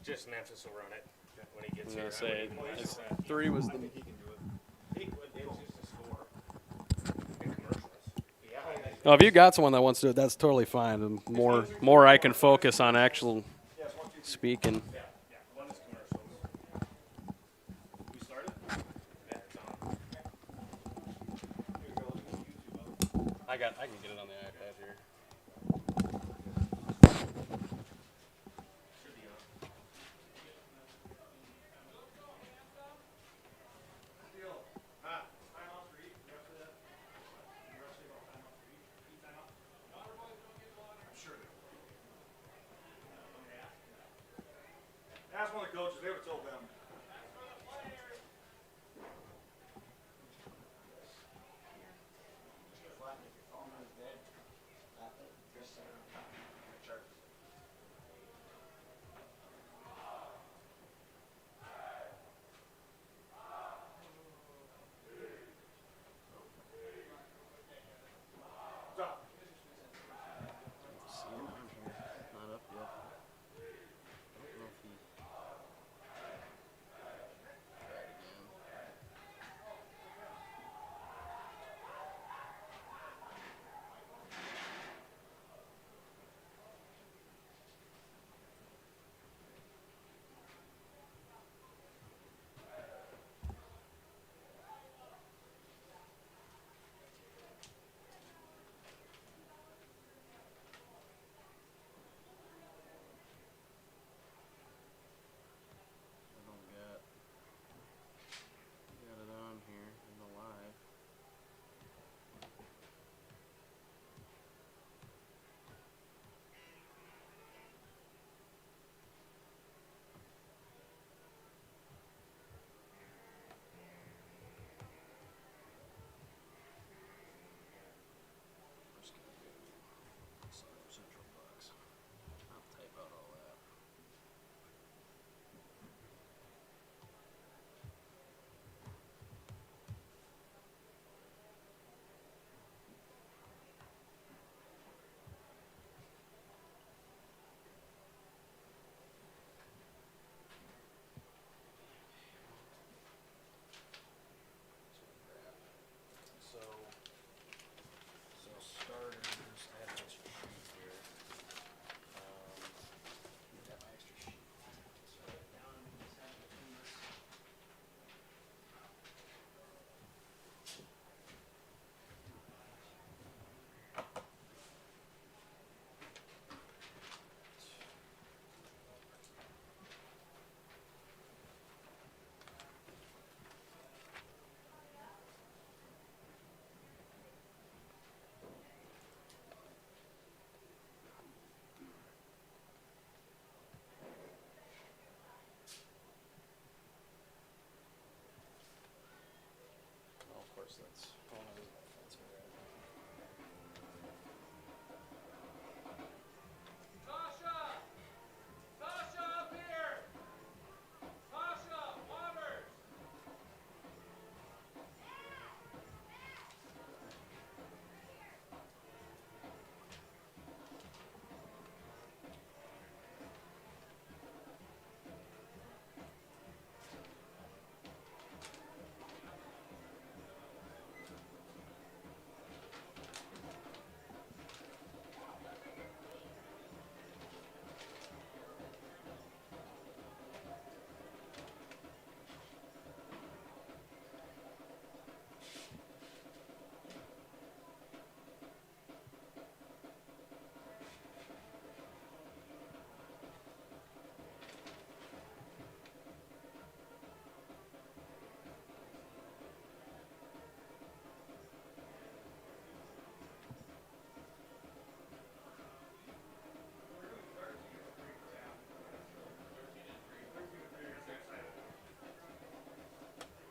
Just Memphis will run it when he gets I'm here. gonna say 3 was the. It's just a score. And commercials. Yeah. Oh, if you got someone that wants to do it, that's totally fine. And more I can focus on actual speaking. Yeah. One is commercials. We started? Yeah, it's on. I can get it on the iPad here. Should be on. Ask one of the coaches, they would have told them. Not up yet. I don't know if he. Try it again. Got it on here in the live. I'm just gonna do Central Bucks. I'll type out all that. So starters, I have an extra sheet here. I got my extra sheet. So write it down and just have it in this. Well, of course, that's one of the that's where we're at. Sasha, up here! Sasha, Waters!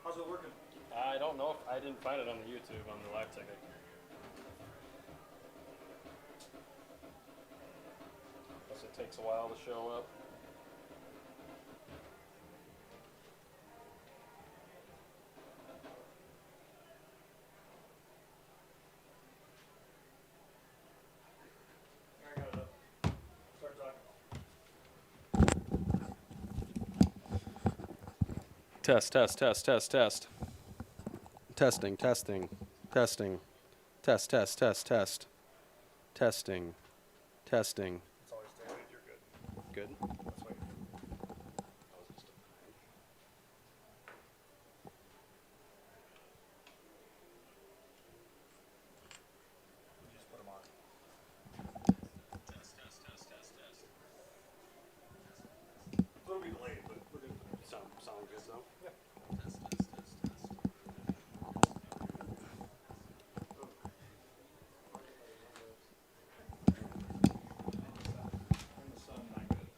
How's it working? I don't know if I didn't find it on the YouTube on the live ticket. Plus it takes a while to show up. I got it up. Start talking. Test, test, test, test, test. Testing, testing, testing. Test, test, test, test. Testing, testing. It's always stay right. You're good. Good. Let's wait. You just put them on. Test, test, test, test, test. A little bit delayed, but we're good. Sound good though? Yeah. Test, test, test, test. In the sun, not good.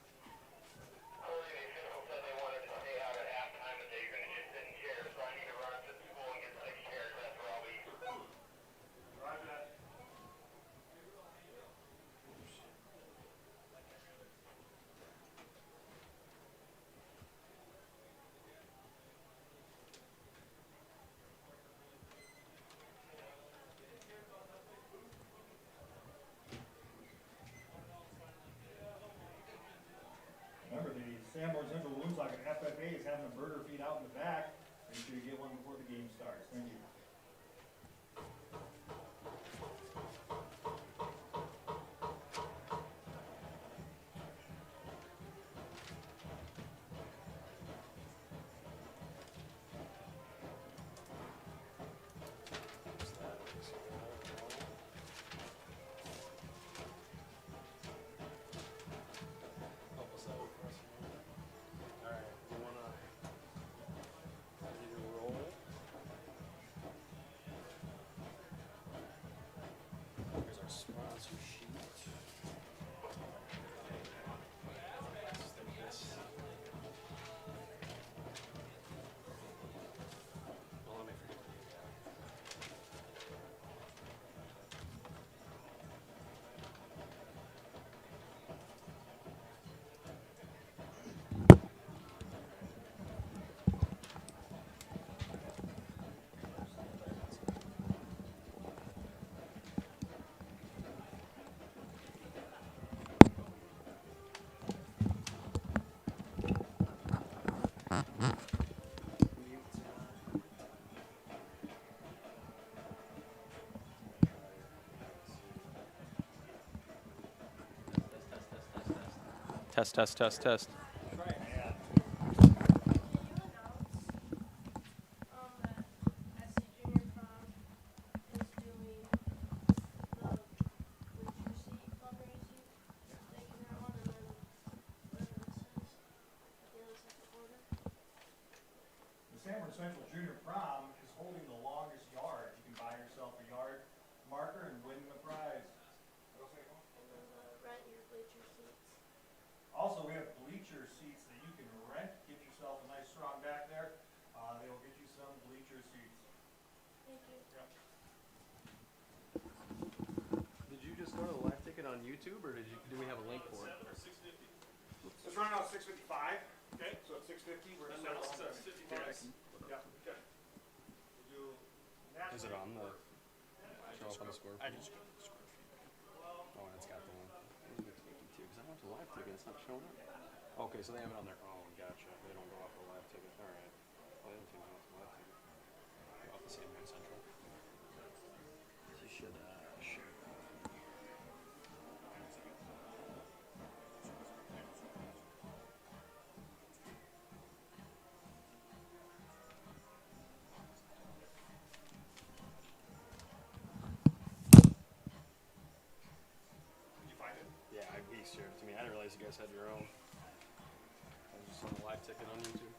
Roger that. Remember, the Sanborn Central Wound Socket FFA is having a birder feed out in the back. Make sure you get one before the game starts. Thank you. Alright, you wanna ready to roll? Here's our sponsor sheet. Stick this. Well, let me forget. Test, test, test, test. Try it, yeah. The Sanborn Central Junior Prom is holding the longest yard. You can buy yourself a yard marker and win the prize. Also, we have bleacher seats that you can rent. Get yourself a nice strong back there. They will get you some bleacher seats. Yep. Did you just go to the live ticket on YouTube, or do we have a link for it? It's running out 6:55. Okay. So at 6:50, we're gonna start. 55. Yeah. Okay. We'll do Is it on the show up on the score? I just got the score sheet. Oh, and it's got the one. Because I went to live ticket, it's not showing up. Okay, so they have it on their own. Gotcha. They don't go off the live ticket. All right. Well, I didn't think off the live ticket. Go off the same one central. You should share. Did you find it? Yeah, he shared it to me. I didn't realize you guys had your own. I was just on the live ticket on YouTube.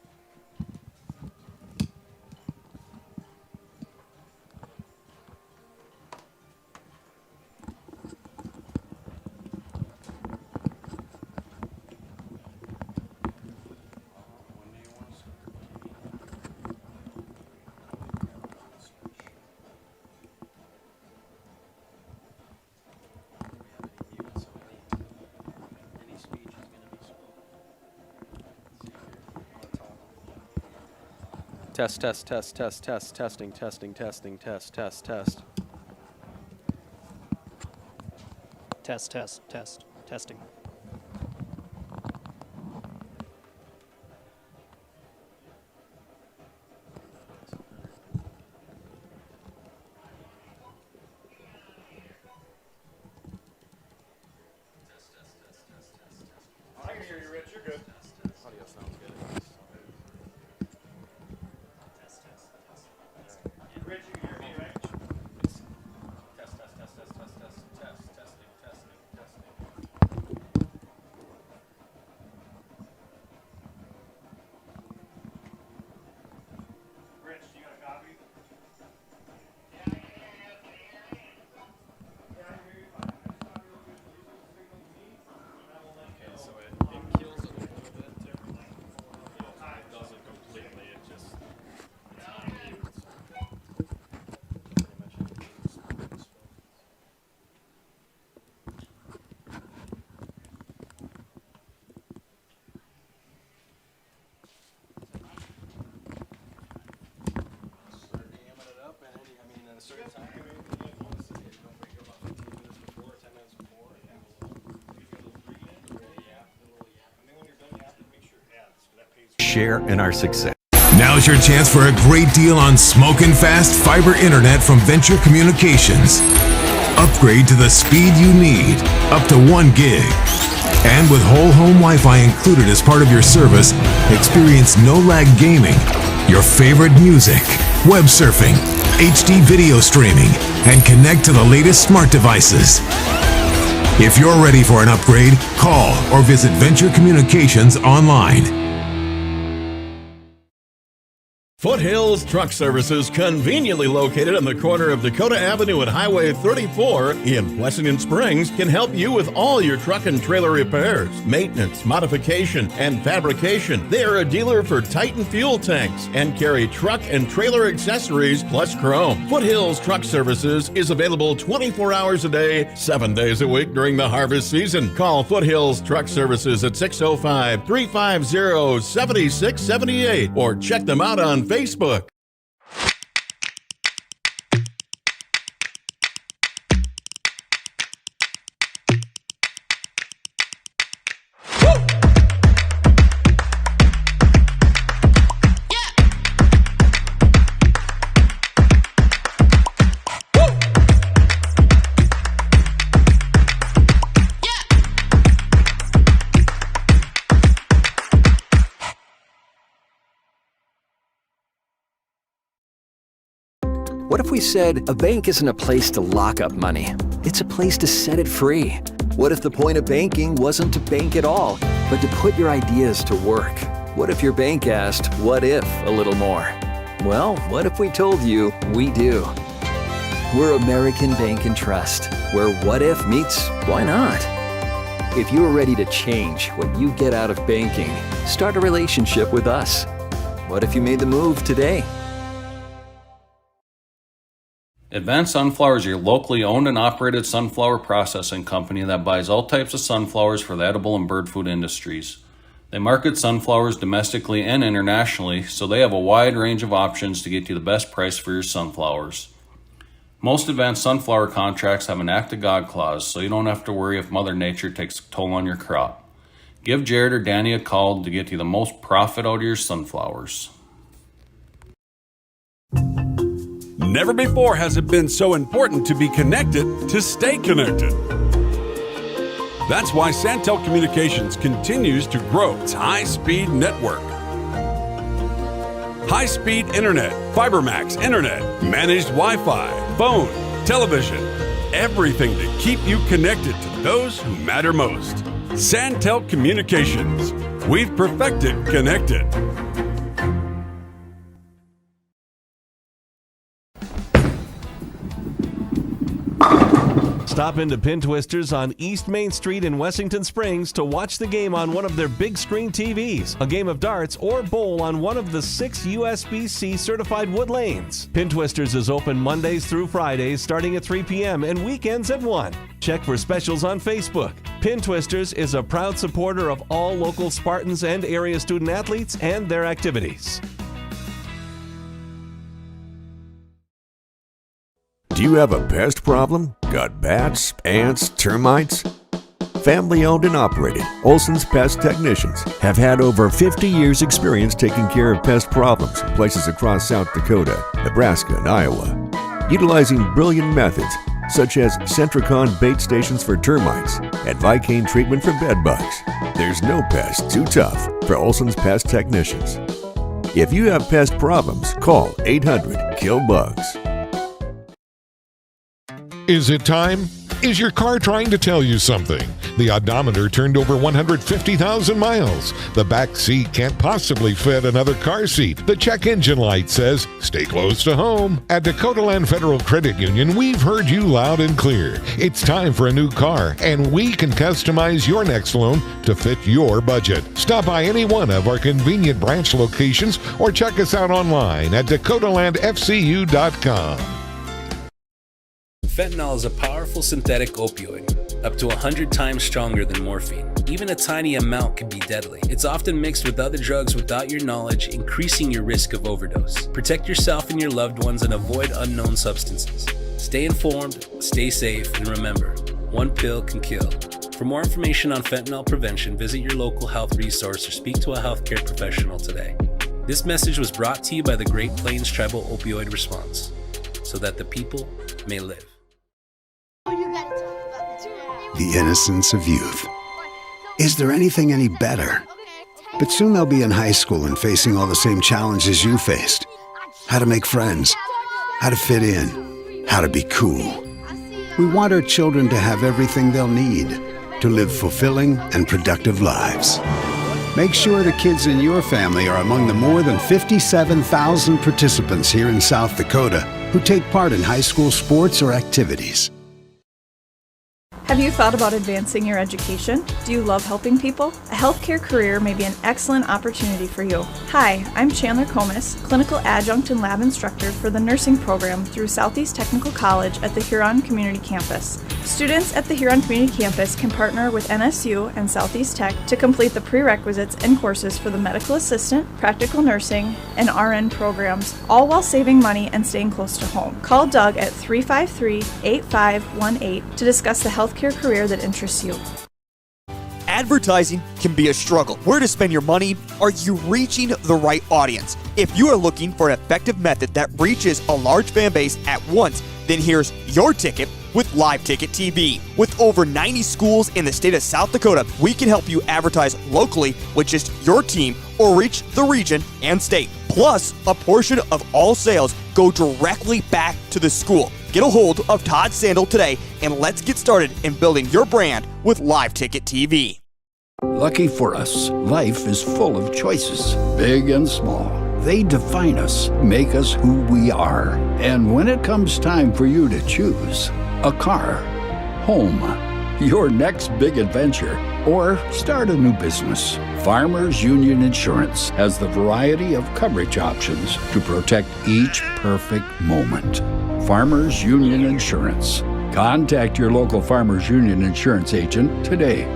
When do you want to start? Any speech is going to be spoken. Test, test, test, test, test, testing, testing, testing, test, test, test. Test, test, test, testing. share in our success. Now's your chance for a great deal on smoking fast fiber internet from Venture Communications. Upgrade to the speed you need, up to 1 gig. And with whole home Wi-Fi included as part of your service, experience no-lag gaming, your favorite music, web surfing, HD video streaming, and connect to the latest smart devices. If you're ready for an upgrade, call or visit Venture Communications online. Foothills Truck Services, conveniently located on the corner of Dakota Avenue and Highway 34 in Wessington Springs, can help you with all your truck and trailer repairs, maintenance, modification, and fabrication. They are a dealer for Titan fuel tanks and carry truck and trailer accessories plus chrome. Foothills Truck Services is available 24 hours a day, 7 days a week during the harvest season. Call Foothills Truck Services at 605-350-7678 or check them out on Facebook. What if we said a bank isn't a place to lock up money? It's a place to set it free. What if the point of banking wasn't to bank at all, but to put your ideas to work? What if your bank asked, what if, a little more? Well, what if we told you we do? We're American Bank and Trust, where what if meets why not? If you're ready to change what you get out of banking, start a relationship with us. What if you made the move today? Advanced Sunflower is your locally owned and operated sunflower processing company that buys all types of sunflowers for the edible and bird food industries. They market sunflowers domestically and internationally, so they have a wide range of options to get you the best price for your sunflowers. Most advanced sunflower contracts have an Act of God clause, so you don't have to worry if Mother Nature takes a toll on your crop. Give Jared or Danny a call to get you the most profit out of your sunflowers. Never before has it been so important to be connected to stay connected. That's why Santel Communications continues to grow its high-speed network. High-speed internet, FiberMax internet, managed Wi-Fi, phone, television, everything to keep you connected to those who matter most. Santel Communications. We've perfected connected. Stop into Pin Twisters on East Main Street in Wessington Springs to watch the game on one of their big screen TVs, a game of darts, or bowl on one of the 6 USB-C certified wood lanes. Pin Twisters is open Mondays through Fridays starting at 3 p.m. and weekends at 1. Check for specials on Facebook. Pin Twisters is a proud supporter of all local Spartans and area student athletes and their activities. Do you have a pest problem? Got bats, ants, termites? Family owned and operated, Olson's Pest Technicians have had over 50 years experience taking care of pest problems in places across South Dakota, Nebraska, and Iowa. Utilizing brilliant methods such as Centricon bait stations for termites and Vicane treatment for bed bugs. There's no pest too tough for Olson's Pest Technicians. If you have pest problems, call 800-KILL-BUGS. Is it time? Is your car trying to tell you something? The odometer turned over 150,000 miles. The back seat can't possibly fit another car seat. The check engine light says, stay close to home. At Dakota Land Federal Credit Union, we've heard you loud and clear. It's time for a new car, and we can customize your next loan to fit your budget. Stop by any one of our convenient branch locations or check us out online at dakotalandfcu.com. Fentanyl is a powerful synthetic opioid, up to 100 times stronger than morphine. Even a tiny amount can be deadly. It's often mixed with other drugs without your knowledge, increasing your risk of overdose. Protect yourself and your loved ones and avoid unknown substances. Stay informed, stay safe, and remember, one pill can kill. For more information on fentanyl prevention, visit your local health resource or speak to a healthcare professional today. This message was brought to you by the Great Plains Tribal Opioid Response, so that the people may live. The innocence of youth. Is there anything any better? But soon they'll be in high school and facing all the same challenges you faced. How to make friends, how to fit in, how to be cool. We want our children to have everything they'll need to live fulfilling and productive lives. Make sure the kids in your family are among the more than 57,000 participants here in South Dakota who take part in high school sports or activities. Have you thought about advancing your education? Do you love helping people? A healthcare career may be an excellent opportunity for you. Hi, I'm Chandler Comas, clinical adjunct and lab instructor for the nursing program through Southeast Technical College at the Huron Community Campus. Students at the Huron Community Campus can partner with NSU and Southeast Tech to complete the prerequisites and courses for the medical assistant, practical nursing, and RN programs, all while saving money and staying close to home. Call Doug at 353-8518 to discuss the healthcare career that interests you. Advertising can be a struggle. Where to spend your money? Are you reaching the right audience? If you are looking for an effective method that reaches a large fan base at once, then here's your ticket with Live Ticket TV. With over 90 schools in the state of South Dakota, we can help you advertise locally with just your team or reach the region and state. Plus, a portion of all sales go directly back to the school. Get a hold of Todd Sandel today and let's get started in building your brand with Live Ticket TV. Lucky for us, life is full of choices, big and small. They define us, make us who we are. And when it comes time for you to choose a car, home, your next big adventure, or start a new business, Farmers Union Insurance has the variety of coverage options to protect each perfect moment. Farmers Union Insurance. Contact your local Farmers Union Insurance agent today.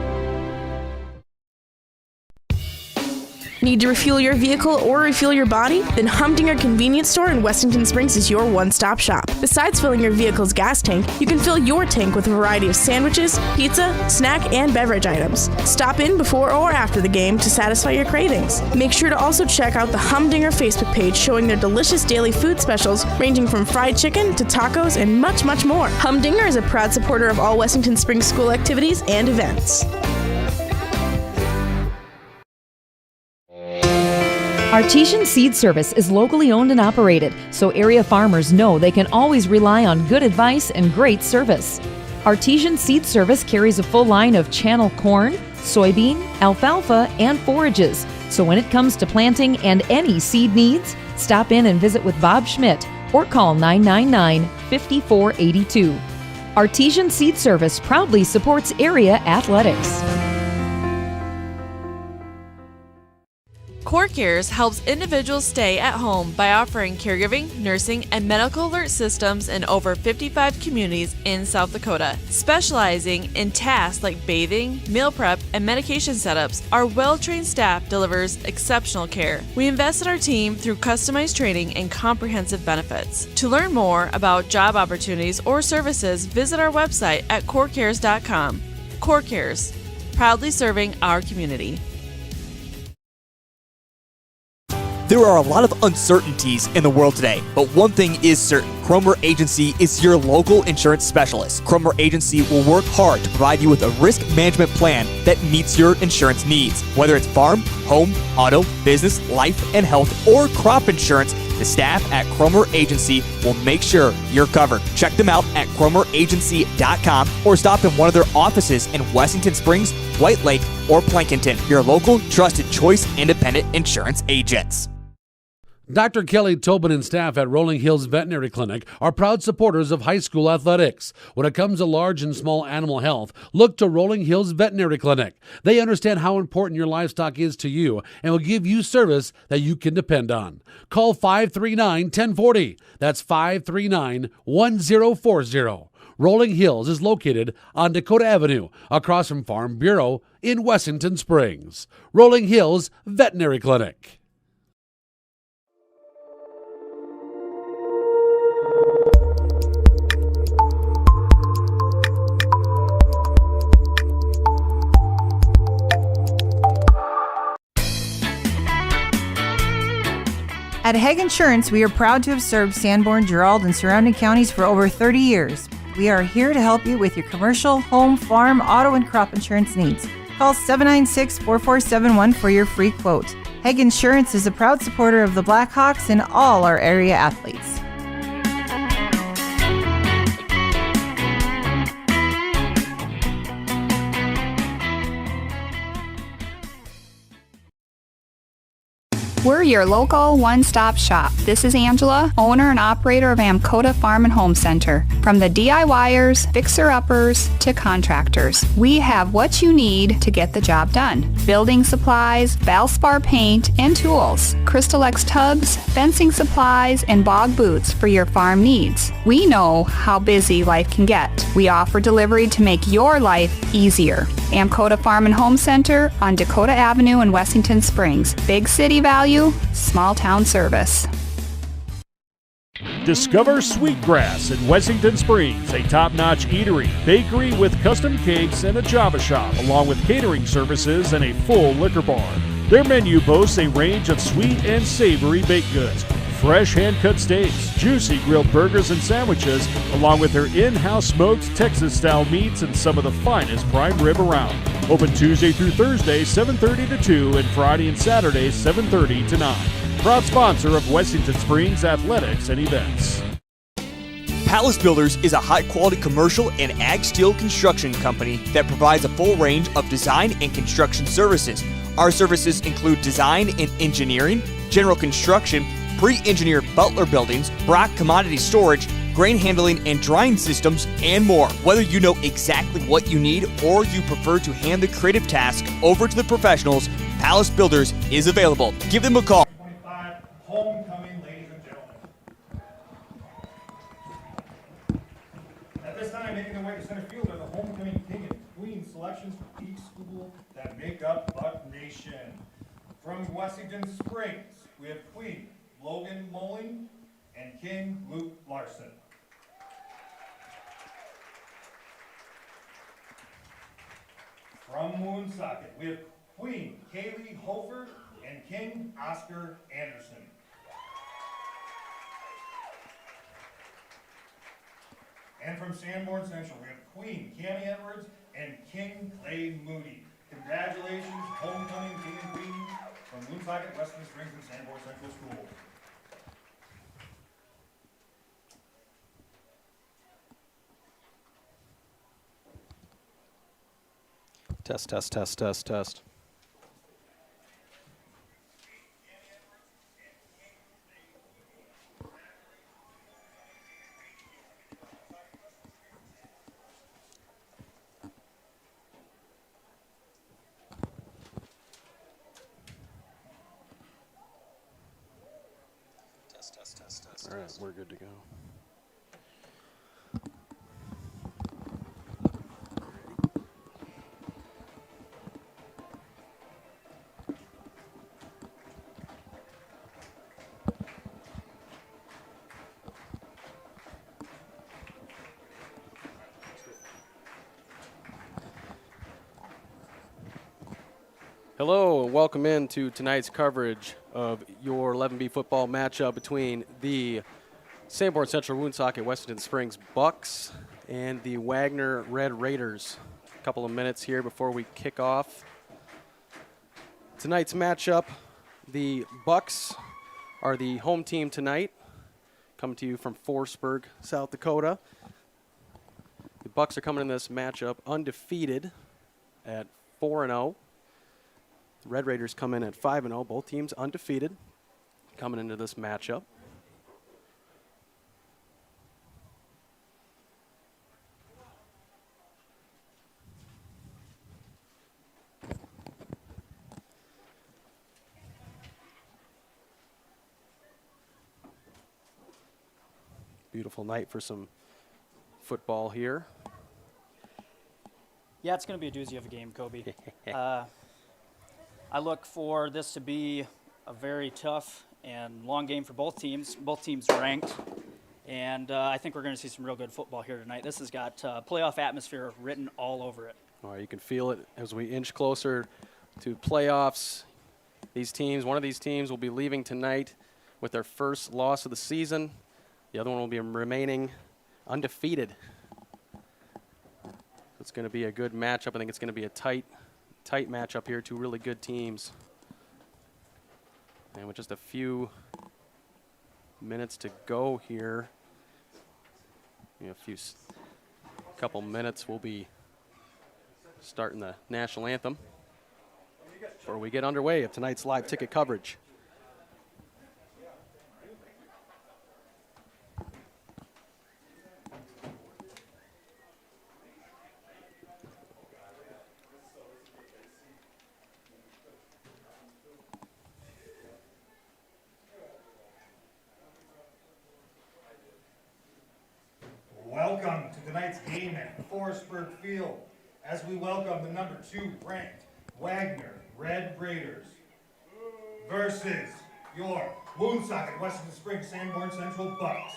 Need to refuel your vehicle or refuel your body? Then Humdinger Convenience Store in Wessington Springs is your one-stop shop. Besides filling your vehicle's gas tank, you can fill your tank with a variety of sandwiches, pizza, snack, and beverage items. Stop in before or after the game to satisfy your cravings. Make sure to also check out the Humdinger Facebook page showing their delicious daily food specials ranging from fried chicken to tacos and much, much more. Humdinger is a proud supporter of all Wessington Springs school activities and events. Artesian Seed Service is locally owned and operated, so area farmers know they can always rely on good advice and great service. Artesian Seed Service carries a full line of channel corn, soybean, alfalfa, and forages. So when it comes to planting and any seed needs, stop in and visit with Bob Schmidt or call 999-5482. Artesian Seed Service proudly supports area athletics. CoreCares helps individuals stay at home by offering caregiving, nursing, and medical alert systems in over 55 communities in South Dakota. Specializing in tasks like bathing, meal prep, and medication setups, our well-trained staff delivers exceptional care. We invest in our team through customized training and comprehensive benefits. To learn more about job opportunities or services, visit our website at corecares.com. CoreCares, proudly serving our community. There are a lot of uncertainties in the world today, but one thing is certain. Cromer Agency is your local insurance specialist. Cromer Agency will work hard to provide you with a risk management plan that meets your insurance needs. Whether it's farm, home, auto, business, life, and health, or crop insurance, the staff at Cromer Agency will make sure you're covered. Check them out at CromerAgency.com or stop in one of their offices in Wessington Springs, White Lake, or Plankinton. Your local, trusted choice independent insurance agents. Dr. Kelly Tobin and staff at Rolling Hills Veterinary Clinic are proud supporters of high school athletics. When it comes to large and small animal health, look to Rolling Hills Veterinary Clinic. They understand how important your livestock is to you and will give you service that you can depend on. Call 539-1040. That's 539-1040. Rolling Hills is located on Dakota Avenue, across from Farm Bureau in Wessington Springs. Rolling Hills Veterinary Clinic. At Hague Insurance, we are proud to have served Sanborn, Gerald, and surrounding counties for over 30 years. We are here to help you with your commercial, home, farm, auto, and crop insurance needs. Call 796-4471 for your free quote. Hague Insurance is a proud supporter of the Blackhawks and all our area athletes. We're your local one-stop shop. This is Angela, owner and operator of Amcota Farm and Home Center. From the DIYers, fixer-uppers, to contractors, we have what you need to get the job done. Building supplies, Valspar paint, and tools. Crystal X tubs, fencing supplies, and bog boots for your farm needs. We know how busy life can get. We offer delivery to make your life easier. Amcota Farm and Home Center on Dakota Avenue in Wessington Springs. Big city value, small town service. Discover Sweetgrass in Wessington Springs, a top-notch eatery, bakery with custom cakes and a Java shop, along with catering services and a full liquor bar. Their menu boasts a range of sweet and savory baked goods, fresh hand-cut steaks, juicy grilled burgers and sandwiches, along with their in-house smoked Texas-style meats and some of the finest prime rib around. Open Tuesday through Thursday, 7:30 to 2, and Friday and Saturday, 7:30 to 9. Proud sponsor of Wessington Springs Athletics and Events. Palace Builders is a high-quality commercial and ag steel construction company that provides a full range of design and construction services. Our services include design and engineering, general construction, pre-engineered Butler buildings, Brock commodity storage, grain handling and drying systems, and more. Whether you know exactly what you need or you prefer to hand the creative task over to the professionals, Palace Builders is available. Give them a call. Homecoming, ladies and gentlemen. At this time, making their way to center field are the homecoming king and queen selections from each school that make up Buck Nation. From Wessington Springs, we have Queen Logan Moling and King Luke Larson. From Woonsocket, we have Queen Kaylee Hofer and King Oscar Anderson. And from Sanborn Central, we have Queen Cammie Edwards and King Clay Moody. Congratulations, homecoming king and queen from Woonsocket, Western Springs, and Sanborn Central Schools. Test, test, test, test, test. All right, we're good to go. Hello, and welcome into tonight's coverage of your 11B football matchup between the Sanborn Central Woonsocket Wessington Springs Bucks and the Wagner Red Raiders. A couple of minutes here before we kick off tonight's matchup. The Bucks are the home team tonight, coming to you from Forestburg, South Dakota. The Bucks are coming in this matchup undefeated at 4-0. The Red Raiders come in at 5-0. Both teams undefeated coming into this matchup. Beautiful night for some football here. Yeah, it's going to be a doozy of a game, Kobe. I look for this to be a very tough and long game for both teams. Both teams ranked, and I think we're going to see some real good football here tonight. This has got playoff atmosphere written all over it. All right, you can feel it as we inch closer to playoffs. These teams, one of these teams will be leaving tonight with their first loss of the season. The other one will be remaining undefeated. It's going to be a good matchup. I think it's going to be a tight matchup here. Two really good teams. And with just a few minutes to go here, couple minutes, we'll be starting the national anthem before we get underway of tonight's live ticket coverage. Welcome to tonight's game at Forestburg Field as we welcome the number 2 ranked Wagner Red Raiders versus your Woonsocket Wessington Springs Sanborn Central Bucks.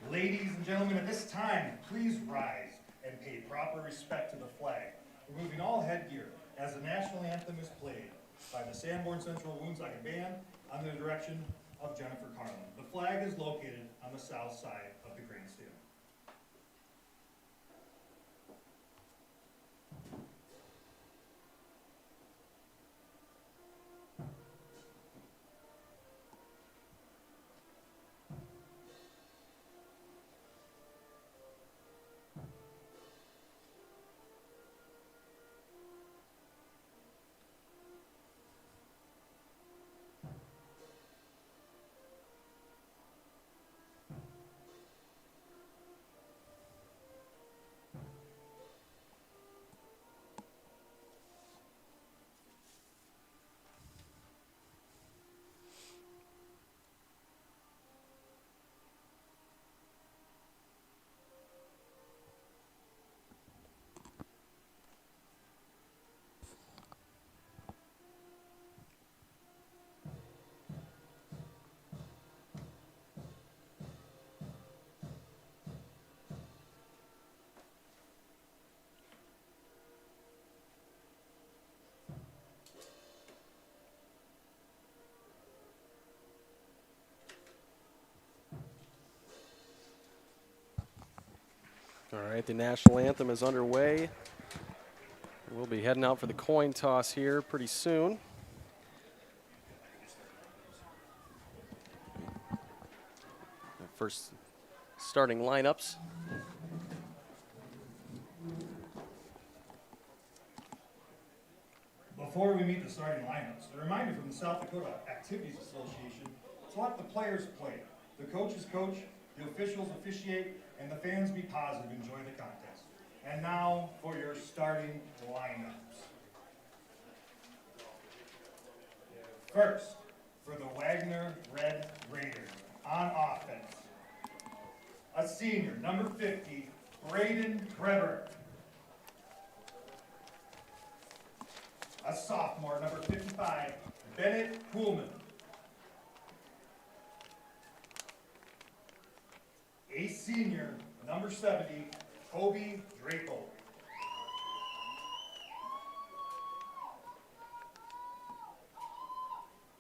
Ladies and gentlemen, at this time, please rise and pay proper respect to the flag, removing all headgear as the national anthem is played by the Sanborn Central Woonsocket Band under the direction of Jennifer Carlin. The flag is located on the south side of the grandstand. All right, the national anthem is underway. We'll be heading out for the coin toss here pretty soon. The first starting lineups. Before we meet the starting lineups, a reminder from the South Dakota Activities Association to let the players play, the coaches coach, the officials officiate, and the fans be positive, enjoy the contest. And now for your starting lineups. First, for the Wagner Red Raiders, on offense, a senior, number 50, Braden Kreber. A sophomore, number 55, Bennett Kuhlman. A senior, number 70, Toby Drapo.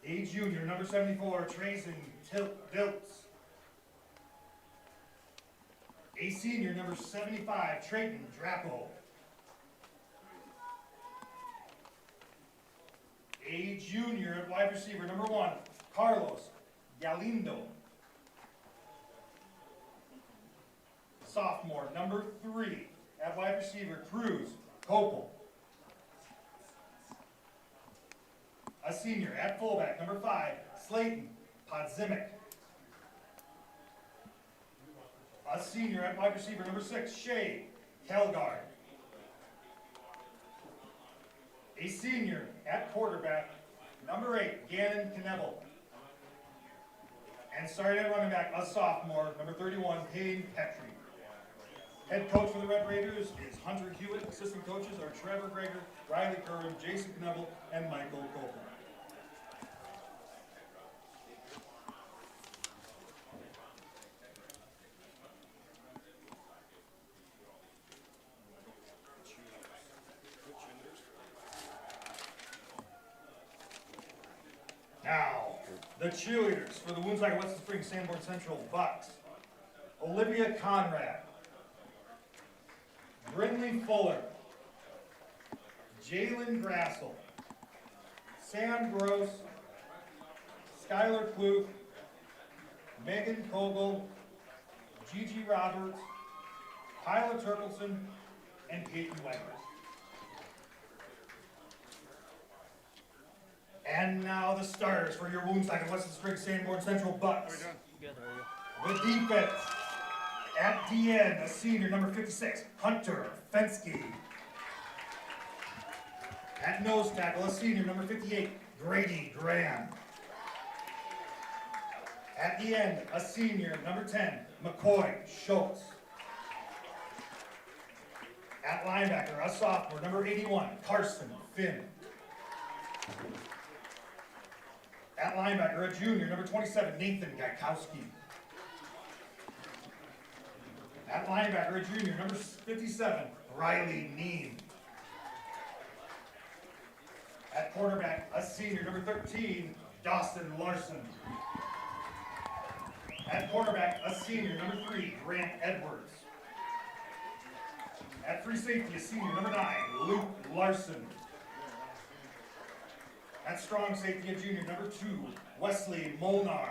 A junior, number 74, Trayson Diltz. A senior, number 75, Trayton Drapo. A junior at wide receiver, number 1, Carlos Galindo. Sophomore, number 3, at wide receiver, Cruz Copel. A senior at fullback, number 5, Slayton Podzimic. A senior at wide receiver, number 6, Shay Kelgard. A senior at quarterback, number 8, Gannon Knevel. And starting at running back, a sophomore, number 31, Payne Petrie. Head coach for the Red Raiders is Hunter Hewitt. Assistant coaches are Trevor Greger, Riley Curran, Jason Knevel, and Michael Copeland. Now, the cheerleaders for the Woonsocket Western Springs Sanborn Central Bucks. Olivia Conrad, Brinley Fuller, Jalen Grassel, Sam Gross, Skylar Klug, Megan Kogel, Gigi Roberts, Kyla Turkelson, and Peyton Weber. And now the starters for your Woonsocket Western Springs Sanborn Central Bucks. The defense. At DN, a senior, number 56, Hunter Fensky. At nose tackle, a senior, number 58, Grady Graham. At the end, a senior, number 10, McCoy Schultz. At linebacker, a sophomore, number 81, Carson Finn. At linebacker, a junior, number 27, Nathan Gaikowski. At linebacker, a junior, number 57, Riley Neen. At quarterback, a senior, number 13, Dawson Larson. At quarterback, a senior, number 3, Grant Edwards. At free safety, a senior, number 9, Luke Larson. At strong safety, a junior, number 2, Wesley Molnar.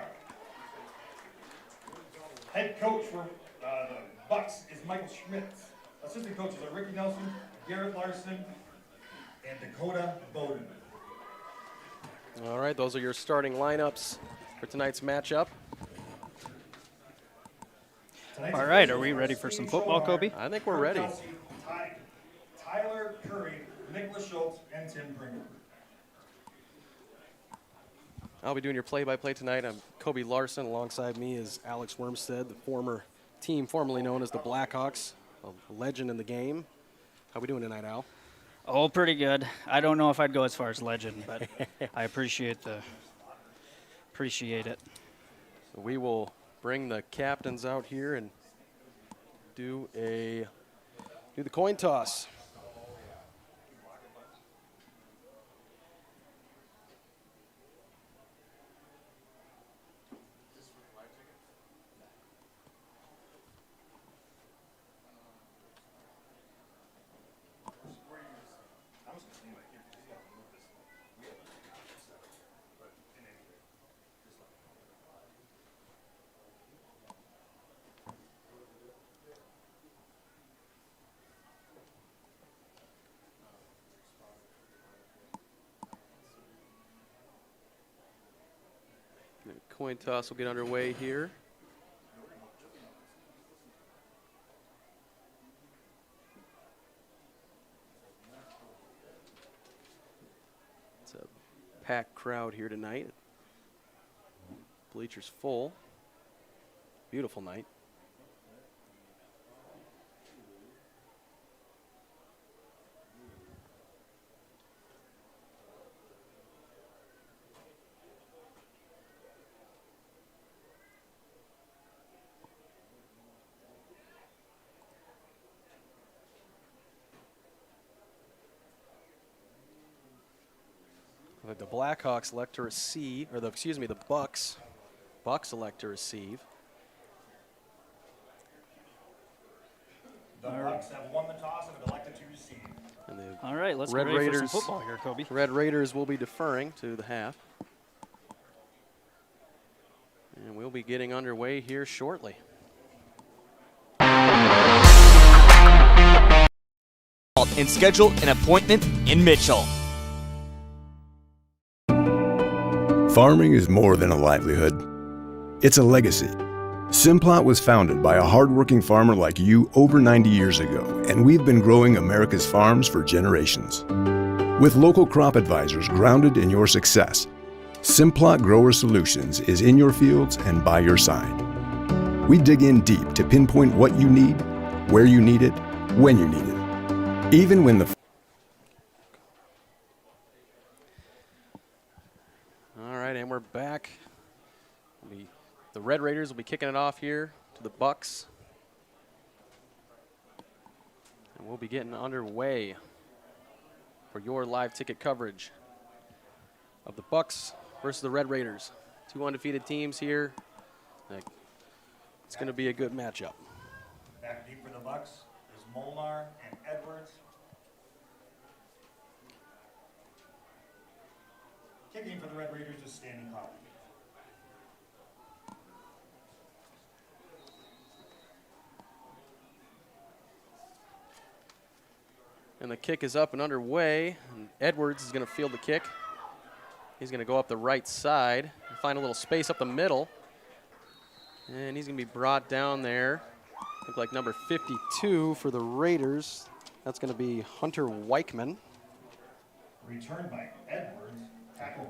Head coach for the Bucks is Michael Schmitz. Assistant coaches are Ricky Nelson, Garrett Larson, and Dakota Bowden. All right, those are your starting lineups for tonight's matchup. All right, are we ready for some football, Kobe? I think we're ready. Tyler Curry, Nicholas Schultz, and Tim Pringle. I'll be doing your play-by-play tonight. I'm Kobe Larson. Alongside me is Alex Wormstead, the former team formerly known as the Blackhawks, a legend in the game. How we doing tonight, Al? Oh, pretty good. I don't know if I'd go as far as legend, but I appreciate it. So we will bring the captains out here and do the coin toss. Coin toss will get underway here. It's a packed crowd here tonight. Bleachers full. Beautiful night. The Blackhawks elect to receive, or the Bucks elect to receive. The Bucks have won the toss and have elected to receive. And the All right, let's get ready for some football here, Kobe. Red Raiders will be deferring to the half. And we'll be getting underway here shortly. And schedule an appointment in Mitchell. Farming is more than a livelihood. It's a legacy. Simplot was founded by a hardworking farmer like you over 90 years ago, and we've been growing America's farms for generations. With local crop advisors grounded in your success, Simplot Grower Solutions is in your fields and by your side. We dig in deep to pinpoint what you need, where you need it, when you need it. Even when the And we're back. The Red Raiders will be kicking it off here to the Bucks. And we'll be getting underway for your live ticket coverage of the Bucks versus the Red Raiders. 2 undefeated teams here. It's going to be a good matchup. Back deep for the Bucks is Molnar and Edwards. Kicking for the Red Raiders is Standing Cloud. And the kick is up and underway. And Edwards is going to field the kick. He's going to go up the right side and find a little space up the middle. And he's going to be brought down there. Look like number 52 for the Raiders. That's going to be Hunter Weichman. Returned by Edwards.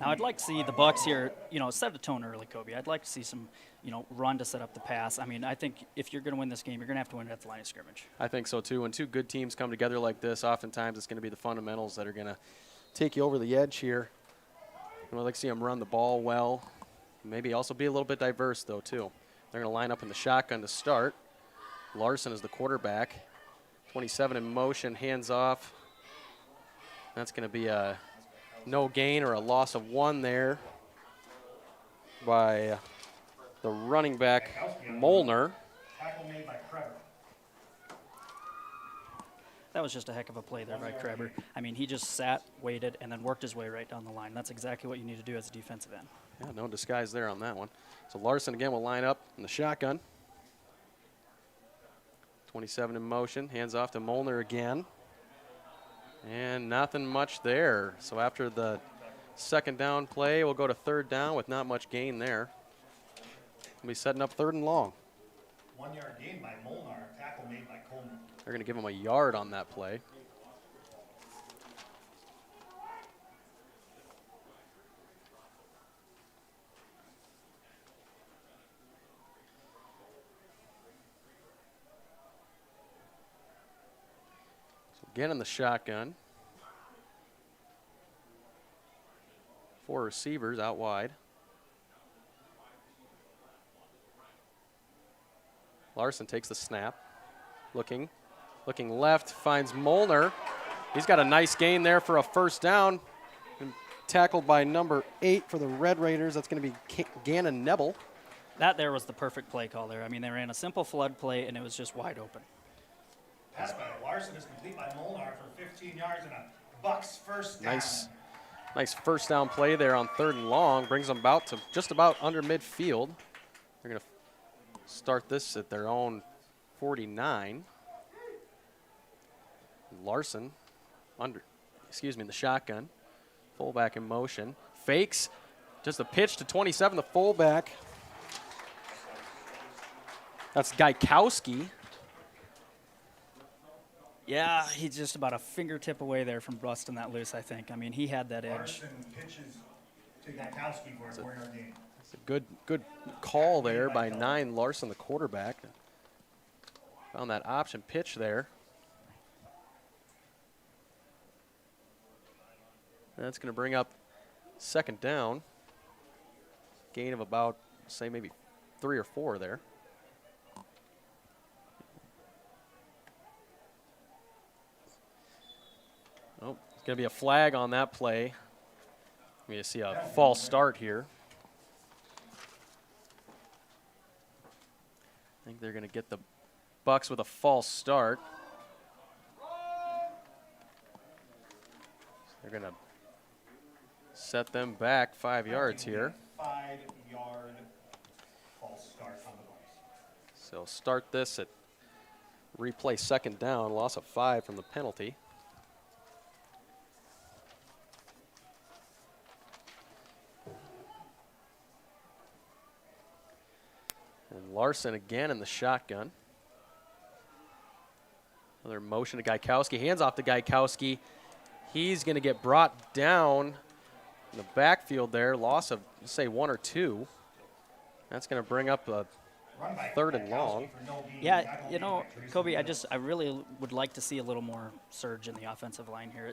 Now, I'd like to see the Bucks here, set the tone early, Kobe. I'd like to see some, run to set up the pass. I mean, I think if you're going to win this game, you're going to have to win it at the line of scrimmage. I think so, too. When two good teams come together like this, oftentimes it's going to be the fundamentals that are going to take you over the edge here. And I'd like to see them run the ball well. Maybe also be a little bit diverse, though, too. They're going to line up in the shotgun to start. Larson is the quarterback. 27 in motion, hands off. That's going to be a no gain or a loss of 1 there by the running back, Molnar. Tackle made by Kreber. That was just a heck of a play there by Kreber. I mean, he just sat, waited, and then worked his way right down the line. That's exactly what you need to do as a defensive end. Yeah, no disguise there on that one. So Larson again will line up in the shotgun. 27 in motion, hands off to Molnar again. And nothing much there. So after the second down play, we'll go to third down with not much gain there. We'll be setting up 3rd and long. 1 yard gain by Molnar, tackle made by Coleman. They're going to give him a yard on that play. Again in the shotgun. 4 receivers out wide. Larson takes the snap. Looking left, finds Molnar. He's got a nice gain there for a 1st down. And tackled by number 8 for the Red Raiders. That's going to be Gannon Nebel. That there was the perfect play call there. I mean, they ran a simple flood play, and it was just wide open. Pass by Larson is complete by Molnar for 15 yards and a Bucks 1st down. Nice 1st down play there on 3rd and long. Brings them about to just about under midfield. They're going to start this at their own 49. Larson in the shotgun. Fullback in motion. Fakes. Just a pitch to 27, the fullback. That's Gaikowski. Yeah, he's just about a fingertip away there from busting that loose, I think. I mean, he had that edge. Larson pitches to Gaikowski for a 4-yard gain. It's a good call there by 9, Larson, the quarterback. Found that option pitch there. That's going to bring up 2nd down. Gain of about, say, maybe 3 or 4 there. Oh, it's going to be a flag on that play. We see a false start here. I think they're going to get the Bucks with a false start. They're going to set them back 5 yards here. 5-yard false start on the Bucks. So start this at replay 2nd down, loss of 5 from the penalty. And Larson again in the shotgun. Another motion to Gaikowski. Hands off to Gaikowski. He's going to get brought down in the backfield there. Loss of, say, 1 or 2. That's going to bring up a 3rd and long. Yeah, Kobe, I really would like to see a little more surge in the offensive line here.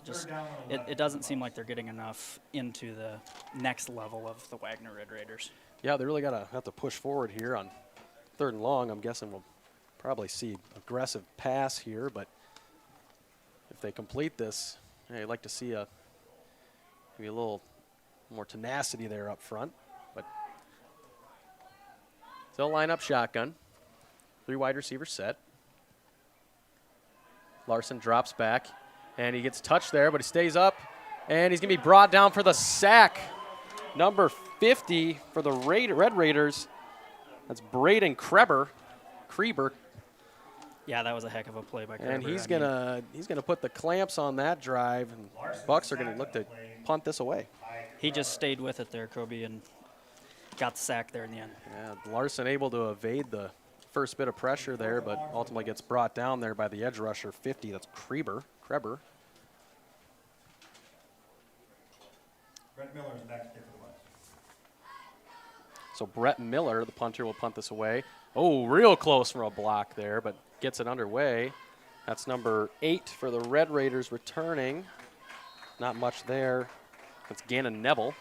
It doesn't seem like they're getting enough into the next level of the Wagner Red Raiders. Yeah, they really have to push forward here on 3rd and long. I'm guessing we'll probably see aggressive pass here, but if they complete this, I'd like to see maybe a little More tenacity there up front, but still line up shotgun. 3 wide receivers set. Larson drops back, and he gets touched there, but he stays up, and he's going to be brought down for the sack. Number 50 for the Red Raiders. That's Braden Kreber. Yeah, that was a heck of a play by Kreber. And he's gonna put the clamps on that drive, and Bucks are gonna look to punt this away. He just stayed with it there, Kobe, and got the sack there in the end. Yeah, Larson able to evade the first bit of pressure there, but ultimately gets brought down there by the edge rusher 50. That's Kreber. Brett Miller is back to kick for the Bucks. So Brett Miller, the punter, will punt this away. Oh, real close from a block there, but gets it underway. That's number 8 for the Red Raiders returning. Not much there. That's Gannon Neville.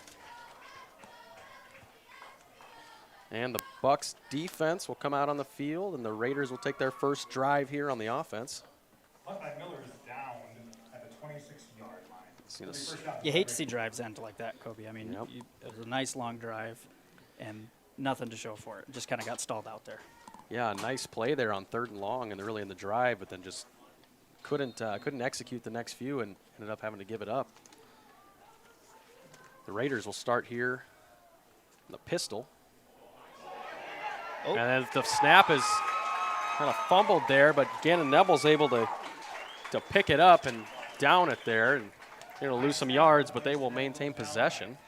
And the Bucks defense will come out on the field, and the Raiders will take their first drive here on the offense. Buckeye Miller is down at the 26-yard line. You hate to see drives end like that, Kobe. I mean, it was a nice long drive, and nothing to show for it. Just kind of got stalled out there. Yeah, nice play there on 3rd and long, and early in the drive, but then just couldn't execute the next few and ended up having to give it up. The Raiders will start here in the pistol. Oh. And then the snap is kind of fumbled there, but Gannon Neville's able to pick it up and down it there. And they're going to lose some yards, but they will maintain possession.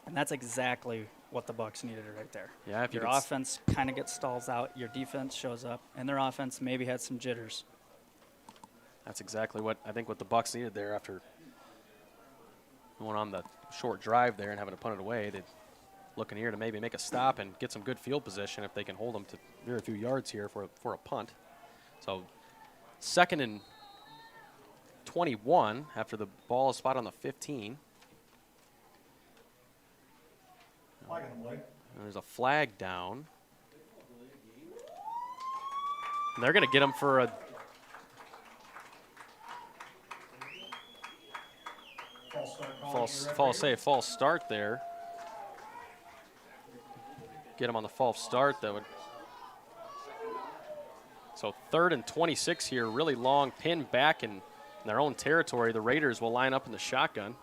And that's exactly what the Bucks needed right there. Yeah, if your offense kind of gets stalls out, your defense shows up, and their offense maybe had some jitters. That's exactly what I think what the Bucks needed there after going on the short drive there and having to punt it away. They're looking here to maybe make a stop and get some good field position if they can hold them to very few yards here for a punt. So 2nd and 21 after the ball is spotted on the 15. Flag on the play. And there's a flag down. And they're going to get him for a false start there. Get him on the false start. That would. So 3rd and 26 here, really long pin back in their own territory. The Raiders will line up in the shotgun.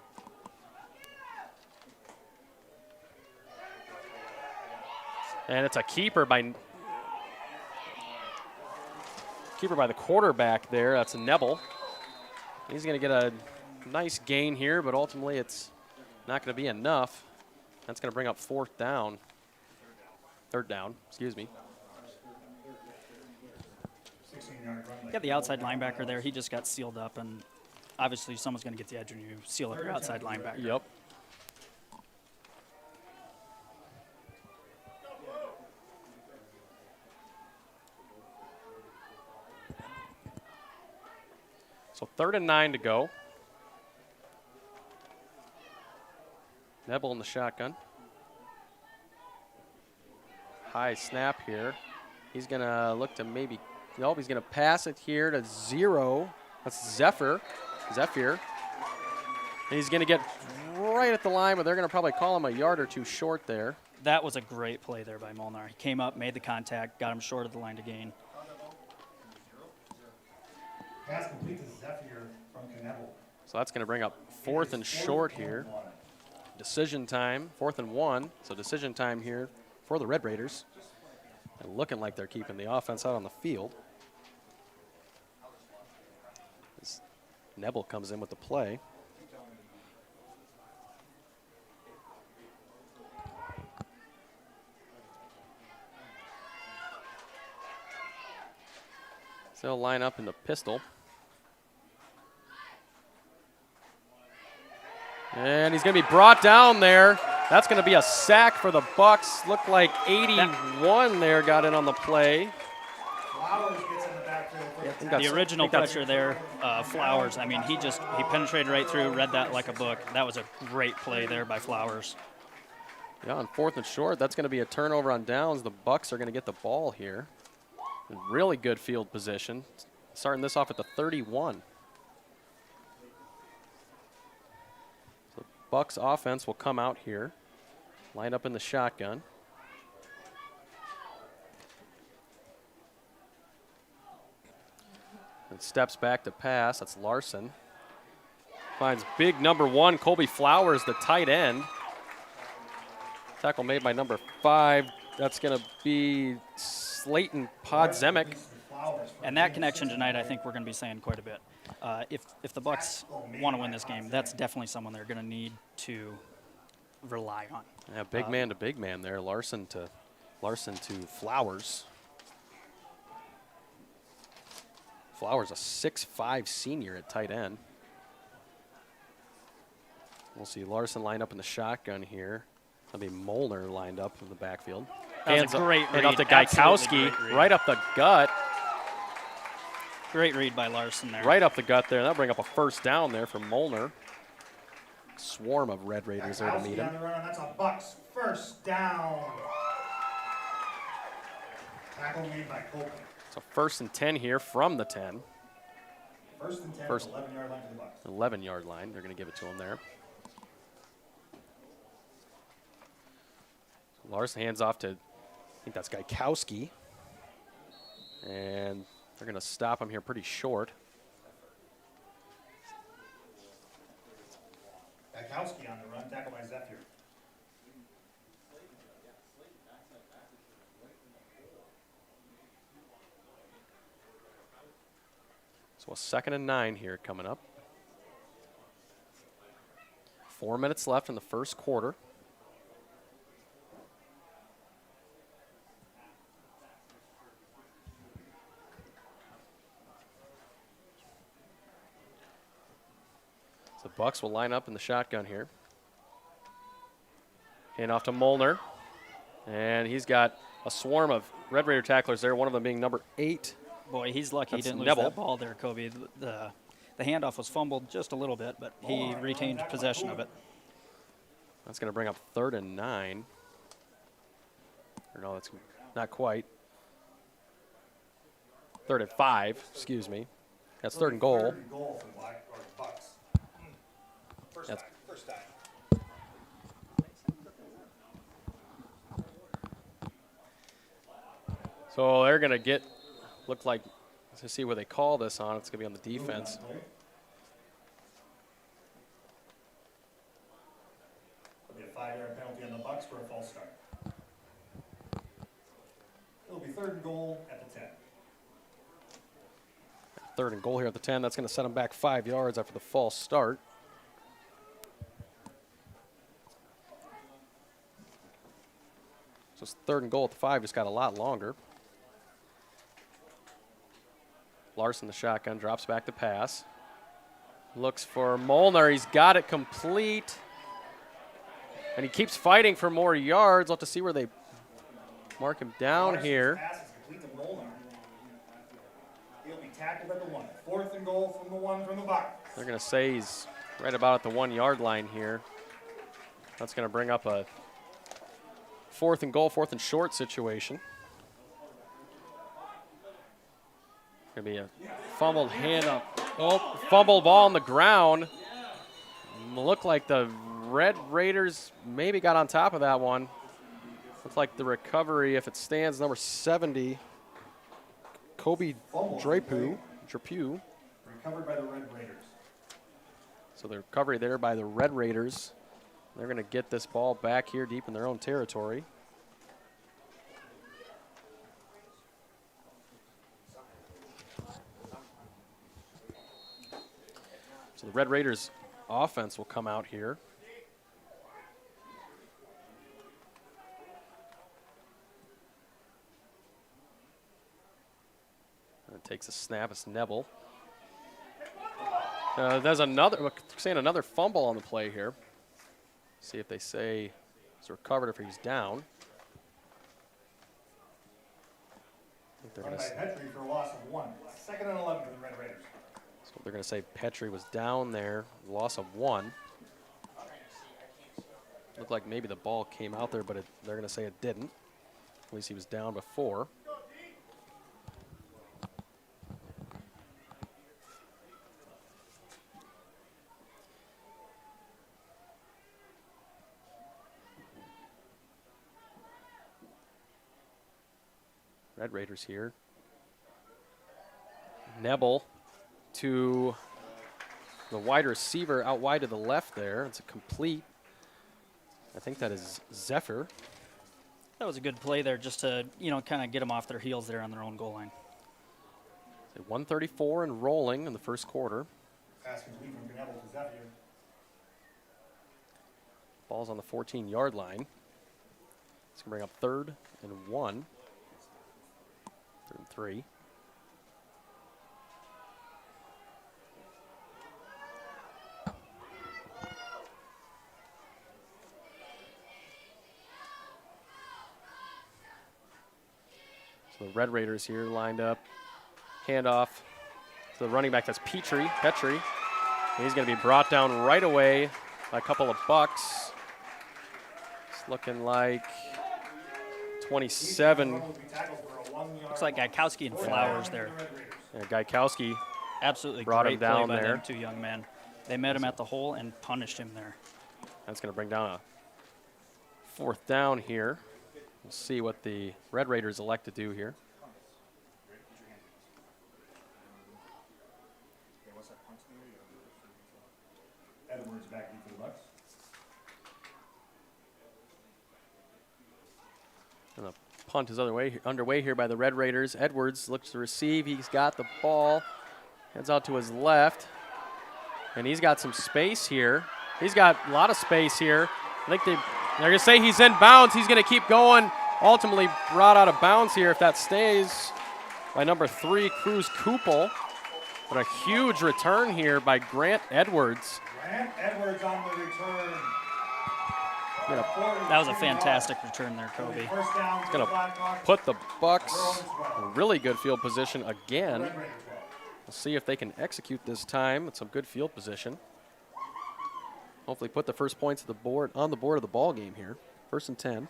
And it's a keeper by the quarterback there. That's Neville. He's going to get a nice gain here, but ultimately it's not going to be enough. That's going to bring up 3rd down, excuse me. Yeah, the outside linebacker there, he just got sealed up, and obviously someone's going to get the edge when you seal up your outside linebacker. Yep. So 3rd and 9 to go. Neville in the shotgun. High snap here. He's going to look to maybe, nope, he's going to pass it here to 0. That's Zephyr. And he's going to get right at the line, but they're going to probably call him a yard or two short there. That was a great play there by Molnar. He came up, made the contact, got him short of the line to gain. Pass complete to Zephyr from Knebel. So that's going to bring up 4th and short here. Decision time, 4th and 1. So decision time here for the Red Raiders. And looking like they're keeping the offense out on the field. As Knebel comes in with the play. So they'll line up in the pistol. And he's going to be brought down there. That's going to be a sack for the Bucks. Looked like 81 there got in on the play. Flowers gets in the backfield. The original pressure there, Flowers, I mean, he penetrated right through, read that like a book. That was a great play there by Flowers. Yeah, on 4th and short, that's going to be a turnover on downs. The Bucks are going to get the ball here. Really good field position. Starting this off at the 31. Bucks offense will come out here, line up in the shotgun. And steps back to pass. That's Larson. Finds big number 1, Colby Flowers, the tight end. Tackle made by number 5. That's going to be Slayton Podzemek. And that connection tonight, I think we're going to be saying quite a bit. If the Bucks want to win this game, that's definitely someone they're going to need to rely on. Yeah, big man to big man there. Larson to Flowers. Flowers, a 6'5" senior at tight end. We'll see Larson lined up in the shotgun here. That'll be Molnar lined up in the backfield. That's a great read. Hand off to Gaikowski, right up the gut. Great read by Larson there. Right up the gut there. That'll bring up a first down there for Molnar. Swarm of Red Raiders there to meet him. On the run, that's a Bucks first down. Tackle made by Copeland. So 1st and 10 here from the 10. First and 10, 11-yard line to the Bucks. 11-yard line. They're going to give it to him there. Larson hands off to, I think that's Gaikowski. And they're going to stop him here pretty short. Gaikowski on the run, tackle by Zephyr. So a 2nd and 9 here coming up. 4 minutes left in the first quarter. The Bucks will line up in the shotgun here. Hand off to Molnar. And he's got a swarm of Red Raider tacklers there, one of them being number 8. Boy, he's lucky That's he didn't Neville. lose that ball there, Kobe. The handoff was fumbled just a little bit, but he retained possession of it. That's going to bring up 3rd and 9. Or no, that's not quite. 3rd and 5, excuse me. That's 3rd and goal. 3rd and goal for Bucks. First time. So they're going to get, look like, to see where they call this on. It's going to be on the defense. There'll be a 5-yard penalty on the Bucks for a false start. It'll be 3rd and goal at the 10. 3rd and goal here at the 10. That's going to set them back 5 yards after the false start. So it's 3rd and goal at the 5. Just got a lot longer. Larson, the shotgun, drops back to pass. Looks for Molnar. He's got it complete. And he keeps fighting for more yards. We'll have to see where they mark him down here. Pass is complete to Molnar. He'll be tackled at the 1. 4th and goal from the 1 from the Bucks. They're going to say he's right about at the 1-yard line here. That's going to bring up a 4th and goal, 4th and short situation. Going to be a fumbled hand up. Oh, fumbled ball on the ground. Looked like the Red Raiders maybe got on top of that one. Looks like the recovery, if it stands, number 70, Kobe Drapeau. Recovered by the Red Raiders. So the recovery there by the Red Raiders. They're going to get this ball back here deep in their own territory. So the Red Raiders offense will come out here. And it takes a snap. It's Neville. There's another fumble on the play here. See if they say he's recovered, if he's down. Run by Petrie for a loss of 1. 2nd and 11 for the Red Raiders. So they're going to say Petrie was down there, loss of 1. Looked like maybe the ball came out there, but they're going to say it didn't. At least he was down before. Red Raiders here. Nebel to the wide receiver out wide to the left there. It's a complete. I think that is Zephyr. That was a good play there just to, kind of get them off their heels there on their own goal line. 134 and rolling in the first quarter. Pass complete from Knebel to Zephyr. Ball's on the 14-yard line. It's going to bring up 3rd and 1. 3rd and 3. So the Red Raiders here lined up. Handoff to the running back. That's Petrie. He's going to be brought down right away by a couple of Bucks. It's looking like 27. Looks like Gaikowski and Flowers there. Yeah, Gaikowski absolutely brought great him down play by there. them two young men. They met him at the hole and punished him there. That's going to bring down a 4th down here. We'll see what the Red Raiders elect to do here. Edwards back deep for the Bucks. And the punt is underway here by the Red Raiders. Edwards looks to receive. He's got the ball. Heads out to his left. And he's got some space here. He's got a lot of space here. I think they're going to say he's in bounds. He's going to keep going. Ultimately brought out of bounds here if that stays by number 3, Cruz Kupel. But a huge return here by Grant Edwards. Grant Edwards on the return. That was a fantastic return there, Kobe. It's going to put the Bucks in really good field position again. We'll see if they can execute this time with some good field position. Hopefully put the first points of the board on the board of the ball game here. 1st and 10.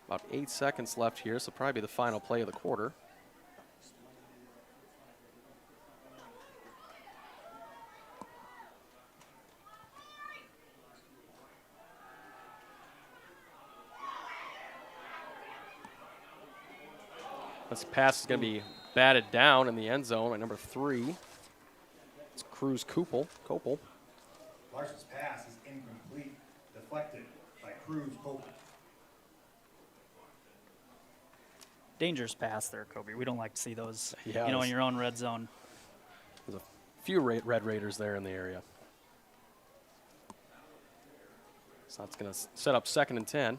About 8 seconds left here, so probably the final play of the quarter. This pass is going to be batted down in the end zone at number 3. It's Cruz Kupel. Larson's pass is incomplete, deflected by Cruz Kupel. Dangerous pass there, Kobe. We don't like to see those, Yeah, in your own red zone. There's a few Red Raiders there in the area. So that's going to set up 2nd and 10.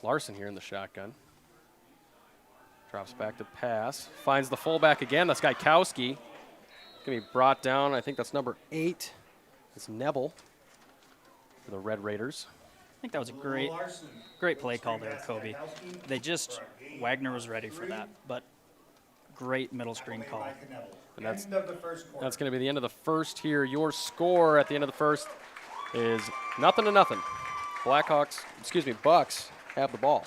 Larson here in the shotgun. Drops back to pass. Finds the fullback again. That's Gaikowski. Going to be brought down. I think that's number 8. It's Nebel for the Red Raiders. I think that was a great play call there, Kobe. Wagner was ready for that, but great middle screen call. And that's going to be the end of the first here. Your score at the end of the first is 0-0. Bucks have the ball.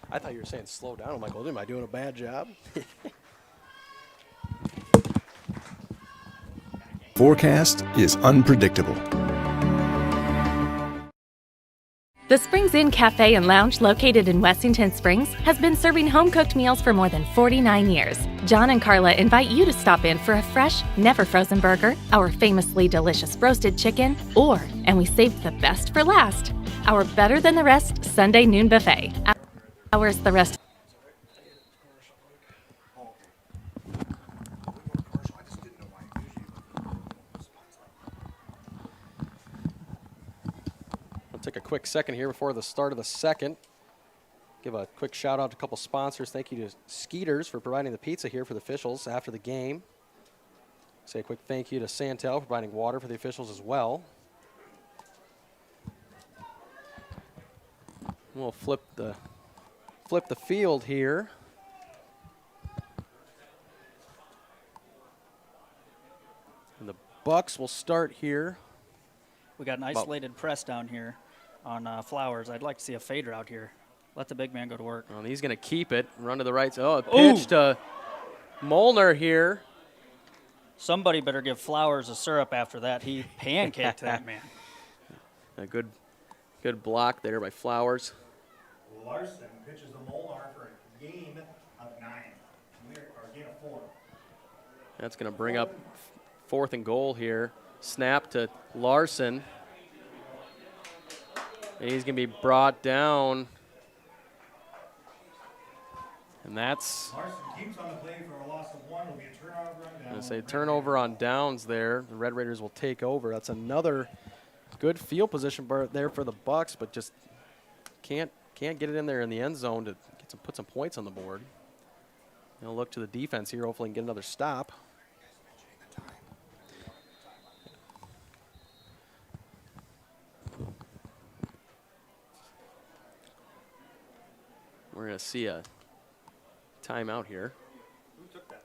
I thought you were saying slow down. I'm like, well, am I doing a bad job? Forecast is unpredictable. The Springs Inn Cafe and Lounge, located in Wessington Springs, has been serving home-cooked meals for more than 49 years. John and Carla invite you to stop in for a fresh, never-frozen burger, our famously delicious roasted chicken, and we saved the best for last, our Better Than the Rest Sunday noon buffet. Ours the rest. I'll take a quick second here before the start of the second. Give a quick shout out to a couple sponsors. Thank you to Skeeters for providing the pizza here for the officials after the game. Say a quick thank you to Santel for providing water for the officials as well. We'll flip the flip the field here. And the Bucks will start here. We got an isolated press down here on Flowers. I'd like to see a fader out here. Let the big man go to work. Well, he's going to keep it, run to the right. Oh, a pitch to Molnar here. Somebody better give Flowers a syrup after that. He pancaked that man. A good block there by Flowers. Larson pitches to Molnar for a gain of 9, or gain of 4. That's going to bring up 4th and goal here. Snap to Larson. And he's going to be brought down. And that's, Larson keeps on the play for a loss of 1. Will be a turnover on down. I say turnover on downs there. The Red Raiders will take over. That's another good field position there for the Bucks, but just can't get it in there in the end zone to put some points on the board. They'll look to the defense here, hopefully, and get another stop. We're going to see a timeout here. Who took that?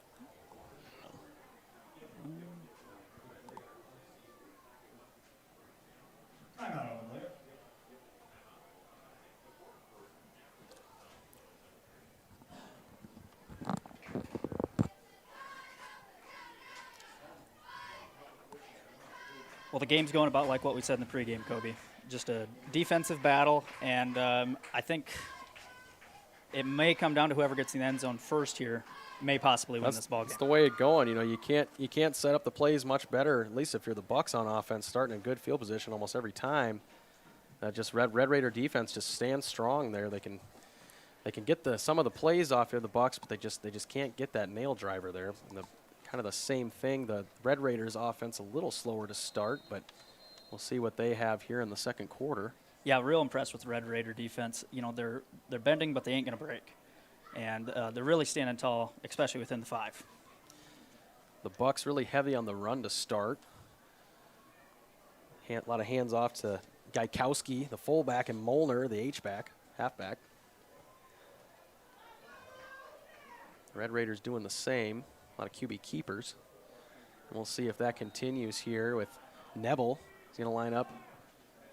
Timeout on the player. Well, the game's going about like what we said in the pregame, Kobe. Just a defensive battle, and I think it may come down to whoever gets in the end zone first here may possibly win this ball game. That's the way it's going. You know, you can't set up the plays much better, at least if you're the Bucks on offense, starting in good field position almost every time. Just Red Raider defense just stands strong there. They can get some of the plays off here, the Bucks, but they just can't get that nail driver there. And kind of the same thing. The Red Raiders offense a little slower to start, but we'll see what they have here in the second quarter. Yeah, real impressed with the Red Raider defense. You know, they're bending, but they ain't going to break. And they're really standing tall, especially within the 5. The Bucks really heavy on the run to start. A lot of hands off to Gaikowski, the fullback, and Molnar, the H-back, halfback. Red Raiders doing the same. A lot of QB keepers. And we'll see if that continues here with Nebel. He's going to line up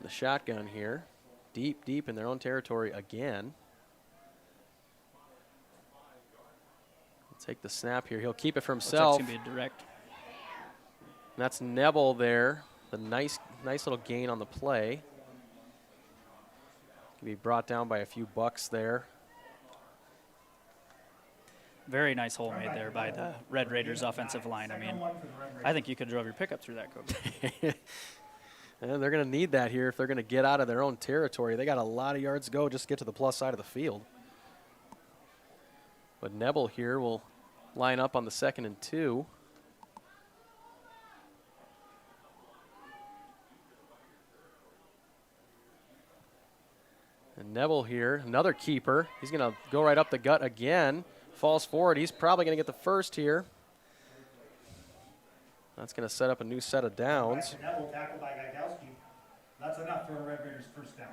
the shotgun here. Deep in their own territory again. Take the snap here. He'll keep it for himself. Looks like it's going to be a direct. And that's Nebel there. The nice little gain on the play. Can be brought down by a few Bucks there. Very nice hole made there by the Red Raiders offensive line. I mean, I think you could drove your pickup through that, Kobe. And they're going to need that here if they're going to get out of their own territory. They got a lot of yards to go just to get to the plus side of the field. But Nebel here will line up on the 2nd and 2. And Nebel here, another keeper. He's going to go right up the gut again. Falls forward. He's probably going to get the first here. That's going to set up a new set of downs. Nebel tackled by Gaikowski. That's enough for a Red Raiders first down.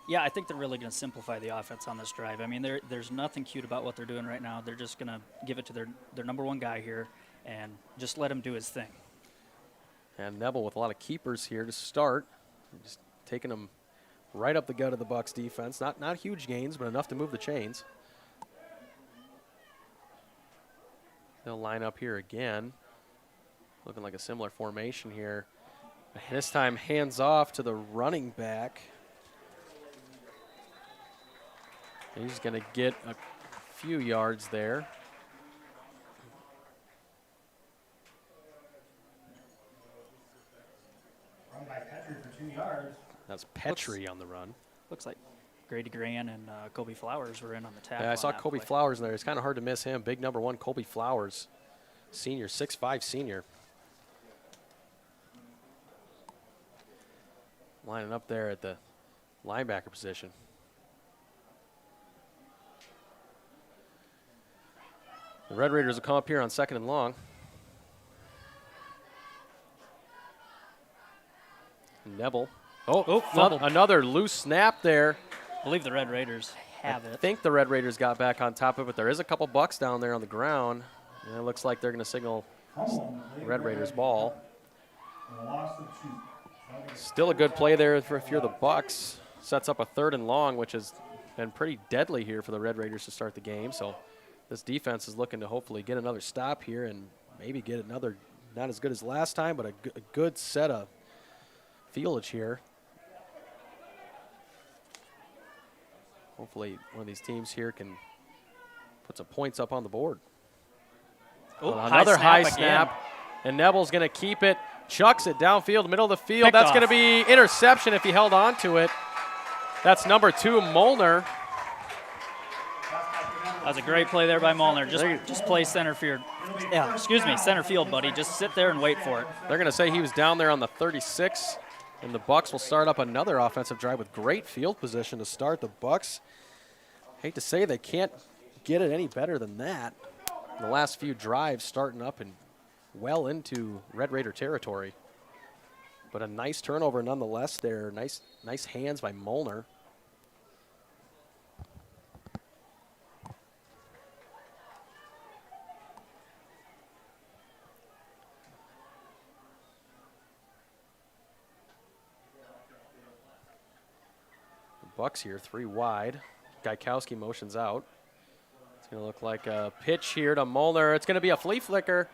Yeah, I think they're really going to simplify the offense on this drive. I mean, there's nothing cute about what they're doing right now. They're just going to give it to their number 1 guy here and just let him do his thing. And Nebel with a lot of keepers here to start. Just taking them right up the gut of the Bucks defense. Not huge gains, but enough to move the chains. They'll line up here again. Looking like a similar formation here. This time hands off to the running back. He's going to get a few yards there. Run by Petrie for 2 yards. That's Petrie on the run. Looks like Grady Gran and Kobe Flowers were in on the tackle. Yeah, I saw Kobe Flowers in there. It's kind of hard to miss him. Big number 1, Kobe Flowers, senior, 6'5" senior. Lining up there at the linebacker position. The Red Raiders will come up here on 2nd and long. Nebel. Oh, fumbled. another loose snap there. I believe the Red Raiders have I it. think the Red Raiders got back on top of it. There is a couple Bucks down there on the ground. And it looks like they're going to signal Red Raiders ball. Still a good play there for if you're the Bucks. Sets up a 3rd and long, which has been pretty deadly here for the Red Raiders to start the game. So this defense is looking to hopefully get another stop here and maybe get another, not as good as last time, but a good set of fieldage here. Hopefully one of these teams here can put some points up on the board. Oh, another high snap snap. And Neville's going to keep it, chucks it downfield, middle of the field. Picked That's off. going to be interception if he held on to it. That's number 2, Molnar. That was a great play there by Molnar. Just play center field. Yeah, excuse me, center field, buddy. Just sit there and wait for it. They're going to say he was down there on the 36, and the Bucks will start up another offensive drive with great field position to start. The Bucks, hate to say they can't get it any better than that. The last few drives starting up and well into Red Raider territory. But a nice turnover nonetheless there. Nice hands by Molnar. The Bucks here, 3 wide. Gaikowski motions out. It's going to look like a pitch here to Molnar. It's going to be a flea flicker.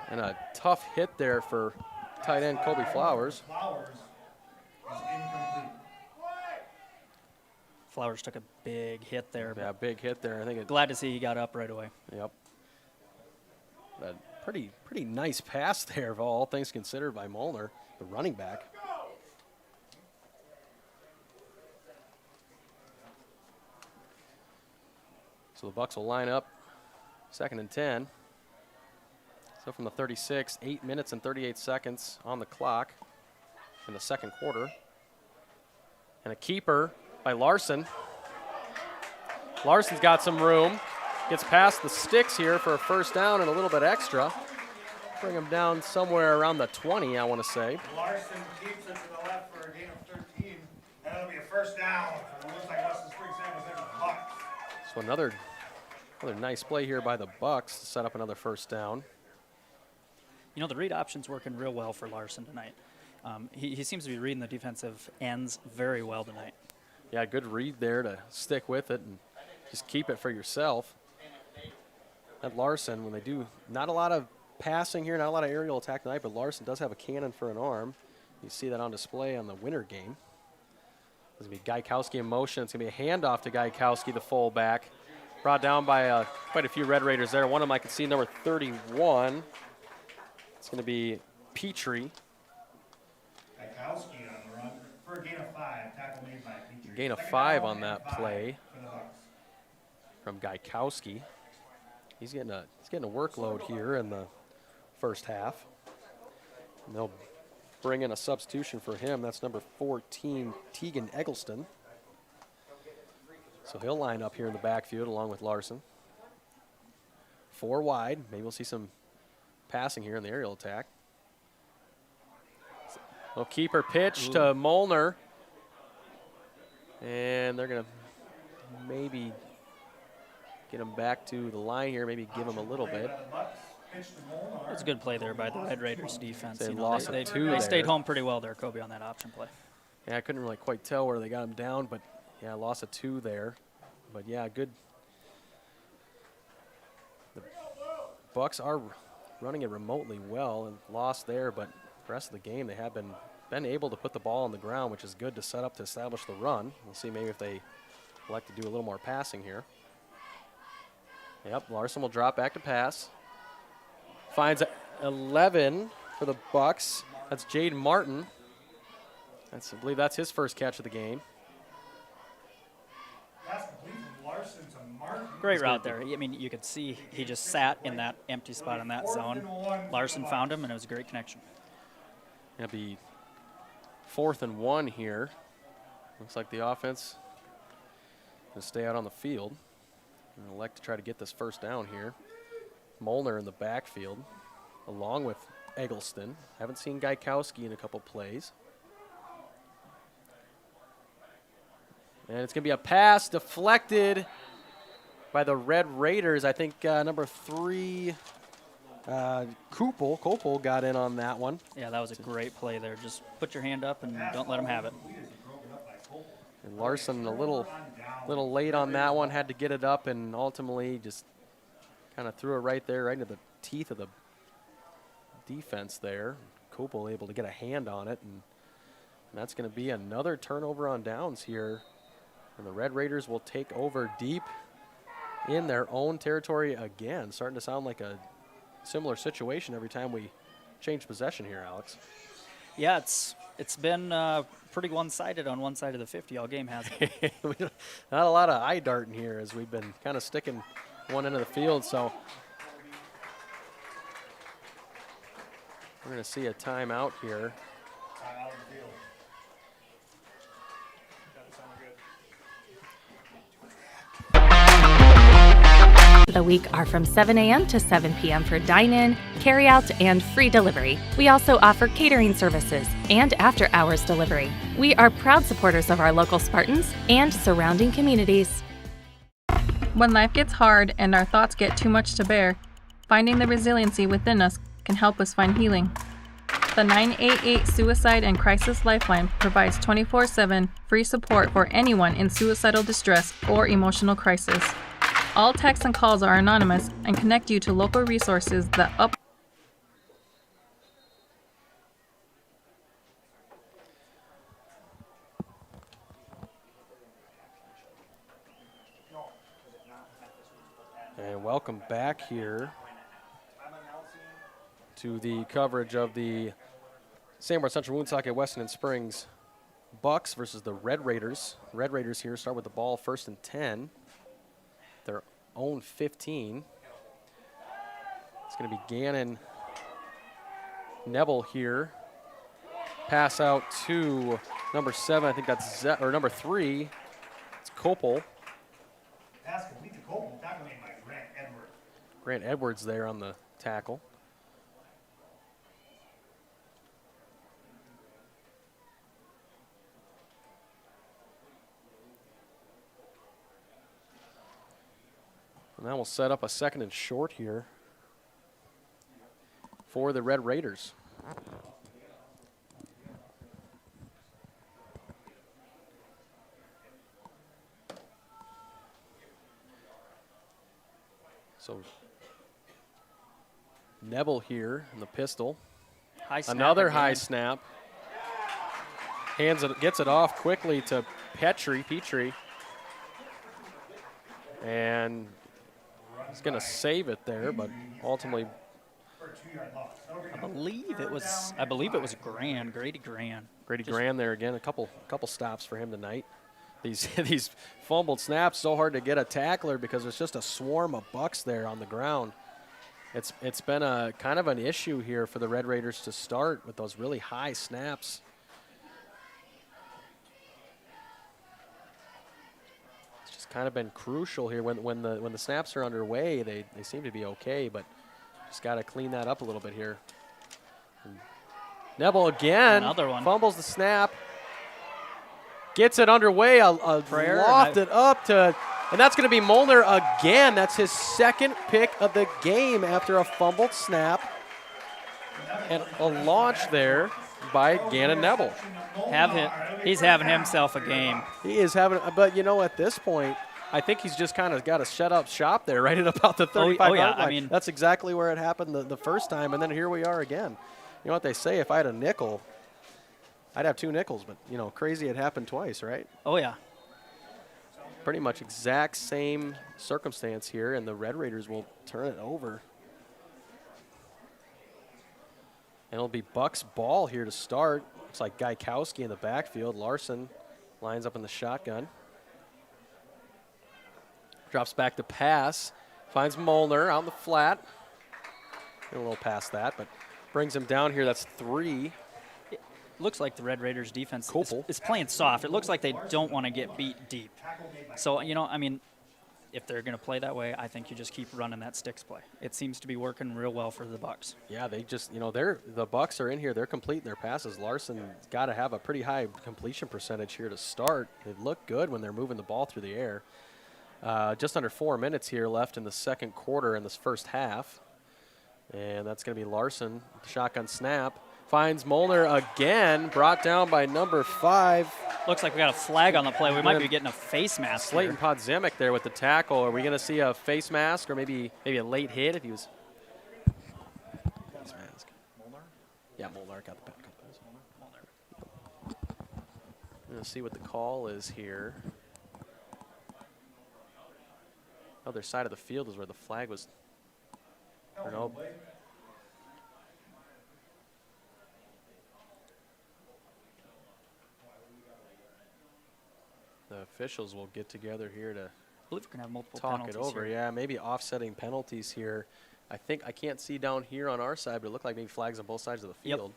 And a tough hit there for tight end Kobe Flowers. Flowers took a big hit there. Yeah, big hit there. I think Glad to see he got up right away. Yep. A pretty nice pass there, of all things considered, by Molnar, the running back. So the Bucks will line up 2nd and 10. So from the 36, 8 minutes and 38 seconds on the clock in the 2nd quarter. And a keeper by Larson. Larson's got some room. Gets past the sticks here for a 1st down and a little bit extra. Bring him down somewhere around the 20, I want to say. Larson keeps it to the left for a gain of 13. And that'll be a 1st down. It looks like Western Springs was in the Bucks. So another nice play here by the Bucks to set up another 1st down. You know, the read option's working real well for Larson tonight. He seems to be reading the defensive ends very well tonight. Yeah, good read there to stick with it and just keep it for yourself. That Larson, when they do not a lot of passing here, not a lot of aerial attack tonight, but Larson does have a cannon for an arm. You see that on display on the winter game. It's going to be Gaikowski in motion. It's going to be a handoff to Gaikowski, the fullback. Brought down by quite a few Red Raiders there. One of them I can see, number 31. It's going to be Petrie. Gaikowski on the run for a gain of 5. Tackle made by Petrie. Gain of 2nd 5 down on that and 5 play for the Bucks. from Gaikowski. He's getting a workload here in the 1st half. And they'll bring in a substitution for him. That's number 14, Tegan Eggleston. So he'll line up here in the backfield along with Larson. 4 wide. Maybe we'll see some passing here in the aerial attack. Well, keeper pitch to Molnar. And they're going to maybe get him back to the line here, maybe give him a little bit. That's a good play there by the Red Raiders defense. They You know, lost they, a 2 they stayed there. home pretty well there, Kobe, on that option play. Yeah, I couldn't really quite tell where they got him down, but yeah, lost a 2 there. But yeah, good. The Bucks are running it remotely well and lost there, but the rest of the game they have been able to put the ball on the ground, which is good to set up to establish the run. We'll see maybe if they like to do a little more passing here. Yep, Larson will drop back to pass. Finds 11 for the Bucks. That's Jade Martin. I believe that's his 1st catch of the game. That's complete from Larson to Martin. Great route there. I mean, you could see he just sat in that empty spot in that zone. Larson found him, and it was a great connection. It'll be 4th and 1 here. Looks like the offense will stay out on the field and elect to try to get this 1st down here. Molnar in the backfield. along with Eggleston. Haven't seen Gaikowski in a couple plays. And it's going to be a pass deflected by the Red Raiders. I think number 3, Kopel got in on that one. Yeah, that was a great play there. Just put your hand up and don't let them have it. And Larson a little late on that one, had to get it up and ultimately just kind of threw it right there, right into the teeth of the defense there. Kopel able to get a hand on it, and that's going to be another turnover on downs here. And the Red Raiders will take over deep in their own territory again. Starting to sound like a similar situation every time we change possession here, Alex. Yeah, it's been pretty one-sided on one side of the 50 all game, hasn't it? Not a lot of eye darting here as we've been kind of sticking one end of the field. So we're going to see a timeout here. The week are from 7 a.m. to 7 p.m. for dine-in, carry-out, and free delivery. We also offer catering services and after-hours delivery. We are proud supporters of our local Spartans and surrounding communities. When life gets hard and our thoughts get too much to bear, finding the resiliency within us can help us find healing. The 988 Suicide and Crisis Lifeline provides 24/7 free support for anyone in suicidal distress or emotional crisis. All texts and calls are anonymous and connect you to local resources that And welcome back here to the coverage of the Sanborn Central Woonsocket Wessington Springs Bucks versus the Red Raiders. Red Raiders here start with the ball 1st and 10. Their own 15. It's going to be Gannon Neville here. Pass out to number 7. I think that's or number 3. It's Kopel. Pass complete to Kopel. Tackle made by Grant Edwards. Grant Edwards there on the tackle. And that will set up a 2nd and short here for the Red Raiders. So Neville here in the pistol. High snap Another again. high snap. Gets it off quickly to Petrie. And he's going to save it there, but ultimately, I believe it was Grady Grand. Grady Grand there again. A couple stops for him tonight. These fumbled snaps, so hard to get a tackler because there's just a swarm of Bucks there on the ground. It's been a kind of an issue here for the Red Raiders to start with those really high snaps. Kind of been crucial here when the snaps are underway. They seem to be okay, but just got to clean that up a little bit here. And Neville again. Another one. Fumbles the snap. Gets it underway. Lofted up to, and that's going to be Molnar again. That's his 2nd pick of the game after a fumbled snap. And a launch there by Gannon Neville. He's having himself a game. He is having, but you know, at this point, I think he's just kind of got to shut up shop there, right at about the 35 yeah, yard line. I mean, that's exactly where it happened the first time, and then here we are again. You know what they say? If I had a nickel, I'd have 2 nickels, but you know, crazy it happened twice, right? Oh yeah. Pretty much exact same circumstance here, and the Red Raiders will turn it over. And it'll be Bucks ball here to start. Looks like Gaikowski in the backfield. Larson lines up in the shotgun. Drops back to pass. Finds Molnar out in the flat. A little past that, but brings him down here. That's 3. It looks like the Red Raiders defense is playing soft. It looks like they don't want to get beat deep. So, you know, I mean, if they're going to play that way, I think you just keep running that sticks play. It seems to be working real well for the Bucks. Yeah, they just, the Bucks are in here. They're completing their passes. Larson's got to have a pretty high completion percentage here to start. They look good when they're moving the ball through the air. Just under 4 minutes here left in the second quarter in this first half. And that's going to be Larson. Shotgun snap. Finds Molnar again, brought down by number 5. Looks like we got a flag on the play. We might be getting a face mask. Slayton Podzemic there with the tackle. Are we going to see a face mask or maybe a late hit if he was? Face mask. Molnar? Yeah, Molnar got the back. We're going to see what the call is here. Other side of the field is where the flag was. Or no. The officials will get together here to believe we're going to have multiple talk penalties it over. here. Yeah, maybe offsetting penalties here. I can't see down here on our side, but it looked like maybe flags on both sides of the field.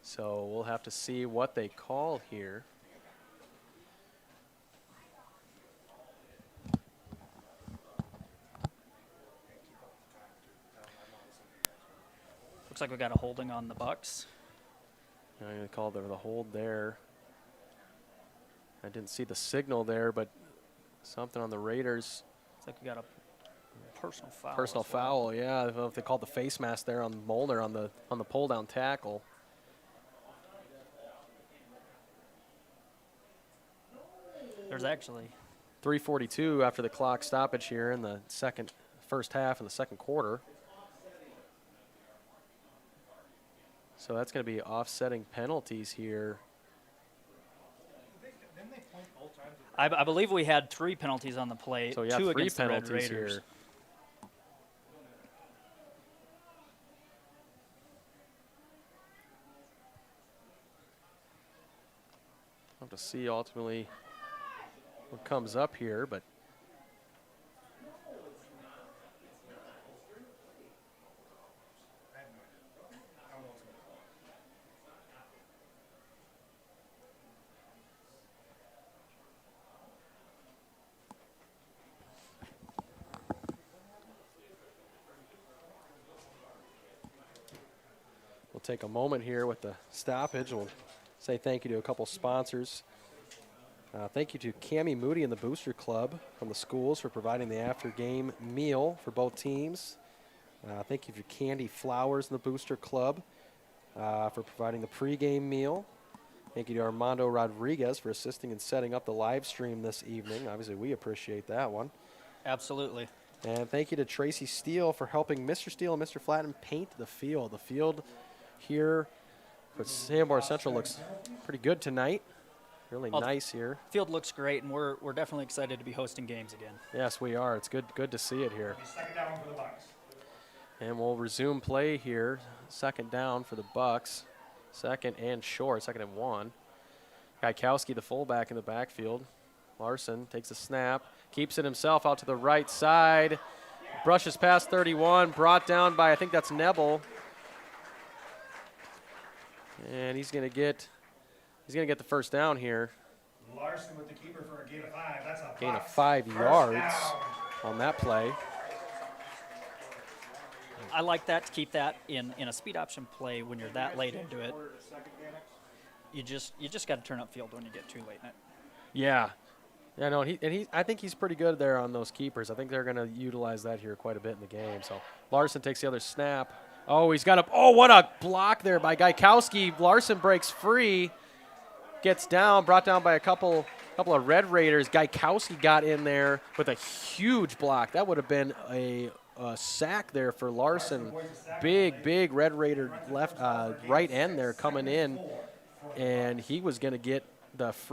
So we'll have to see what they call here. Looks like we got a holding on the Bucks. I'm going to call the hold there. I didn't see the signal there, but something on the Raiders. Looks like we got a personal foul. Personal foul, yeah. I don't know if they called the face mask there on Molnar on the pull down tackle. There's actually 3:42 after the clock stoppage here in the first half in the second quarter. So that's going to be offsetting penalties here. I believe we had 3 penalties on the play. So, yeah, 2 3 against the Red penalties Raiders. here. We'll have to see ultimately what comes up here, but we'll take a moment here with the stoppage. We'll say thank you to a couple sponsors. Thank you to Cammie Moody and the Booster Club from the schools for providing the after-game meal for both teams. Thank you to Candy Flowers and the Booster Club for providing the pregame meal. Thank you to Armando Rodriguez for assisting in setting up the live stream this evening. Obviously, we appreciate that one. Absolutely. And thank you to Tracy Steele for helping Mr. Steele and Mr. Flatten paint the field. The field here for Sanborn Central looks pretty good tonight. Really nice here. Field looks great, and we're definitely excited to be hosting games again. Yes, we are. It's good to see it here. Second down for the Bucks. And we'll resume play here. Second down for the Bucks. Second and short, 2nd and 1. Gaikowski, the fullback in the backfield. Larson takes a snap, keeps it himself out to the right side. Brushes past 31, brought down by, I think that's Nebel. And he's going to get the first down here. Larson with the keeper for a gain of 5. That's a Gain of 5 yards on that play. I like that, to keep that in a speed option play when you're that late into it. You just got to turn up field when you get too late in it. Yeah. Yeah, no, I think he's pretty good there on those keepers. I think they're going to utilize that here quite a bit in the game. So Larson takes the other snap. Oh, he's got a, oh, what a block there by Gaikowski. Larson breaks free, gets down, brought down by a couple of Red Raiders. Gaikowski got in there with a huge block. That would have been a sack there for Larson. Big Red Raider left right end there coming in, and he was going to get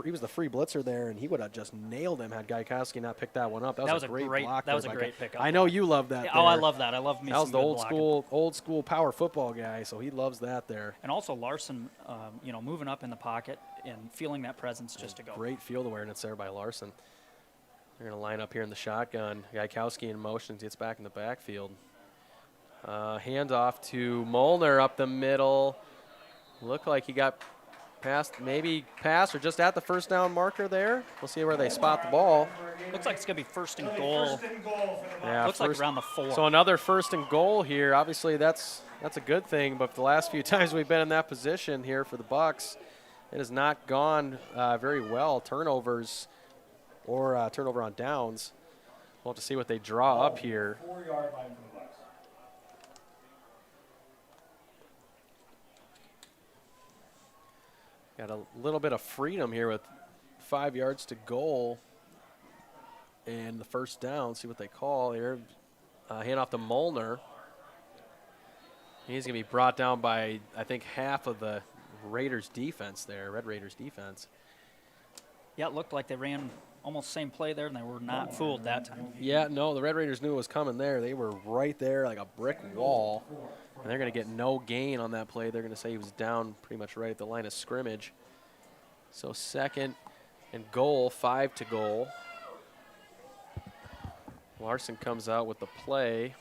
he was the free blitzer there, and he would have just nailed him had Gaikowski not picked that one up. That was a great block. That was a great pickup. I know you love that. Oh, I love that. I love me. That was the blocking. old school power football guy, so he loves that there. And also Larson, moving up in the pocket and feeling that presence just to go. Great field awareness there by Larson. They're going to line up here in the shotgun. Gaikowski in motion, gets back in the backfield. Handoff to Molnar up the middle. Looked like he got maybe pass or just at the first down marker there. We'll see where they spot the ball. Looks like it's going to be first and goal. Yeah, Looks like around the 4. So another first and goal here. Obviously, that's a good thing, but the last few times we've been in that position here for the Bucks, it has not gone very well. Turnovers or turnover on downs. We'll have to see what they draw up here. 4-yard line for the Bucks. Got a little bit of freedom here with 5 yards to goal. And the first down, see what they call here. Hand off to Molnar. He's going to be brought down by, I think, half of the Raiders defense there, Red Raiders defense. Yeah, it looked like they ran almost same play there, and they were not fooled that time. Yeah, no, the Red Raiders knew it was coming there. They were right there like a brick wall, and they're going to get no gain on that play. They're going to say he was down pretty much right at the line of scrimmage. So second and goal, 5 to goal. Larson comes out with the play.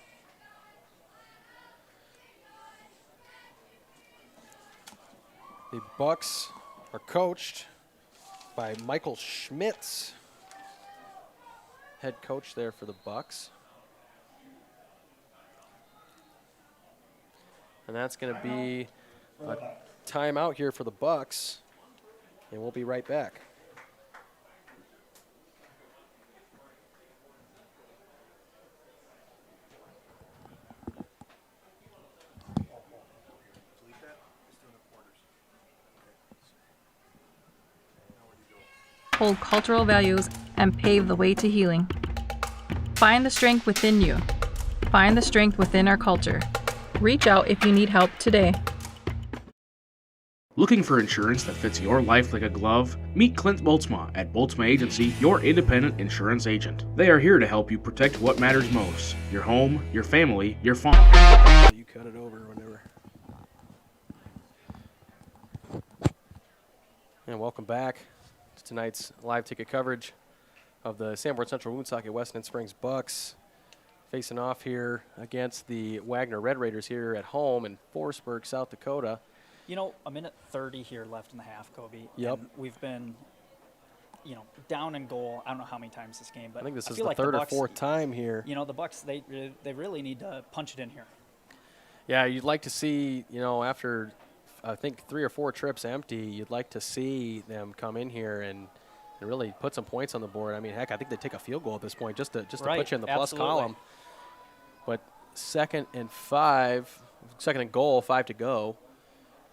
The Bucks are coached by Michael Schmitz, head coach there for the Bucks. And that's going to be a timeout here for the Bucks, and we'll be right back. Hold cultural values, and pave the way to healing. Find the strength within you. Find the strength within our culture. Reach out if you need help today. Looking for insurance that fits your life like a glove? Meet Clint Boltzma at Boltzma Agency, your independent insurance agent. They are here to help you protect what matters most: your home, your family, your farm. You cut it over whenever. And welcome back to tonight's live ticket coverage of the Sanborn Central Woonsocket Weston Springs Bucks facing off here against the Wagner Red Raiders here at home in Forestburg, South Dakota. You know, a minute 30 here left in the half, Kobe. Yep. And we've been, down in goal. I don't know how many times this game, but I think this is feel the like third the Bucks, or fourth time here. You know, the Bucks, they really need to punch it in here. Yeah, you'd like to see, after I think 3 or 4 trips empty, you'd like to see them come in here and really put some points on the board. I mean, heck, I think they take a field goal at this point just to put you in the plus column. But second and goal, 5 to go.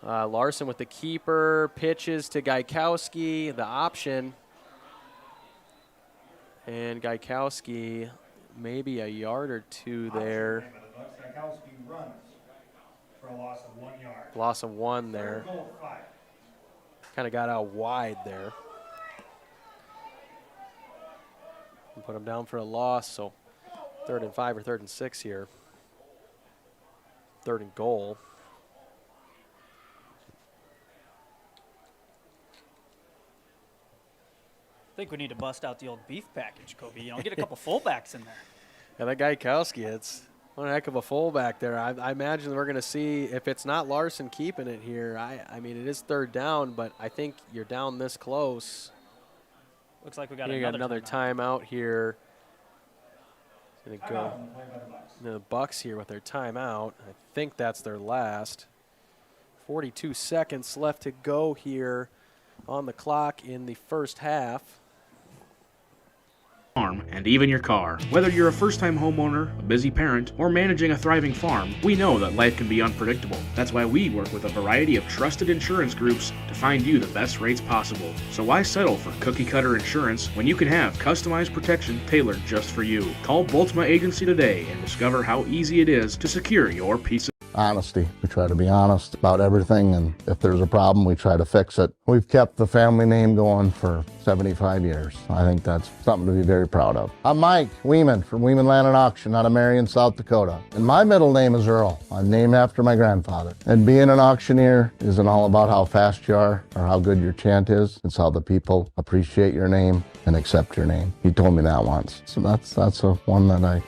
Larson with the keeper, pitches to Gaikowski, the option. And Gaikowski maybe a yard or two there. Gaikowski runs for a loss of 1 yard. Loss of 1 there. Kind of got out wide there. And put him down for a loss, so 3rd and 5 or 3rd and 6 here. 3rd and goal. I think we need to bust out the old beef package, Kobe. Get a couple fullbacks in there. Yeah, that Gaikowski, it's one heck of a fullback there. I imagine we're going to see, if it's not Larson keeping it here, I mean, it is 3rd down, but I think you're down this close. Looks like we got another timeout here. Going to go the Bucks here with their timeout. I think that's their last. 42 seconds left to go here on the clock in the first half. Farm, and even your car. Whether you're a first-time homeowner, a busy parent, or managing a thriving farm, we know that life can be unpredictable. That's why we work with a variety of trusted insurance groups to find you the best rates possible. So why settle for cookie-cutter insurance when you can have customized protection tailored just for you? Call Boltzma Agency today and discover how easy it is to secure your peace of honesty. We try to be honest about everything, and if there's a problem, we try to fix it. We've kept the family name going for 75 years. I think that's something to be very proud of. I'm Mike Weeman from Weeman Land and Auction out of Marion, South Dakota. And my middle name is Earl. I'm named after my grandfather. And being an auctioneer isn't all about how fast you are or how good your chant is. It's how the people appreciate your name and accept your name. He told me that once. So that's a one that I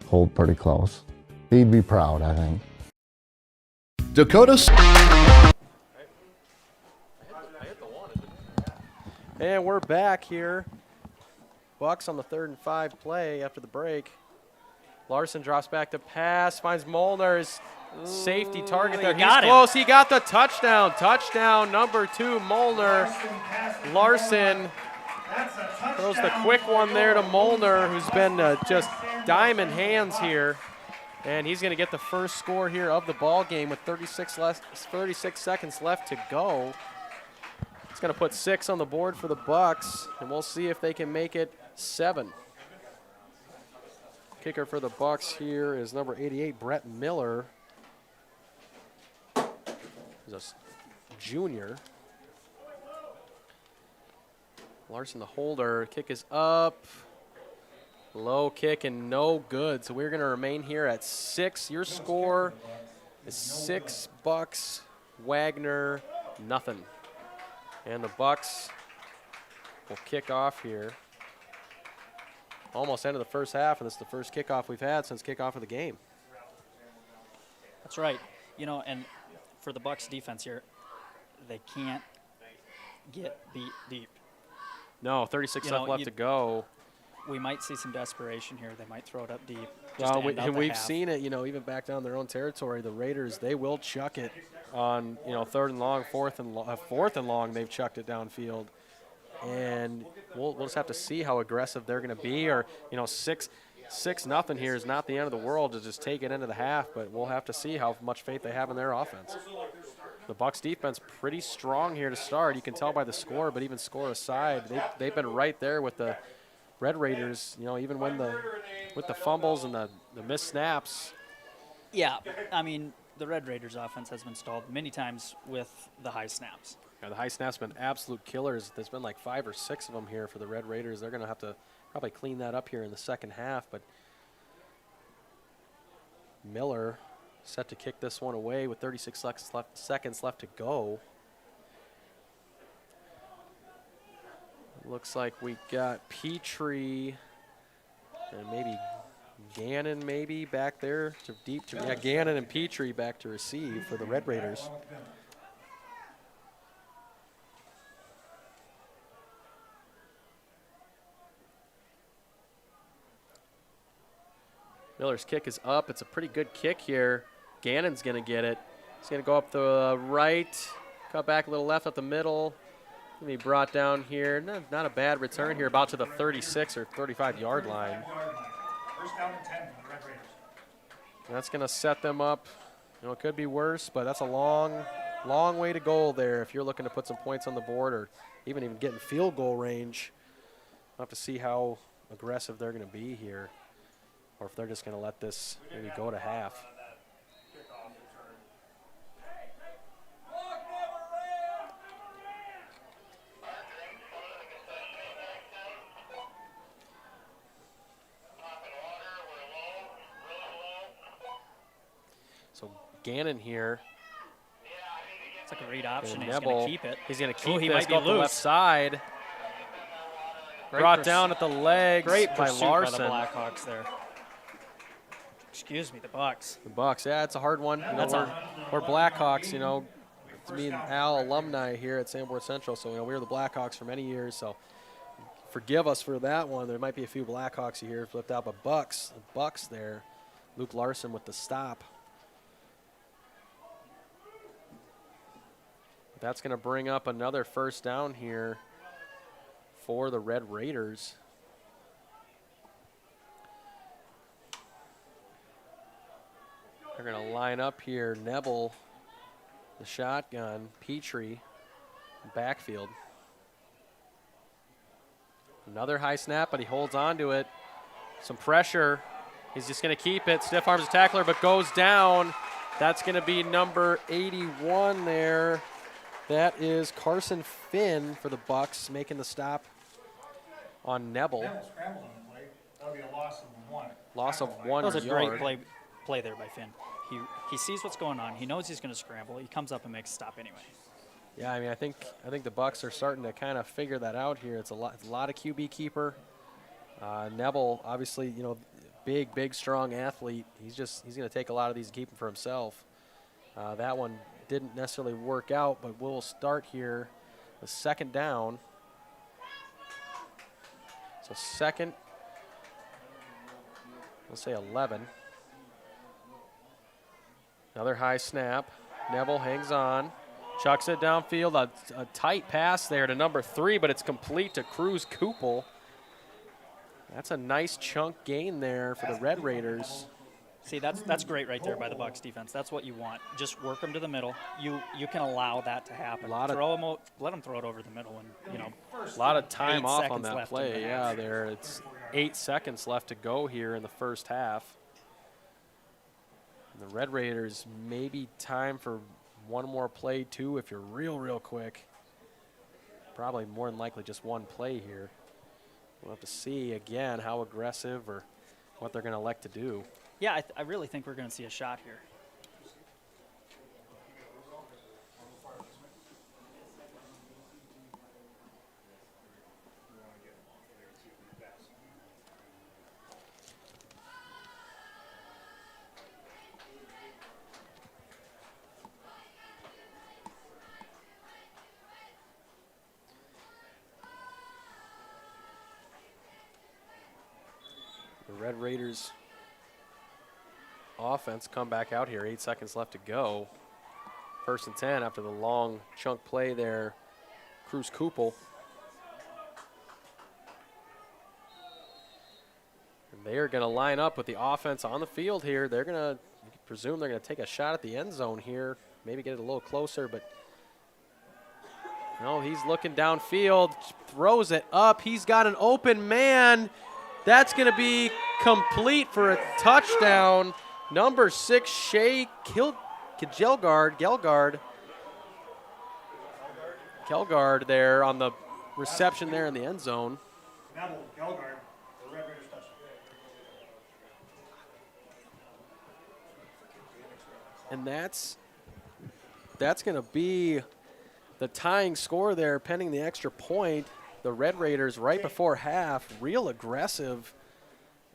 hold pretty close. He'd be proud, I think. Dakota. I And we're back here. Bucks on the 3rd and 5 play after the break. Larson drops back to pass, finds Molnar's safety target there. He's close. He got the touchdown. Touchdown number 2, Molnar. Larson throws the quick one there to Molnar, who's been just diamond hands here. And he's going to get the first score here of the ball game with 36 seconds left to go. It's going to put 6 on the board for the Bucks, and we'll see if they can make it 7. Kicker for the Bucks here is number 88, Brett Miller. He's a junior. Larson the holder. Kick is up. Low kick and no good. So we're going to remain here at 6. Your score is 6 Bucks, Wagner, nothing. And the Bucks will kick off here. Almost end of the first half, and this is the first kickoff we've had since kickoff of the game. That's right. You know, and for the Bucks defense here, they can't get beat deep. No, 36 left to go. We might see some desperation here. They might throw it up deep. And we've seen it, even back down their own territory. The Raiders, they will chuck it on, 3rd and long, 4th and long. They've chucked it downfield. And we'll just have to see how aggressive they're going to be. Or, 6-0 here is not the end of the world to just take it into the half, but we'll have to see how much faith they have in their offense. The Bucks defense pretty strong here to start. You can tell by the score, but even score aside, they've been right there with the Red Raiders, even when with the fumbles and the missed snaps. Yeah, I mean, the Red Raiders offense has been stalled many times with the high snaps. Yeah, the high snaps have been absolute killers. There's been like 5 or 6 of them here for the Red Raiders. They're going to have to probably clean that up here in the second half, but Miller set to kick this one away with 36 seconds left to go. Looks like we got Petrie and maybe Gannon back there to deep. Gannon and Petrie back to receive for the Red Raiders. Miller's kick is up. It's a pretty good kick here. Gannon's going to get it. He's going to go up the right, cut back a little left up the middle. Going to be brought down here. Not a bad return here, about to the 36 or 35-yard line. First down and 10 for the Red Raiders. That's going to set them up. It could be worse, but that's a long way to go there if you're looking to put some points on the board or even get in field goal range. We'll have to see how aggressive they're going to be here, or if they're just going to let this maybe go to half. So Gannon here. It's like a great option. He's going to keep it. He's going to keep he this, might go up the left side. Brought down at the legs by Larson. By the Blackhawks there. Excuse me, the Bucks. The Bucks, yeah, it's a hard one. We're Blackhawks, to me and Al alumni here at Sanborn Central, so we were the Blackhawks for many years, so forgive us for that one. There might be a few Blackhawks you hear flipped out, but Bucks there. Luke Larson with the stop. That's going to bring up another first down here for the Red Raiders. They're going to line up here. Neville, the shotgun. Petrie, backfield. Another high snap, but he holds on to it. Some pressure. He's just going to keep it. Stiff arms the tackler, but goes down. That's going to be number 81 there. That is Carson Finn for the Bucks, making the stop on Neville. Neville scrambled on the play. That would be a loss of 1. Loss of 1 yard. That was a great play there by Finn. He sees what's going on. He knows he's going to scramble. He comes up and makes a stop anyway. Yeah, I think the Bucks are starting to kind of figure that out here. It's a lot of QB keeper. Neville, obviously, big, strong athlete. He's going to take a lot of these and keep them for himself. That one didn't necessarily work out, but we'll start here with second down. So second, let's say 11. Another high snap. Neville hangs on, chucks it downfield. A tight pass there to number 3, but it's complete to Cruz Kupel. That's a nice chunk gain there for the Red Raiders. See, that's great right there by the Bucs defense. That's what you want. Just work them to the middle. You can allow that to happen. Let them throw it over the middle, and a lot of time off on that play. Yeah, there it's 8 seconds left to go here in the first half. And the Red Raiders maybe time for one more play too if you're real quick. Probably more than likely just one play here. We'll have to see again how aggressive or what they're going to elect to do. Yeah, I really think we're going to see a shot here. The Red Raiders offense come back out here. 8 seconds left to go. 1st and 10 after the long chunk play there. Cruz Kupel. And they are going to line up with the offense on the field here. They're going to, you presume they're going to take a shot at the end zone here. Maybe get it a little closer, but no, he's looking downfield, throws it up. He's got an open man. That's going to be complete for a touchdown. Number 6, Shea Gelgard there on the reception there in the end zone. Neville Gelgard, the Red Raiders touchdown. And that's going to be the tying score there, pending the extra point. The Red Raiders right before half, real aggressive,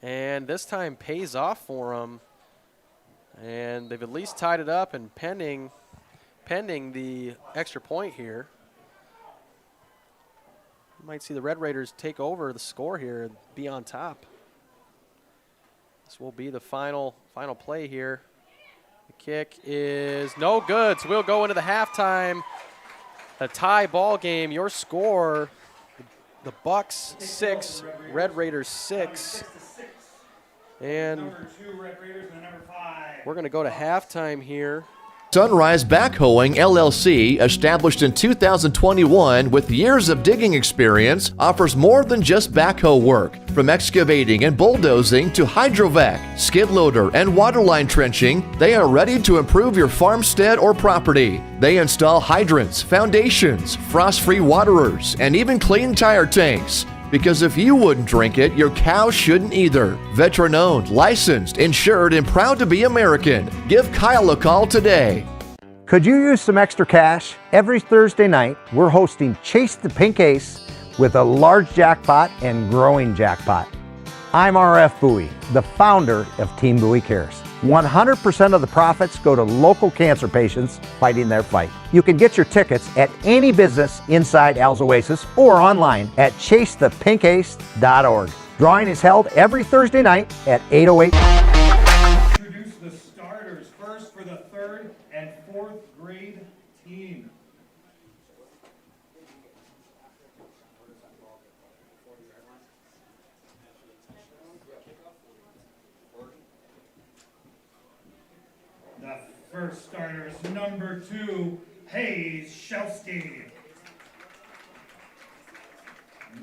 and this time pays off for them. And they've at least tied it up, and pending the extra point here, you might see the Red Raiders take over the score here and be on top. This will be the final play here. The kick is no good, so we'll go into the halftime. A tie ball game. Your score, the Bucs 6, Red Raiders 6. And Number 2, Red Raiders, and number 5. we're going to go to halftime here. Sunrise Backhoeing LLC, established in 2021 with years of digging experience, offers more than just backhoe work. From excavating and bulldozing to hydrovac, skid loader, and waterline trenching, they are ready to improve your farmstead or property. They install hydrants, foundations, frost-free waterers, and even clean tire tanks. Because if you wouldn't drink it, your cow shouldn't either. Veteran-owned, licensed, insured, and proud to be American. Give Kyle a call today. Could you use some extra cash? Every Thursday night, we're hosting Chase the Pink Ace with a large jackpot and growing jackpot. I'm RF Bowie, the founder of Team Bowie Cares. 100% of the profits go to local cancer patients fighting their fight. You can get your tickets at any business inside Al's Oasis or online at chasethepinkace.org. Drawing is held every Thursday night at 8:08. Introduce the starters first for the 3rd and 4th grade team. The first starter is number 2, Hayes Shelsky.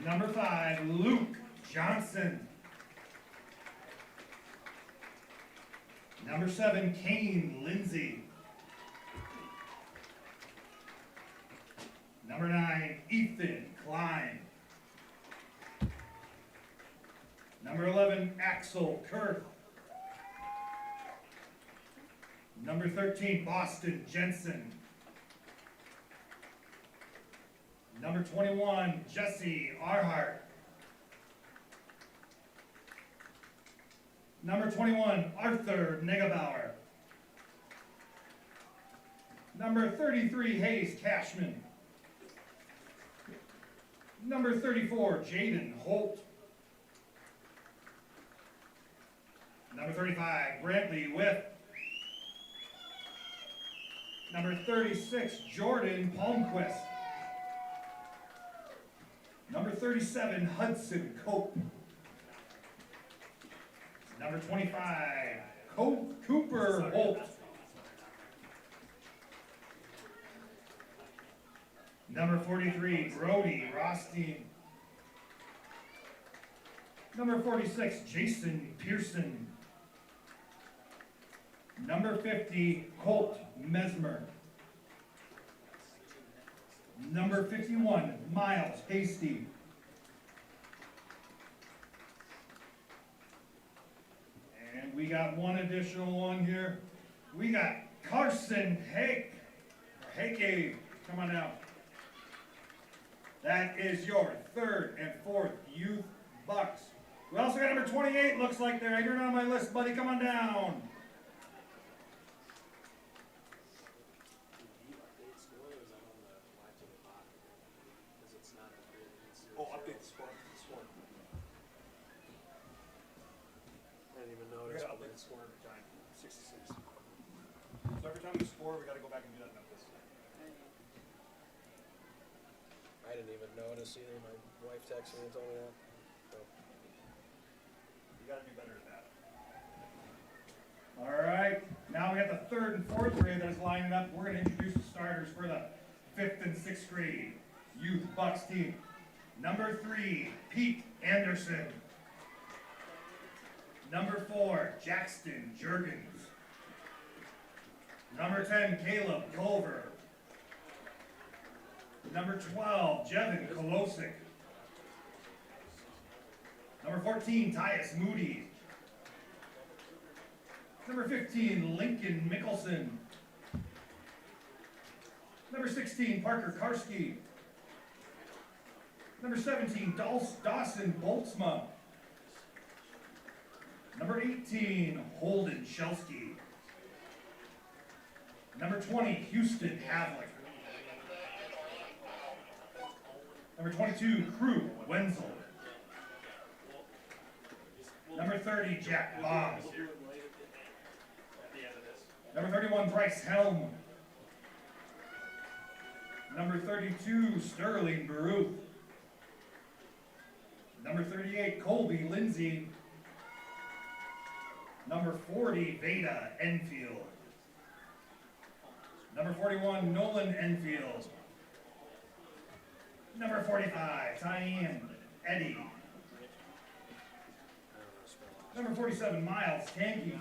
Number 5, Luke Johnson. Number 7, Kane Lindsay. Number 9, Ethan Klein. Number 11, Axel Kurth. Number 13, Boston Jensen. Number 21, Jesse Arhart. Number 21, Arthur Negebauer. Number 33, Hayes Cashman. Number 34, Jaden Holt. Number 35, Brantley with. Number 36, Jordan Palmquist. Number 37, Hudson Cope. Number 25, Cooper Holt. Number 43, Brody Rothstein. Number 46, Jason Pearson. Number 50, Colt Mesmer. Number 51, Miles Hasty. And we got one additional one here. We got Carson Hake. Come on down. That is your third and fourth youth bucks. We also got number 28, looks like there. You're not on my list, buddy. Come on down. Oh, update the score. I didn't even notice. We gotta update the score every time. 66. So every time we score, we gotta go back and do that in Memphis. I didn't even notice either. My wife texted me and told me that. So. You gotta do better at that. All right, now we got the third and fourth grade that is lining up. We're gonna introduce the starters for the 5th and 6th grade youth bucks team. Number 3, Pete Anderson. Number 4, Jackson Jurgens. Number 10, Caleb Culver. Number 12, Jevin Kolosik. Number 14, Tyus Moody. Number 15, Lincoln Mickelson. Number 16, Parker Karski. Number 17, Dawson Boltzma. Number 18, Holden Shelsky. Number 20, Houston Havlick. Number 22, Crew Wenzel. Number 30, Jack Baum. Number 31, Bryce Helm. Number 32, Sterling Baruth. Number 38, Colby Lindsay. Number 40, Veda Enfield. Number 41, Nolan Enfield. Number 45, Tyann Eddy. Number 47, Miles Tanky.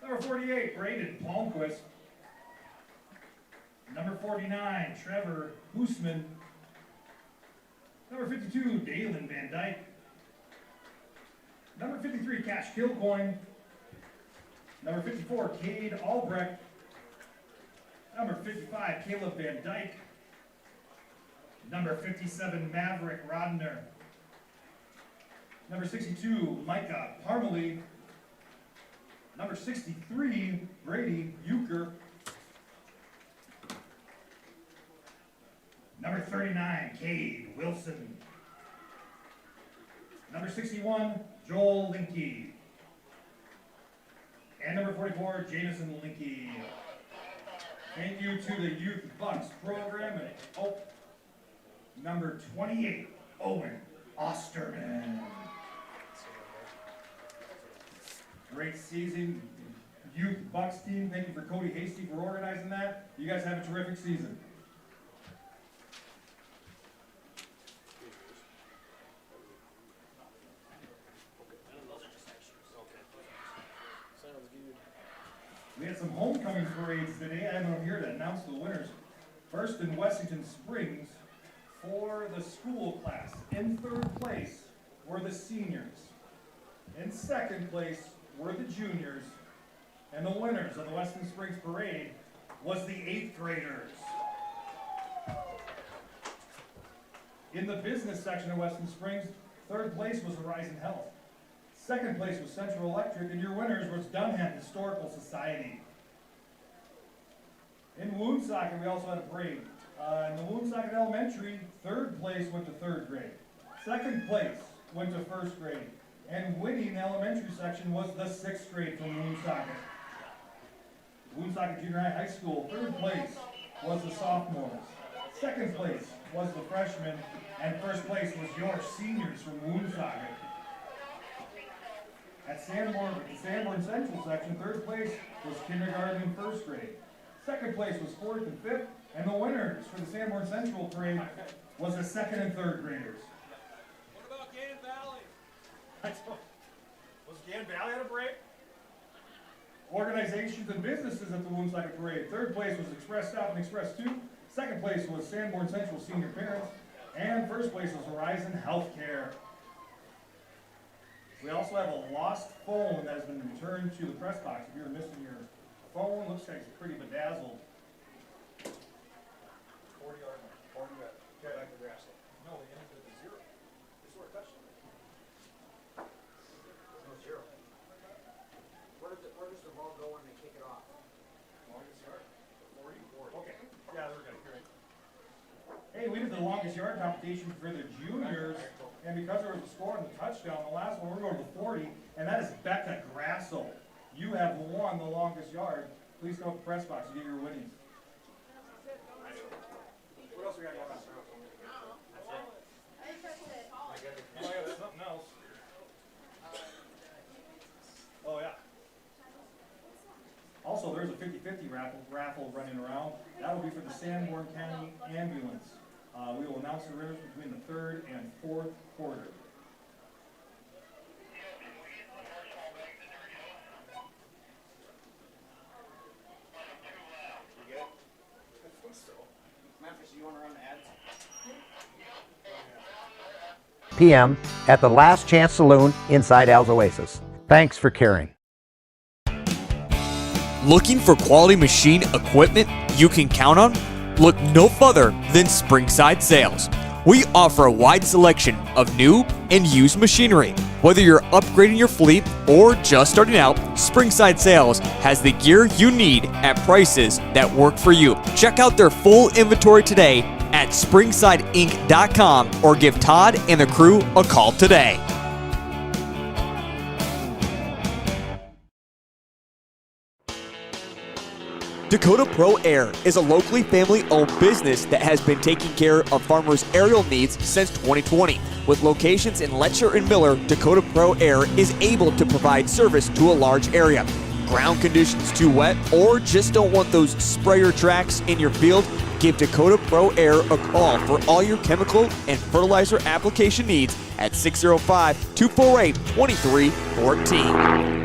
Number 48, Braden Palmquist. Number 49, Trevor Hoosman. Number 52, Dalen Van Dyke. Number 53, Cash Kilcoyne. Number 54, Cade Albrecht. Number 55, Caleb Van Dyke. Number 57, Maverick Rodner. Number 62, Micah Parmalee. Number 63, Brady Euchre. Number 39, Cade Wilson. Number 61, Joel Linke. And number 44, Jameson Linke. Thank you to the Youth Bucks program. And number 28, Owen Osterman. Great season, Youth Bucks team. Thank you for Cody Hasty for organizing that. You guys have a terrific season. We had some homecoming parades today. I have them here to announce the winners. First in Wessington Springs for the school class. In third place were the seniors. In second place were the juniors. And the winners of the Wessington Springs parade was the 8th graders. In the business section of Wessington Springs, third place was Horizon Health. Second place was Central Electric, and your winners was Dunham Historical Society. In Woonsocket, we also had a parade. In the Woonsocket Elementary, third place went to third grade. Second place went to first grade. And winning the elementary section was the 6th grade from Woonsocket. Woonsocket Junior High School, 3rd place was the sophomores. 2nd place was the freshmen, and 1st place was your seniors from Woonsocket. At Sanborn Central section, 3rd place was kindergarten and 1st grade. 2nd place was 4th and 5th, and the winners for the Sanborn Central parade was the 2nd and 3rd graders. What about Gann Valley? Was Gann Valley at a parade? Organizations and businesses at the Woonsocket parade. 3rd place was Express Stop and Express 2. 2nd place was Sanborn Central Senior Parents. And 1st place was Horizon Healthcare. We also have a lost phone that has been returned to the press box. If you're missing your phone, looks like it's pretty bedazzled. 40 yard line. 40 yard. Okay, back to grass. No, they ended at the 0. They scored a touchdown. No 0. Where does the ball go when they kick it off? Longest yard. 40. Okay. Yeah, they're good. Great. Hey, we did the longest yard competition for the juniors, and because there was a score on the touchdown, the last one, we're going to the 40, and that is Becca Grasso. You have won the longest yard. Please come up to the press box to get your winnings. What else we got going on? That's it. I got something else. Oh, yeah. Also, there's a 50-50 raffle running around. That will be for the Sanborn County Ambulance. We will announce the winners between the 3rd and 4th quarter. p.m. at the Last Chance Saloon inside Al's Oasis. Thanks for caring. Looking for quality machine equipment you can count on? Look no further than Springside Sales. We offer a wide selection of new and used machinery. Whether you're upgrading your fleet or just starting out, Springside Sales has the gear you need at prices that work for you. Check out their full inventory today at springsideinc.com or give Todd and the crew a call today. Dakota Pro Air is a locally family-owned business that has been taking care of farmers' aerial needs since 2020. With locations in Letcher and Miller, Dakota Pro Air is able to provide service to a large area. Ground conditions too wet or just don't want those sprayer tracks in your field? Give Dakota Pro Air a call for all your chemical and fertilizer application needs at 605-248-2314.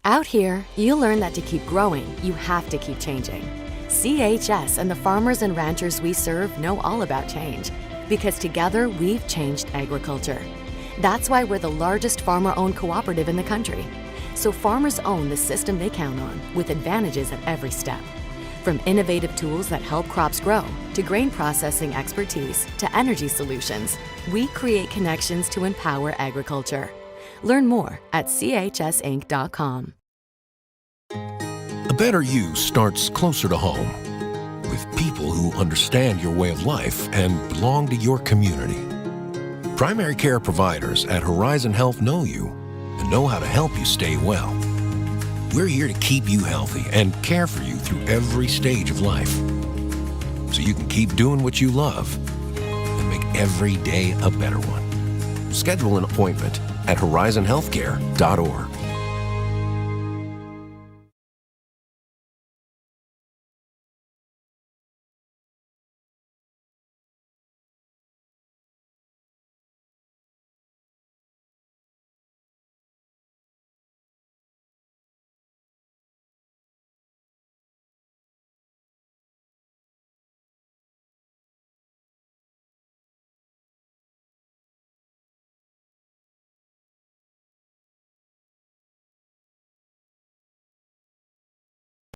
Out here, you learn that to keep growing, you have to keep changing. CHS and the farmers and ranchers we serve know all about change, because together we've changed agriculture. That's why we're the largest farmer-owned cooperative in the country. So farmers own the system they count on, with advantages at every step. From innovative tools that help crops grow, to grain processing expertise, to energy solutions, we create connections to empower agriculture. Learn more at chsinc.com. A better you starts closer to home, with people who understand your way of life and belong to your community. Primary care providers at Horizon Health know you and know how to help you stay well. We're here to keep you healthy and care for you through every stage of life, so you can keep doing what you love and make every day a better one. Schedule an appointment at horizonhealthcare.org.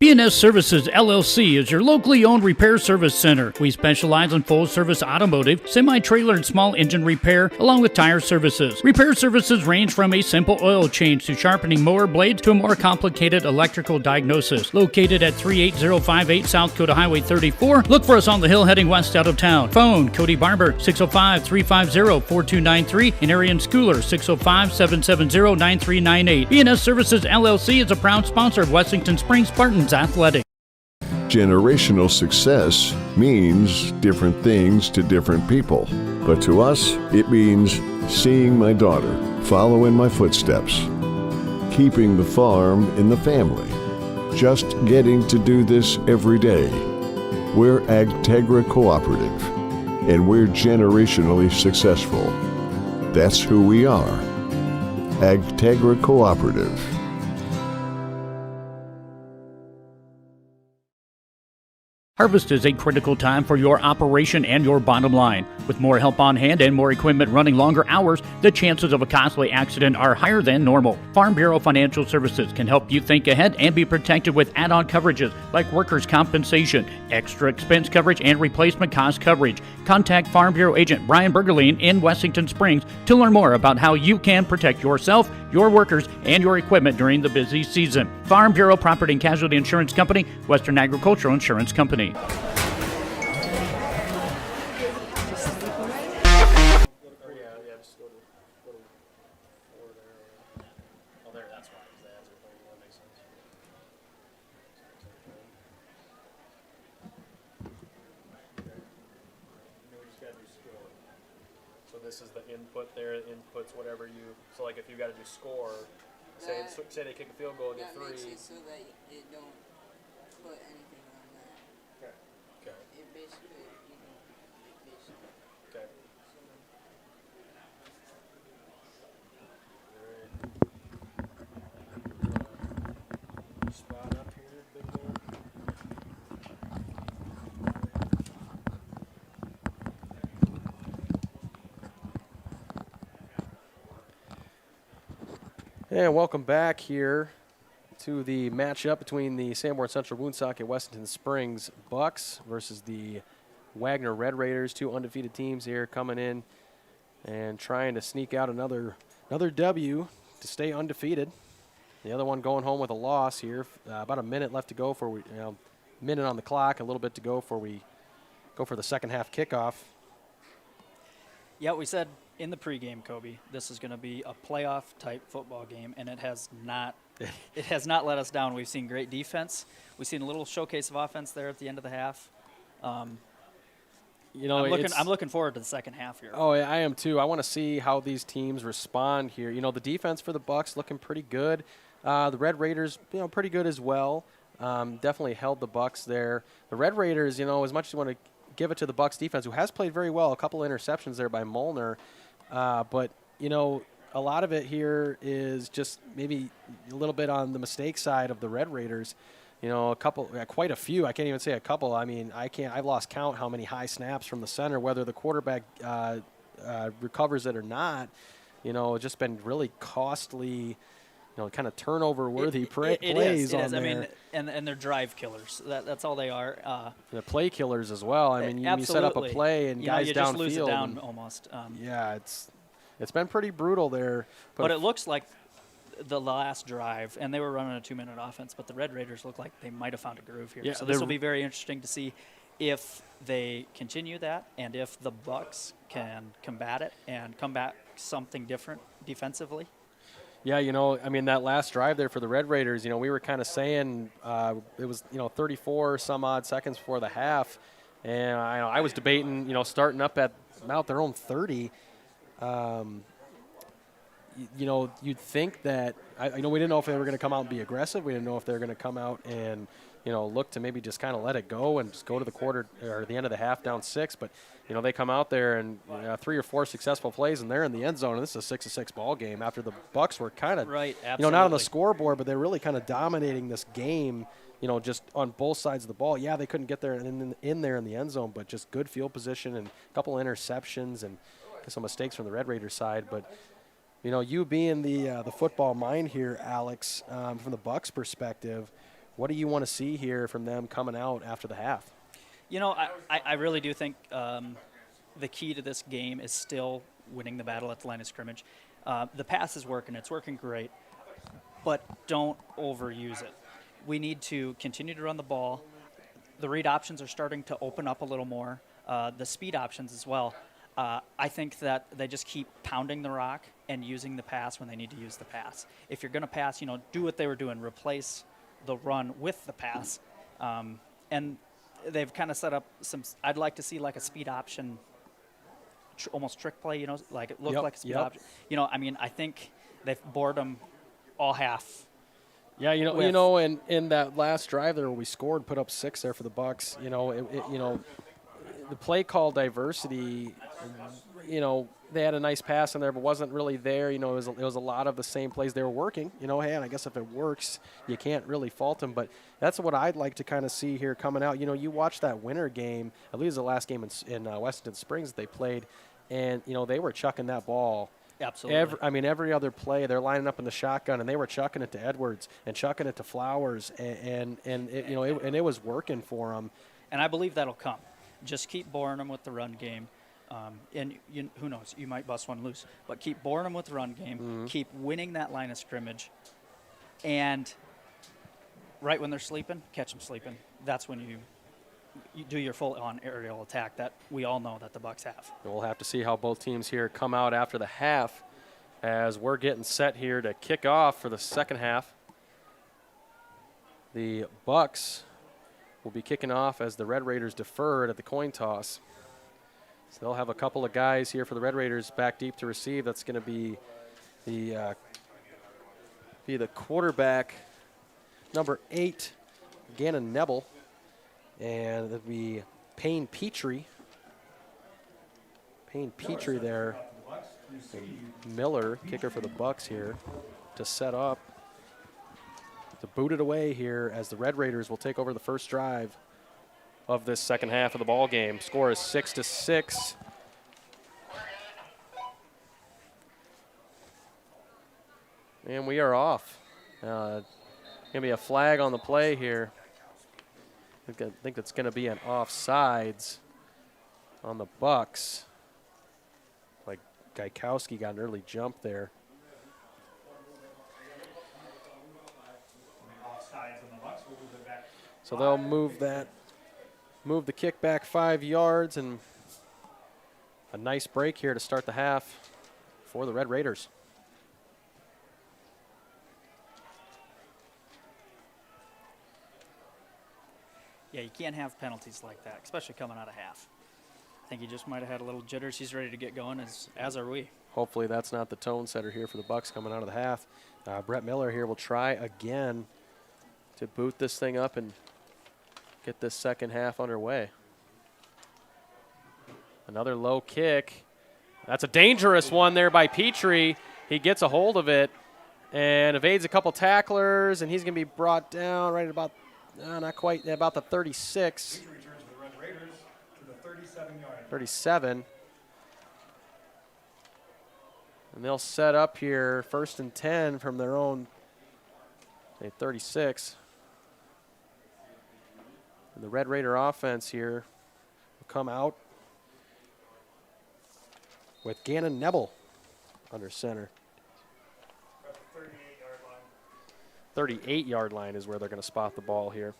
B&S Services LLC is your locally owned repair service center. We specialize in full-service automotive, semi-trailer, and small engine repair, along with tire services. Repair services range from a simple oil change to sharpening mower blades to a more complicated electrical diagnosis. Located at 38058 South Coda Highway 34, look for us on the hill heading west out of town. Phone Cody Barber 605-350-4293 and Arian Schooler 605-770-9398. B&S Services LLC is a proud sponsor of Wessington Springs Spartans Athletic. Generational success means different things to different people. But to us, it means seeing my daughter follow in my footsteps, keeping the farm in the family, just getting to do this every day. We're Agtegra Cooperative, and we're generationally successful. That's who we are. Agtegra Cooperative. Harvest is a critical time for your operation and your bottom line. With more help on hand and more equipment running longer hours, the chances of a costly accident are higher than normal. Farm Bureau Financial Services can help you think ahead and be protected with add-on coverages like workers' compensation, extra expense coverage, and replacement cost coverage. Contact Farm Bureau agent Brian Bergeline in Wessington Springs to learn more about how you can protect yourself, your workers, and your equipment during the busy season. Farm Bureau Property and Casualty Insurance Company, Western Agricultural Insurance Company. This is the input there. Inputs whatever you. So like if you got to do score, say they kick a field goal and get 3. That makes it so that it don't put anything on that. Okay. Okay. It basically, Okay. Spot up here, big one. And welcome back here to the matchup between the Sanborn Central Woonsocket Wessington Springs Bucks versus the Wagner Red Raiders. 2 undefeated teams here coming in and trying to sneak out another W to stay undefeated. The other one going home with a loss here. About a minute left to go for minute on the clock, a little bit to go before we go for the second half kickoff. Yeah, we said in the pregame, Kobe, this is going to be a playoff-type football game, and it has not let us down. We've seen great defense. We've seen a little showcase of offense there at the end of the half. I'm looking forward to the second half here. Oh, yeah, I am too. I want to see how these teams respond here. You know, the defense for the Bucks looking pretty good. The Red Raiders, pretty good as well. Definitely held the Bucks there. The Red Raiders, as much as you want to give it to the Bucks defense, who has played very well, a couple of interceptions there by Molnar. But, a lot of it here is just maybe a little bit on the mistake side of the Red Raiders. Quite a few. I can't even say a couple. I mean, I've lost count how many high snaps from the center, whether the quarterback recovers it or not. Just been really costly, kind of turnover-worthy plays on there. I mean, and they're drive killers. That's all they are. The play killers as well. I mean, you set up a play and guys you downfield. just lose it down almost. It's been pretty brutal there. But it looks like the last drive, and they were running a 2-minute offense, but the Red Raiders look like they might have found a groove here. Yeah, so this will be very interesting to see if they continue that and if the Bucks can combat it and come back something different defensively. Yeah, that last drive there for the Red Raiders, we were kind of saying it was, 34 some odd seconds before the half. And I was debating, starting up at about their own 30. You'd think that, we didn't know if they were going to come out and be aggressive. We didn't know if they were going to come out and, look to maybe just kind of let it go and just go to the quarter or the end of the half down 6. But, they come out there and 3 or 4 successful plays and they're in the end zone. And this is a 6-6 ball game after the Bucks were kind of, not on the scoreboard, but they're really kind of dominating this game, just on both sides of the ball. Yeah, they couldn't get there in there in the end zone, but just good field position and a couple interceptions and some mistakes from the Red Raiders side. But, you being the football mind here, Alex, from the Bucks perspective, what do you want to see here from them coming out after the half? You know, I really do think the key to this game is still winning the battle at the line of scrimmage. The pass is working. It's working great. But don't overuse it. We need to continue to run the ball. The read options are starting to open up a little more. The speed options as well. I think that they just keep pounding the rock and using the pass when they need to use the pass. If you're going to pass, do what they were doing. Replace the run with the pass. And they've kind of set up some – I'd like to see like a speed option, almost trick play, like it looked like a speed option. I think they've bored them all half. Yeah, and in that last drive there where we scored, put up 6 there for the Bucks. The play call diversity. They had a nice pass in there, but wasn't really there. It was a lot of the same plays they were working. And I guess if it works, you can't really fault them. But that's what I'd like to kind of see here coming out. You watch that winter game. I believe it was the last game in Wessington Springs that they played, and they were chucking that ball. Absolutely. Every other play, they're lining up in the shotgun, and they were chucking it to Edwards and chucking it to Flowers, and it was working for them. And I believe that'll come. Just keep boring them with the run game. And who knows, you might bust one loose. But keep boring them with the run game. Mm-hmm. Keep winning that line of scrimmage. And right when they're sleeping, catch them sleeping. That's when you do your full-on aerial attack that we all know that the Bucks have. We'll have to see how both teams here come out after the half as we're getting set here to kick off for the second half. The Bucks will be kicking off as the Red Raiders deferred at the coin toss. So they'll have a couple of guys here for the Red Raiders back deep to receive. That's going to be the quarterback, number 8, Gannon Nebel, and it'll be Payne Petrie. Payne Petrie there. And Miller, kicker for the Bucks here, to set up. To boot it away here as the Red Raiders will take over the first drive of this second half of the ball game. Score is 6-6. And we are off. Going to be a flag on the play here. I think that's going to be an offsides on the Bucks. Like Gaikowski got an early jump there. So they'll move the kick back 5 yards, and a nice break here to start the half for the Red Raiders. Yeah, you can't have penalties like that, especially coming out of half. I think he just might have had a little jitters. He's ready to get going, as are we. Hopefully that's not the tone setter here for the Bucks coming out of the half. Brett Miller here will try again to boot this thing up and get this second half underway. Another low kick. That's a dangerous one there by Petrie. He gets a hold of it and evades a couple tacklers, and he's going to be brought down right at about, not quite, about the 36. Petrie returns for the Red Raiders to the 37-yard. 37. And they'll set up here 1st and 10 from their own 36. And the Red Raider offense here will come out with Gannon Nebel under center. 38-yard line is where they're going to spot the ball here.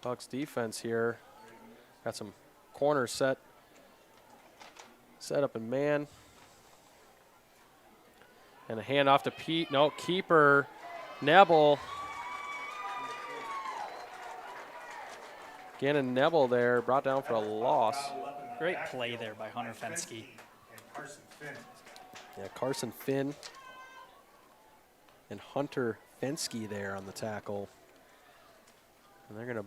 Bucks defense here. Got some corners set up in man. And a handoff to Pete. No, keeper Nebel. Gannon Nebel there, brought down for a loss. Great play there by Hunter Fensky. Yeah, Carson Finn and Hunter Fensky there on the tackle. And they're going to,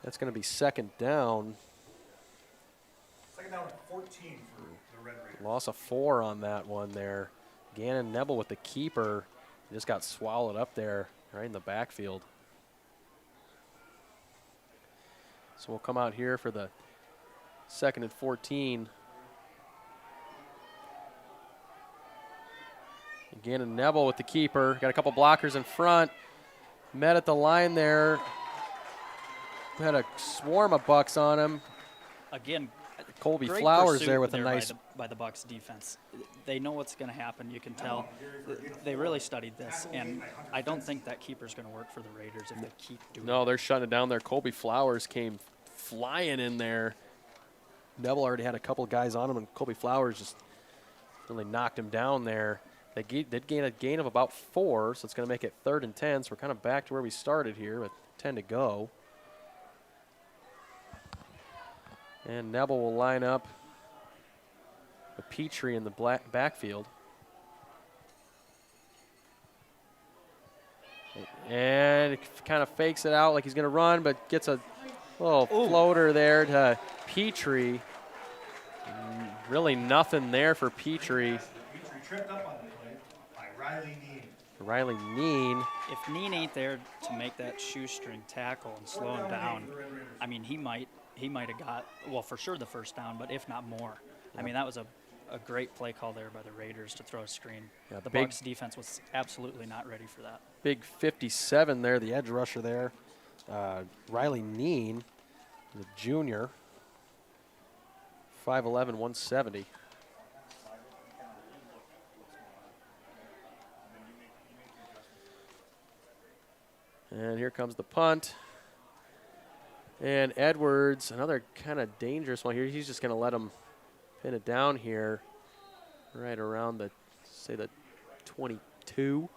that's going to be second down. Second down and 14 for the Red Raiders. Loss of 4 on that one there. Gannon Nebel with the keeper. He just got swallowed up there right in the backfield. So we'll come out here for the 2nd and 14 Again, and Neville with the keeper. Got a couple blockers in front. Met at the line there. Had a swarm of Bucks on him. Again, Colby great Flowers pursuit there with a there nice. by the Bucks defense. They know what's going to happen. You can tell. They really studied this, and I don't think that keeper's going to work for the Raiders if they keep doing No, they're shutting it down there. Colby Flowers came flying in there. Neville already had a couple of guys on him, and Colby Flowers just really knocked him down there. They did gain a gain of about 4, so it's going to make it 3rd and 10. So we're kind of back to where we started here with 10 to go. And Neville will line up with Petrie in the backfield. And kind of fakes it out like he's going to run, but gets a little floater there to Petrie. Really nothing there for Petrie. Petrie tripped up on the play by Riley Neen. Riley Neen. If Neen ain't there to make that shoestring tackle and slow him down, I mean, he might have got, well, for sure the first down, but if not more. I mean, that was a great play call there by the Raiders to throw a screen. Yeah, the big- Bucks defense was absolutely not ready for that. Big 57 there, the edge rusher there. Riley Neen, the junior. 5'11", 170. And here comes the punt. And Edwards, another kind of dangerous one here. He's just going to let him pin it down here right around the, say, the 22,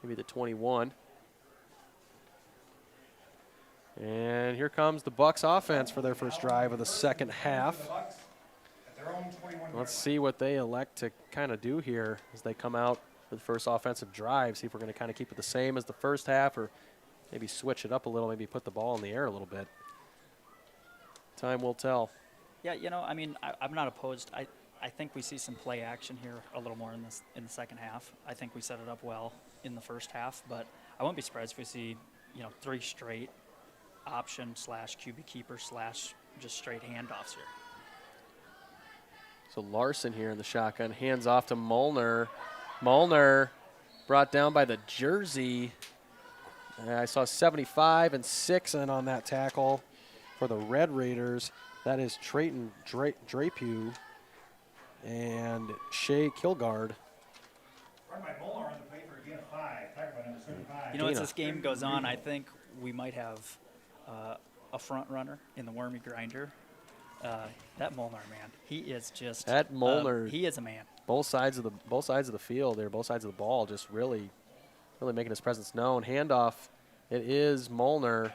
maybe the 21. And here comes the Bucks offense for their first drive of the second half. Let's see what they elect to kind of do here as they come out for the first offensive drive. See if we're going to kind of keep it the same as the first half or maybe switch it up a little, maybe put the ball in the air a little bit. Time will tell. Yeah, you know, I mean, I'm not opposed. I think we see some play action here a little more in the second half. I think we set it up well in the first half, but I won't be surprised if we see, 3 straight option / QB keeper / just straight handoffs here. So Larson here in the shotgun, hands off to Molnar. Molnar brought down by the jersey. I saw 75 and 6 in on that tackle for the Red Raiders. That is Trayton Drapeau and Shea Kilgard. As this game goes on, I think we might have a front runner in the Wormy Grinder. That Molnar, man, he is just That Molnar, he is a man. Both sides of the field there, both sides of the ball, just really making his presence known. Handoff, it is Molnar.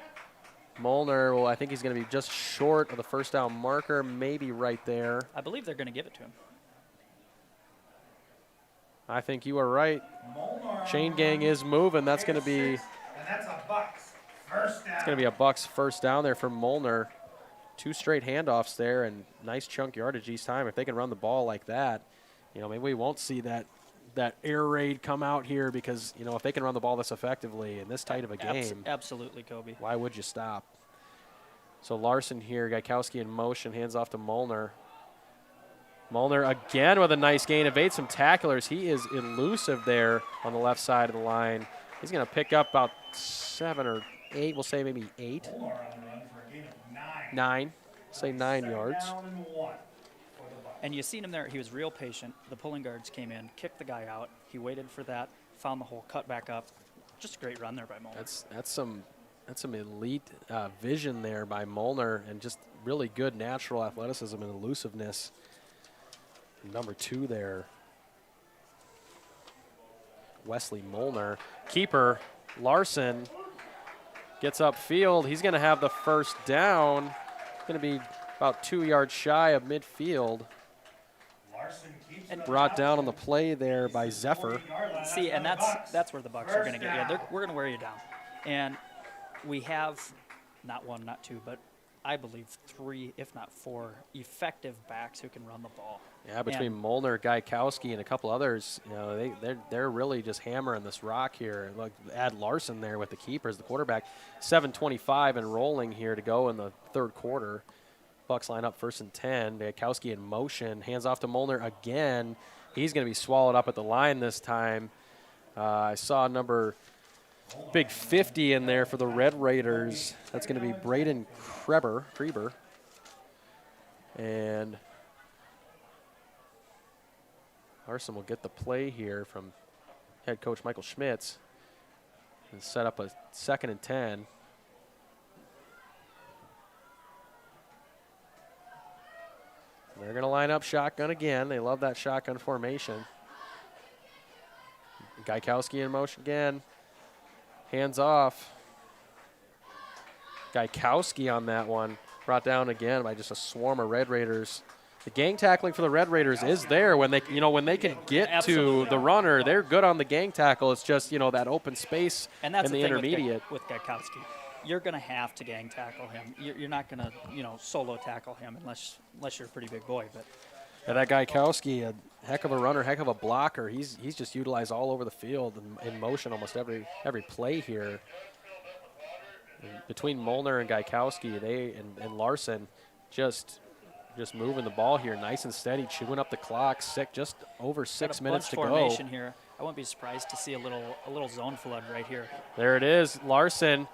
Molnar, well, I think he's going to be just short of the first down marker, maybe right there. I believe they're going to give it to him. I think you are right. Chain gang is moving. That's going to be. And that's a Bucks first down. It's going to be a Bucks first down there from Molnar. 2 straight handoffs there and nice chunk yardage each time. If they can run the ball like that, maybe we won't see that air raid come out here because, if they can run the ball this effectively in this tight of a game. Absolutely, Kobe. Why would you stop? So Larson here, Gaikowski in motion, hands off to Molnar. Molnar again with a nice gain, evades some tacklers. He is elusive there on the left side of the line. He's going to pick up about 7 or 8, we'll say maybe 8. 9, say 9 yards. And you seen him there. He was real patient. The pulling guards came in, kicked the guy out. He waited for that, found the hole, cut back up. Just a great run there by Molnar. That's some elite vision there by Molnar and just really good natural athleticism and elusiveness. Number 2 there, Wesley Molnar. Keeper Larson gets upfield. He's going to have the first down. Going to be about 2 yards shy of midfield. And brought down on the play there by Zephyr. See, and that's where the Bucks are going to get you. We're going to wear you down. And we have not 1, not 2, but I believe 3, if not 4, effective backs who can run the ball. Yeah, between Molnar, Gaikowski, and a couple others, they're really just hammering this rock here. Look, add Larson there with the keepers, the quarterback. 7:25 and rolling here to go in the third quarter. Bucks line up 1st and 10. Gaikowski in motion, hands off to Molnar again. He's going to be swallowed up at the line this time. I saw number big 50 in there for the Red Raiders. That's going to be Braden Kreber. And Larson will get the play here from head coach Michael Schmitz and set up a 2nd and 10. They're going to line up shotgun again. They love that shotgun formation. Gaikowski in motion again. Hands off. Gaikowski on that one. Brought down again by just a swarm of Red Raiders. The gang tackling for the Red Raiders is there when they, when they can get to the runner. They're good on the gang tackle. It's just, that open space and that's in the intermediate. With Gaikowski. You're going to have to gang tackle him. You're not going to, solo tackle him unless you're a pretty big boy. But and that Gaikowski, a heck of a runner, heck of a blocker. He's just utilized all over the field and in motion almost every play here. And between Molnar and Gaikowski, and Larson just moving the ball here, nice and steady, chewing up the clock. Just over 6 minutes to go. Formation here. I wouldn't be surprised to see a little zone flood right here. There it is. Larson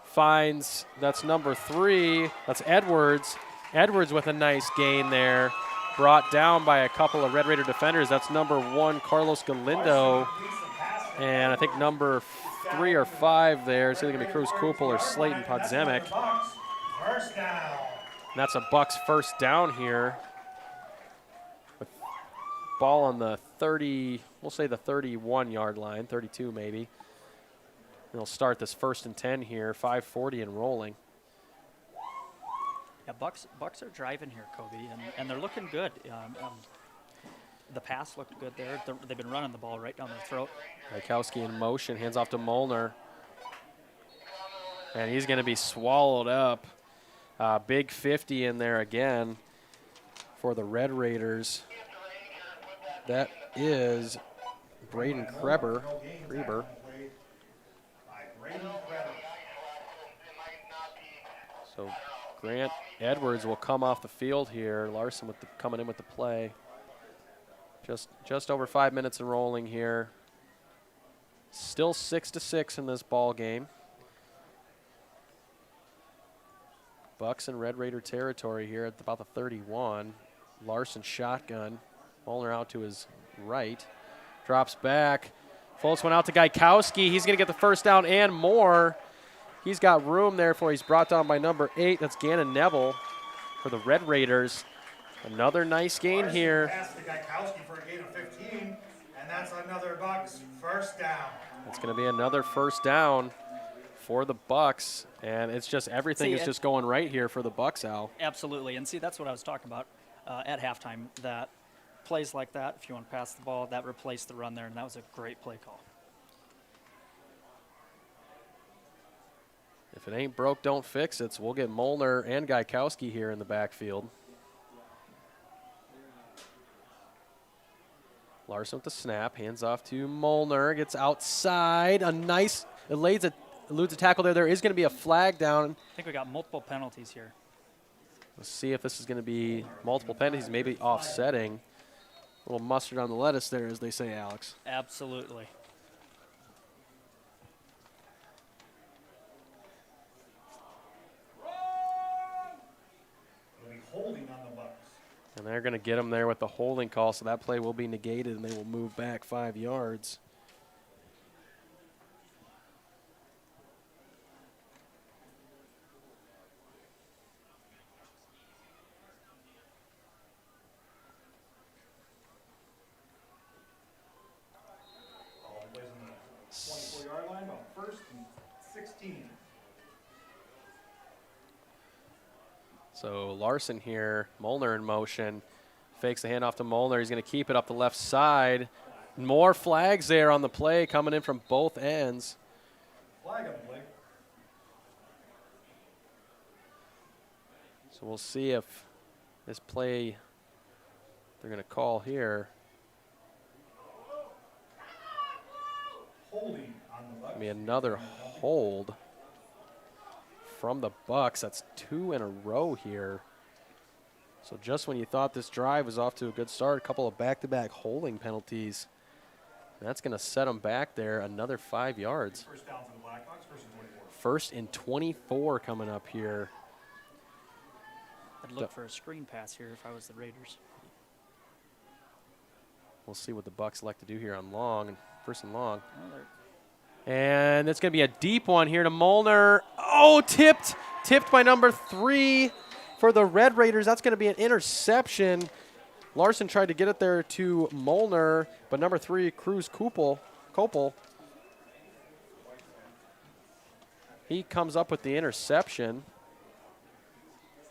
finds, that's number 3. That's Edwards. Edwards with a nice gain there. Brought down by a couple of Red Raider defenders. That's number 1, Carlos Galindo. And I think number 3 or 5 there. It's either going to be Cruz Kupel or Slayton Podzemic. First down. And that's a Bucks first down here. With ball on the 30, we'll say the 31-yard line, 32 maybe. They'll start this 1st and 10 here, 5:40 and rolling. Yeah, Bucks are driving here, Kobe, and they're looking good. The pass looked good there. They've been running the ball right down their throat. Gaikowski in motion, hands off to Molnar. And he's going to be swallowed up. Big 50 in there again for the Red Raiders. That is Braden Kreber. So Grant Edwards will come off the field here. Larson coming in with the play. Just over 5 minutes and rolling here. Still 6-6 in this ball game. Bucks in Red Raider territory here at about the 31. Larson shotgun. Molnar out to his right. Drops back. Folds one out to Gaikowski. He's going to get the first down and more. He's got room there for he's brought down by number 8. That's Gannon Neville for the Red Raiders. Another nice gain here. Pass to Gaikowski for a gain of 15, and that's another Bucks first down. It's going to be another first down for the Bucks, and it's just everything is just going right here for the Bucks, Al. Absolutely, and see, that's what I was talking about at halftime, that plays like that, if you want to pass the ball, that replaced the run there, and that was a great play call. If it ain't broke, don't fix it. So we'll get Molnar and Gaikowski here in the backfield. Larson with the snap, hands off to Molnar, gets outside, a nice, eludes a tackle there. There is going to be a flag down. I think we got multiple penalties here. Let's see if this is going to be multiple penalties, maybe offsetting. A little mustard on the lettuce there, as they say, Alex. Absolutely. Holding on the Bucks. And they're going to get him there with the holding call, so that play will be negated, and they will move back 5 yards. All the way on the 24-yard line, about 1st and 16. So Larson here, Molnar in motion, fakes the handoff to Molnar. He's going to keep it up the left side. More flags there on the play coming in from both ends. Flag on the play. So we'll see if this play they're going to call here. Holding on the Bucks. Be another hold from the Bucks. That's 2 in a row here. So just when you thought this drive was off to a good start, a couple of back-to-back holding penalties. That's going to set them back there another 5 yards. First down for the Blackhawks, First and 24 coming up here. I'd look for a screen pass here if I was the Raiders. We'll see what the Bucks like to do here on long, first and long. And it's going to be a deep one here to Molnar. Oh, tipped by number 3 for the Red Raiders. That's going to be an interception. Larson tried to get it there to Molnar, but number 3, Cruz Kopel, he comes up with the interception.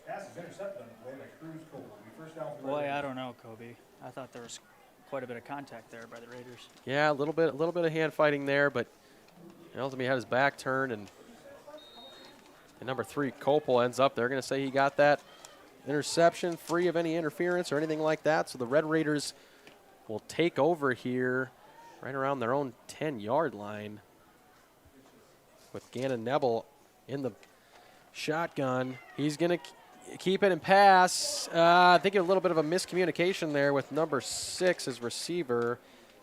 Pass is intercepted on the play by Cruz Kopel. First down for the Boy, Raiders. I don't know, Kobe. I thought there was quite a bit of contact there by the Raiders. Yeah, a little bit of hand fighting there, but ultimately had his back turned, and number 3, Kopel, ends up. They're going to say he got that interception free of any interference or anything like that. So the Red Raiders will take over here right around their own 10-yard line with Gannon Nebel in the shotgun. He's going to keep it and pass. I think a little bit of a miscommunication there with number 6 as receiver.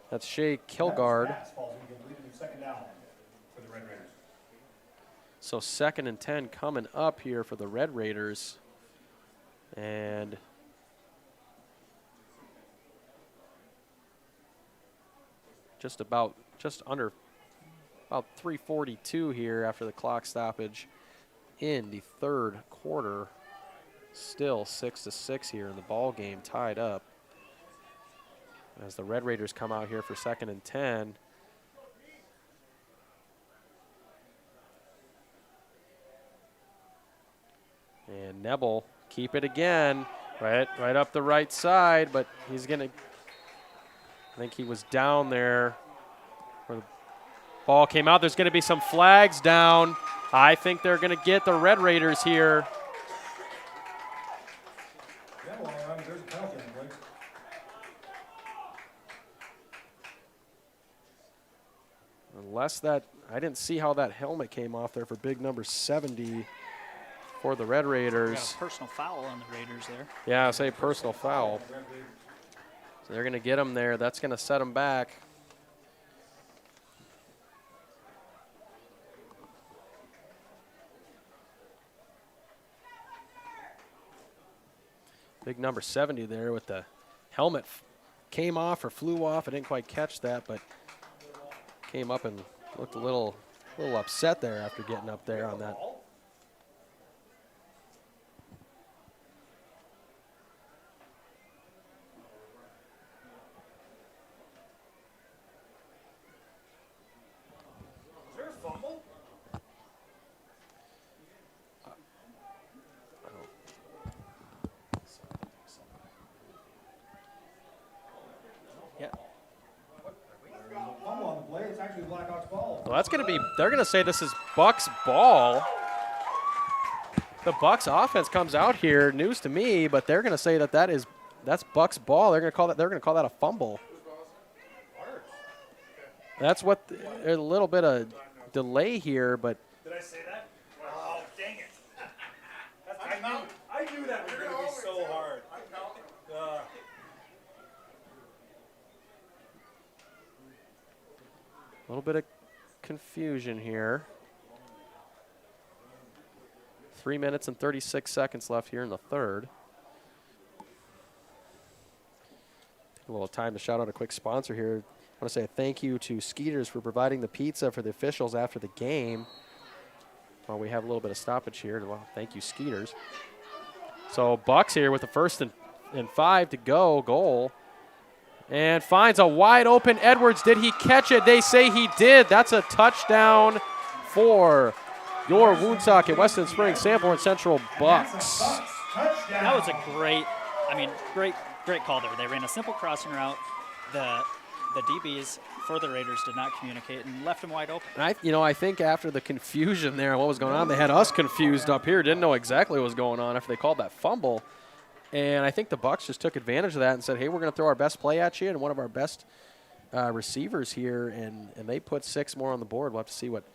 That's Shea Kilgard. Pass falls incomplete, and second down for the Red Raiders. So 2nd and 10 coming up here for the Red Raiders. And just under about 3:42 here after the clock stoppage in the third quarter. Still 6-6 here in the ball game, tied up. As the Red Raiders come out here for 2nd and 10. And Nebel keep it again, right up the right side, but he's gonna, I think he was down there where the ball came out. There's gonna be some flags down. I think they're gonna get the Red Raiders here. Yeah, well, there's a penalty on the play. Unless that, I didn't see how that helmet came off there for big number 70 for the Red Raiders. Got a personal foul on the Raiders there. Yeah, say personal foul. So they're going to get him there. That's going to set him back. Big number 70 there with the helmet came off or flew off. I didn't quite catch that, but came up and looked a little upset there after getting up there on that. Is there a fumble? Yeah. Fumble on the play. It's actually the Blackhawks' ball. Well, that's going to be, they're going to say this is Bucks ball. The Bucks offense comes out here, news to me, but they're going to say that's Bucks ball. They're going to call that a fumble. That's what, there's a little bit of delay here, but Did I say that? Oh, dang it. I knew that was going to be so hard. a little bit of confusion here. 3 minutes and 36 seconds left here in the third. Take a little time to shout out a quick sponsor here. I want to say a thank you to Skeeters for providing the pizza for the officials after the game. Well, we have a little bit of stoppage here. Well, thank you, Skeeters. So Bucks here with the 1st and 5 to go, goal. And finds a wide open Edwards. Did he catch it? They say he did. That's a touchdown for your Woonsocket Weston Springs Sanborn Central Bucks. That was a great call there. They ran a simple crossing route. The DBs for the Raiders did not communicate and left him wide open. I think after the confusion there, what was going on, they had us confused up here. Didn't know exactly what was going on after they called that fumble. And I think the Bucks just took advantage of that and said, hey, we're going to throw our best play at you and one of our best receivers here. And they put 6 more on the board. We'll have to see what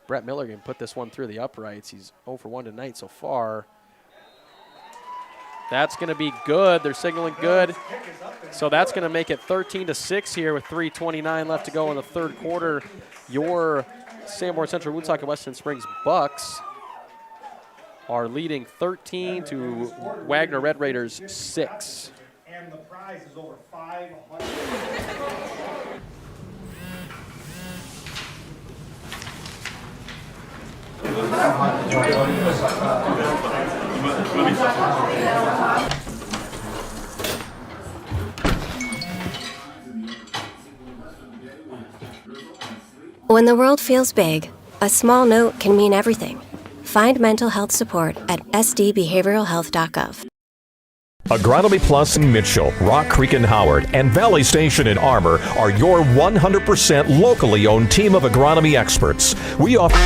Brett Miller can put this one through the uprights. He's 0 for 1 tonight so far. That's going to be good. They're signaling good. So that's going to make it 13-6 here with 3:29 left to go in the third quarter. Your Sanborn Central Woonsocket Western Springs Bucks are leading 13 to Wagner Red Raiders 6. And the prize is over 500. When the world feels big, a small note can mean everything. Find mental health support at sdbehavioralhealth.gov. Agronomy Plus in Mitchell, Rock Creek in Howard, and Valley Station in Armour are your 100% locally owned team of agronomy experts. We offer...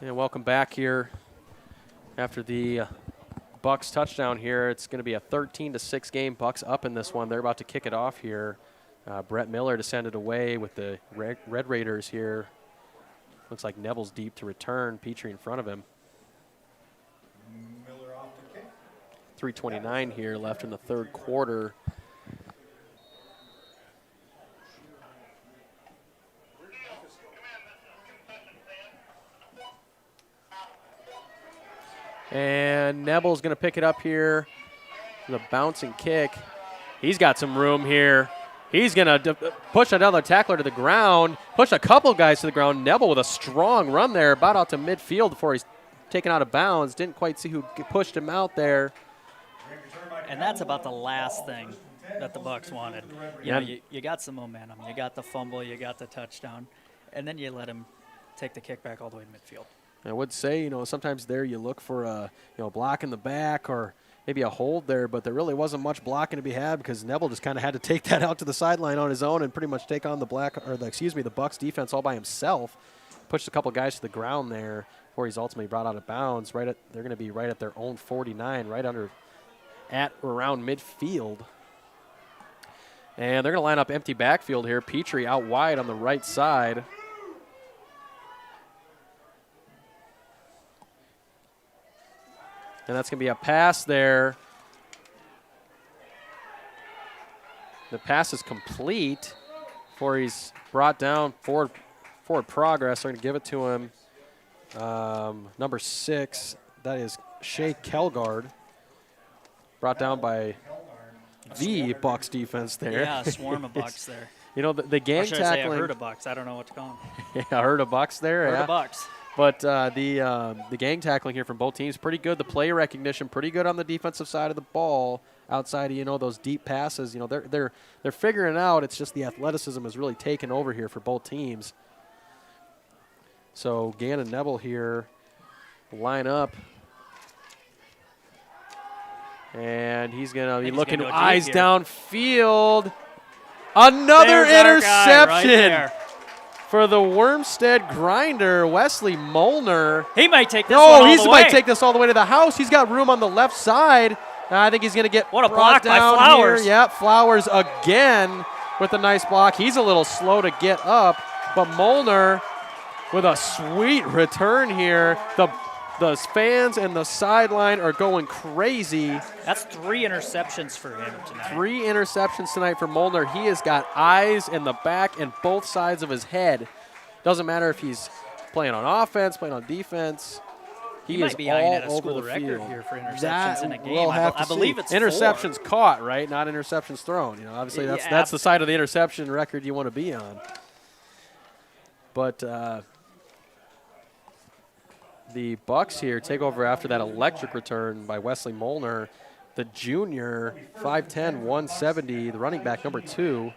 And welcome back here after the Bucks touchdown here. It's going to be a 13-6 game. Bucks up in this one. They're about to kick it off here. Brett Miller to send it away with the Red Raiders here. Looks like Neville's deep to return. Petrie in front of him. Miller off to kick. 3:29 here left in the third quarter. And Neville's going to pick it up here with a bouncing kick. He's got some room here. He's going to push another tackler to the ground, push a couple guys to the ground. Neville with a strong run there, about out to midfield before he's taken out of bounds. Didn't quite see who pushed him out there. And that's about the last thing that the Bucks wanted. You know, you got some momentum. You got the fumble. You got the touchdown. And then you let him take the kick back all the way to midfield. I would say, you know, sometimes there you look for a block in the back or maybe a hold there, but there really wasn't much blocking to be had because Neville just kind of had to take that out to the sideline on his own and pretty much take on the Bucks defense all by himself. Pushed a couple guys to the ground there before he's ultimately brought out of bounds. They're going to be right at their own 49, right at or around midfield. And they're going to line up empty backfield here. Petrie out wide on the right side. And that's going to be a pass there. The pass is complete before he's brought down forward progress. They're going to give it to him. Number 6, that is Shea Kelgard. Brought down by the Bucks defense there. Yeah, a swarm of Bucks there. You know, the gang tackling. tackling. I herd of Bucks. I don't know what to call them. Yeah, a herd of Bucks there. Herd yeah. of Bucks. But the gang tackling here from both teams, pretty good. The play recognition, pretty good on the defensive side of the ball. Outside of, those deep passes, they're figuring it out. It's just the athleticism has really taken over here for both teams. So Gann and Neville here line up. And he's going to be looking eyes downfield. Another interception for the Wormstead Grinder, Wesley Molnar. He might take this one all the way. He might take this all the way to the house. He's got room on the left side. I think he's going to get what a block by down Flowers. Here. Yep, Flowers again with a nice block. He's a little slow to get up, but Molnar with a sweet return here. The fans and the sideline are going crazy. That's 3 interceptions for him tonight. 3 interceptions tonight for Molnar. He has got eyes in the back and both sides of his head. Doesn't matter if he's playing on offense, playing on defense. He is might be eyeing at a all school over the record field. here for interceptions in a game. We'll have I believe it's interceptions 4. caught, right? Not interceptions thrown. Obviously that's the side of the interception record you want to be on. But the Bucks here take over after that electric return by Wesley Molnar. The junior, 5'10", 170, the running back number 2.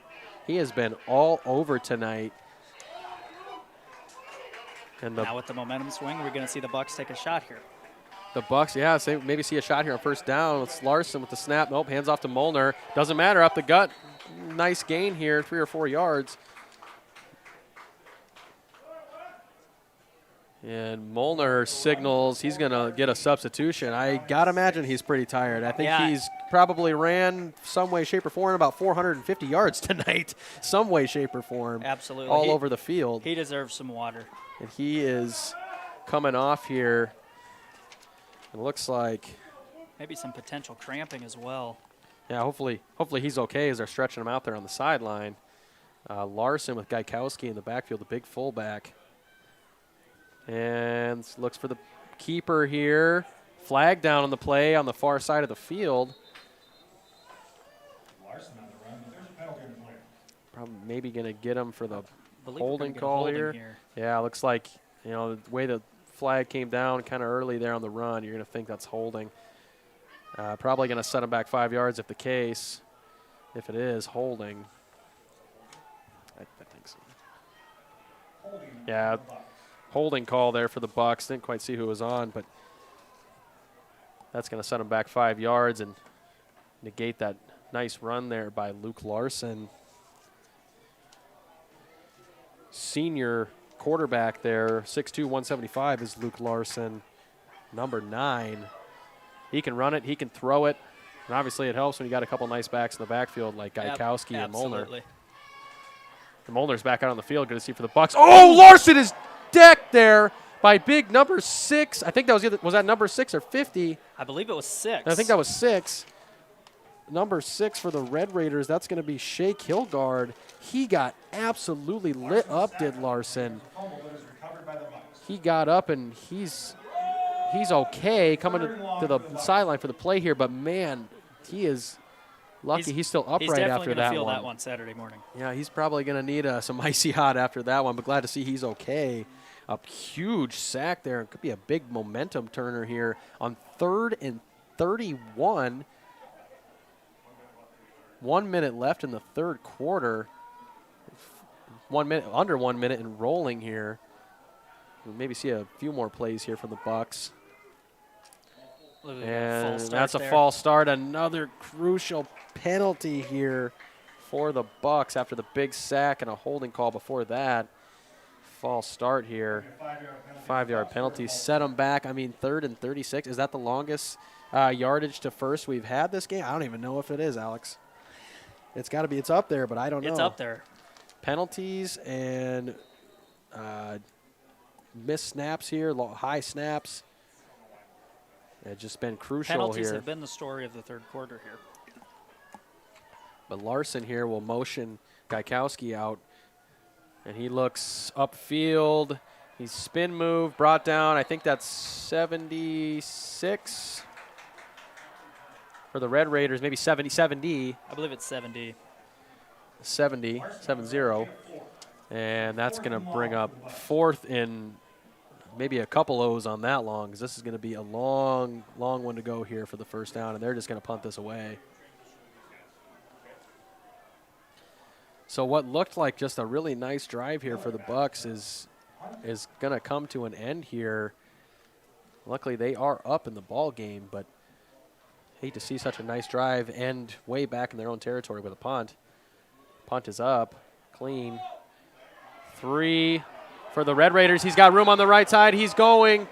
He has been all over tonight. And now with the momentum swing, we're going to see the Bucks take a shot here. The Bucks, maybe see a shot here on first down. It's Larson with the snap. Nope, hands off to Molnar. Doesn't matter, up the gut. Nice gain here, 3 or 4 yards. And Molnar signals he's going to get a substitution. I got to imagine he's pretty tired. I think he's probably ran some way, shape, or form about 450 yards tonight. Some way, shape, or form. Absolutely. All over the field. He deserves some water. And he is coming off here. It looks like maybe some potential cramping as well. Yeah, hopefully he's okay as they're stretching him out there on the sideline. Larson with Gaikowski in the backfield, the big fullback. And looks for the keeper here. Flag down on the play on the far side of the field. Larson on the run, but there's a penalty in the play. Probably maybe going to get him for the believe holding call here. Yeah, looks like, you know, the way the flag came down kind of early there on the run, you're going to think that's holding. Probably going to set him back 5 yards if the case. If it is holding. I think so. Yeah, holding call there for the Bucks. Didn't quite see who was on, but that's going to set him back 5 yards and negate that nice run there by Luke Larson. Senior quarterback there, 6'2", 175 is Luke Larson, number 9. He can run it, he can throw it, and obviously it helps when you got a couple nice backs in the backfield like Gaikowski and Molnar. And Molnar's back out on the field, good to see for the Bucks. Oh, Larson is decked there by big number 6. I think that was that number 6 or 50? I believe it was 6. I think that was 6. Number 6 for the Red Raiders, that's going to be Shea Kilgard. He got absolutely lit up, did Larson. He got up and he's okay coming to the sideline for the play here, but man, he is lucky he's still upright after that one. He's definitely going to feel that one Saturday morning. Yeah, he's probably going to need some icy hot after that one, but glad to see he's okay. A huge sack there. It could be a big momentum turner here on 3rd and 31. 1 minute left in the third quarter. 1 minute, under 1 minute and rolling here. We'll maybe see a few more plays here from the Bucks. And that's a false start. Another crucial penalty here for the Bucks after the big sack and a holding call before that. False start here. 5-yard penalty. Set them back. I mean, 3rd and 36. Is that the longest yardage to first we've had this game? I don't even know if it is, Alex. It's got to be. It's up there, but I don't know. It's up there. Penalties and missed snaps here, high snaps. It's just been crucial Penalties here. have been the story of the third quarter here. But Larson here will motion Gaikowski out. And he looks upfield. He's spin move, brought down. I think that's 76 for the Red Raiders, maybe 70. I believe it's 70. 70. And that's going to bring up 4th in maybe a couple O's on that long, because this is going to be a long one to go here for the first down, and they're just going to punt this away. So what looked like just a really nice drive here for the Bucks is going to come to an end here. Luckily, they are up in the ball game, but hate to see such a nice drive end way back in their own territory with a punt. Punt is up, clean. 3 for the Red Raiders. He's got room on the right side. He's going.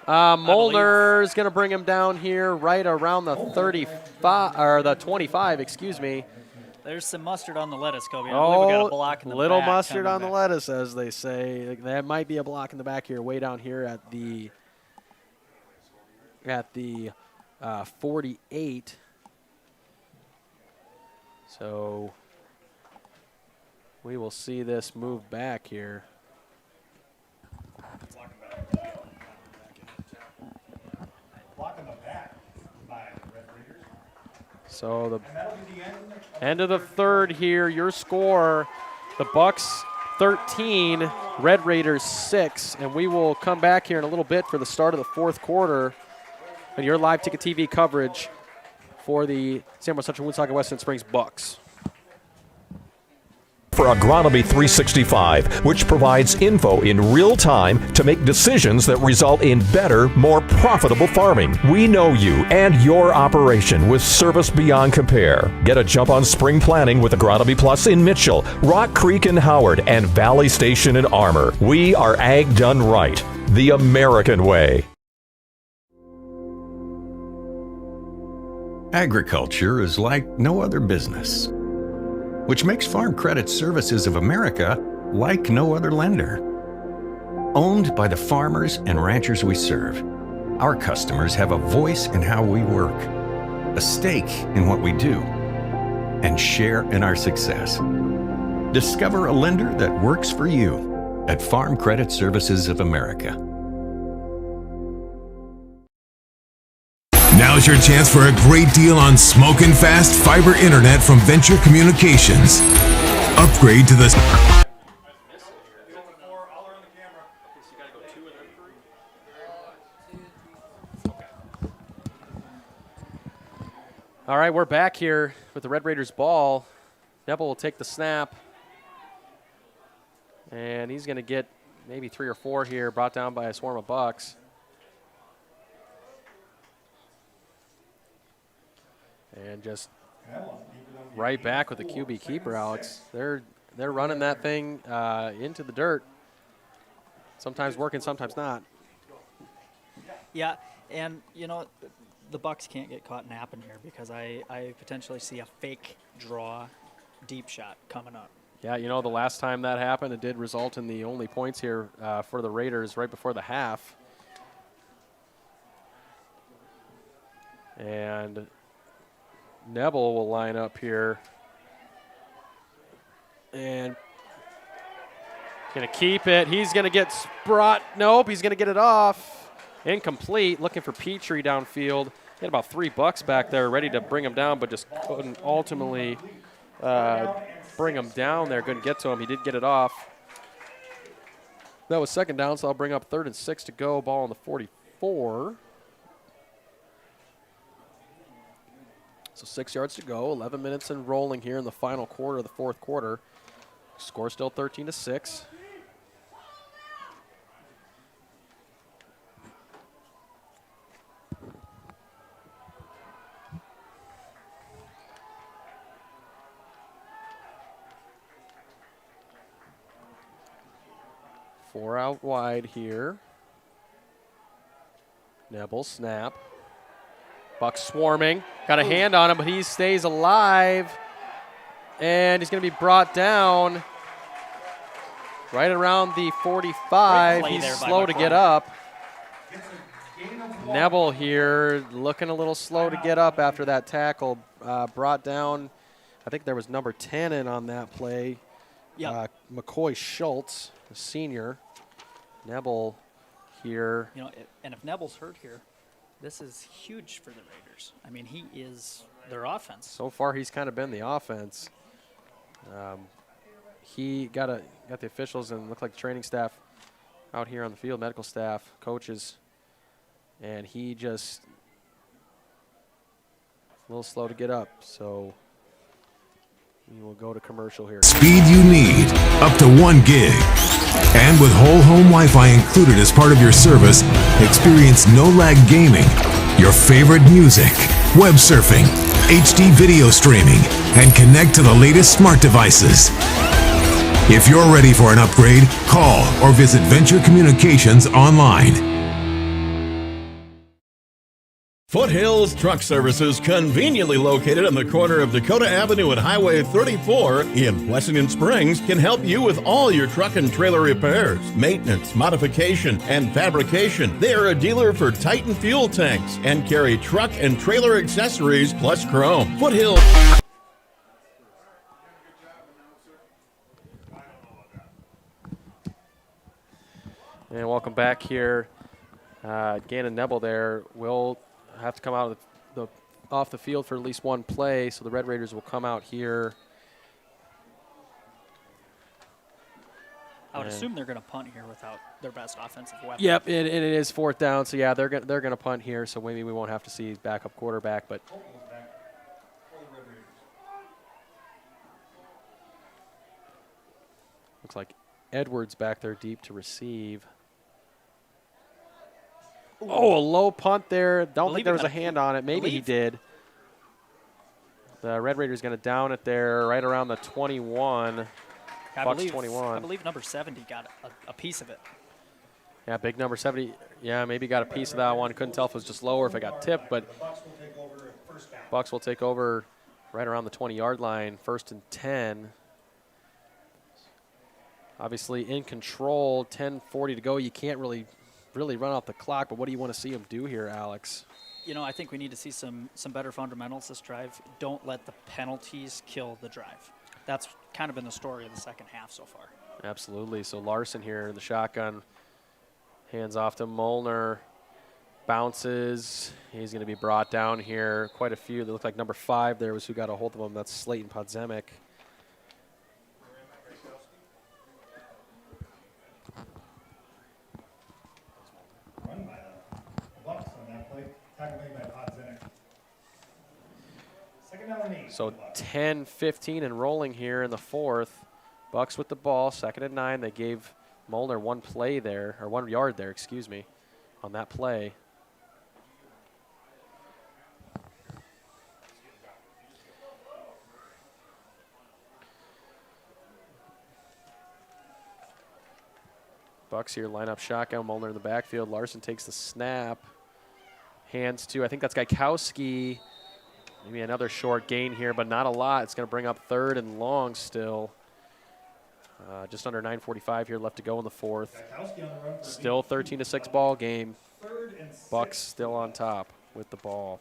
Molnar's going to bring him down here right around the 35 or the 25. Excuse me. There's some mustard on the lettuce, Kobe. I believe we got a block in the little back mustard on the back. lettuce, as they say. That might be a block in the back here, way down here at the 48. So we will see this move back here. So the end of the third here, your score, the Bucks 13, Red Raiders 6, and we will come back here in a little bit for the start of the fourth quarter and your live ticket TV coverage for the Sanborn Central Woonsocket Western Springs Bucks. For Agronomy 365, which provides info in real time to make decisions that result in better, more profitable farming. We know you and your operation with service beyond compare. Get a jump on spring planning with Agronomy Plus in Mitchell, Rock Creek in Howard, and Valley Station in Armour. We are Ag Done Right. the American way. Agriculture is like no other business, which makes Farm Credit Services of America like no other lender. Owned by the farmers and ranchers we serve, our customers have a voice in how we work, a stake in what we do, and share in our success. Discover a lender that works for you at Farm Credit Services of America. Now's your chance for a great deal on smoking fast fiber internet from Venture Communications. Upgrade to the... All right, we're back here with the Red Raiders ball. Neville will take the snap. And he's going to get maybe 3 or 4 here, brought down by a swarm of Bucks. And just right back with the QB keeper, Alex. They're running that thing into the dirt. Sometimes working, sometimes not. Yeah, and you know, the Bucks can't get caught napping here because I potentially see a fake draw deep shot coming up. Yeah, you know, the last time that happened, it did result in the only points here for the Raiders right before the half. And Neville will line up here. And going to keep it. He's going to get brought. Nope, he's going to get it off. Incomplete. Looking for Petrie downfield. He had about 3 Bucks back there ready to bring him down, but just couldn't ultimately bring him down there. Couldn't get to him. He did get it off. That was 2nd down, so I'll bring up 3rd and 6 to go. Ball on the 44. So 6 yards to go, 11 minutes and rolling here in the final quarter of the 4th quarter. Score still 13-6. Four out wide here. Neville snap. Buck swarming. Got a hand on him, but he stays alive. And he's going to be brought down right around the 45. He's slow to get up. Neville here looking a little slow to get up after that tackle. Brought down, I think there was number 10 in on that play. Yeah. McCoy Schultz, a senior. Neville here. You know, and if Neville's hurt here, this is huge for the Raiders. I mean, he is their offense. So far, he's kind of been the offense. He got the officials and looked like the training staff out here on the field, medical staff, coaches, and he just a little slow to get up. So we will go to commercial here. Speed you need, up to 1 gig. And with whole home Wi-Fi included as part of your service, experience no-lag gaming, your favorite music, web surfing, HD video streaming, and connect to the latest smart devices. If you're ready for an upgrade, call or visit Venture Communications online. Foothills Truck Services, conveniently located on the corner of Dakota Avenue and Highway 34 in Wessington Springs, can help you with all your truck and trailer repairs, maintenance, modification, and fabrication. They are a dealer for Titan fuel tanks and carry truck and trailer accessories plus chrome. Foothills. And welcome back here. Gannon Nebel there will have to come out of off the field for at least one play, so the Red Raiders will come out here. I would assume they're going to punt here without their best offensive weapon. Yep, it is 4th down, so yeah, they're going to punt here, so maybe we won't have to see backup quarterback, but looks like Edwards back there deep to receive. Oh, a low punt there. Don't think there was a hand on it. Maybe he did. The Red Raiders going to down it there right around the 21. Bucks 21. I believe number 70 got a piece of it. Yeah, big number 70. Yeah, maybe got a piece of that one. Couldn't tell if it was just low or if it got tipped, but Bucks will take over right around the 20-yard line, 1st and 10. Obviously in control, 10:40 to go. You can't really run off the clock, but what do you want to see them do here, Alex? You know, I think we need to see some better fundamentals this drive. Don't let the penalties kill the drive. That's kind of been the story of the second half so far. Absolutely. So Larson here in the shotgun. Hands off to Molnar. Bounces. He's going to be brought down here. Quite a few. They look like number 5 there was who got a hold of him. That's Slayton Podzemic. Run by the Bucks on that play. Tackle made by Podzemic. Second down and 8. So 10-15 and rolling here in the 4th. Bucks with the ball, 2nd and 9. They gave Molnar 1 play there, or 1 yard there, excuse me, on that play. Bucks here line up shotgun, Molnar in the backfield. Larson takes the snap. Hands to, I think that's Gaikowski. Maybe another short gain here, but not a lot. It's going to bring up 3rd and long still. Just under 9:45 here left to go in the 4th. Still 13-6 ball game. Bucks still on top with the ball.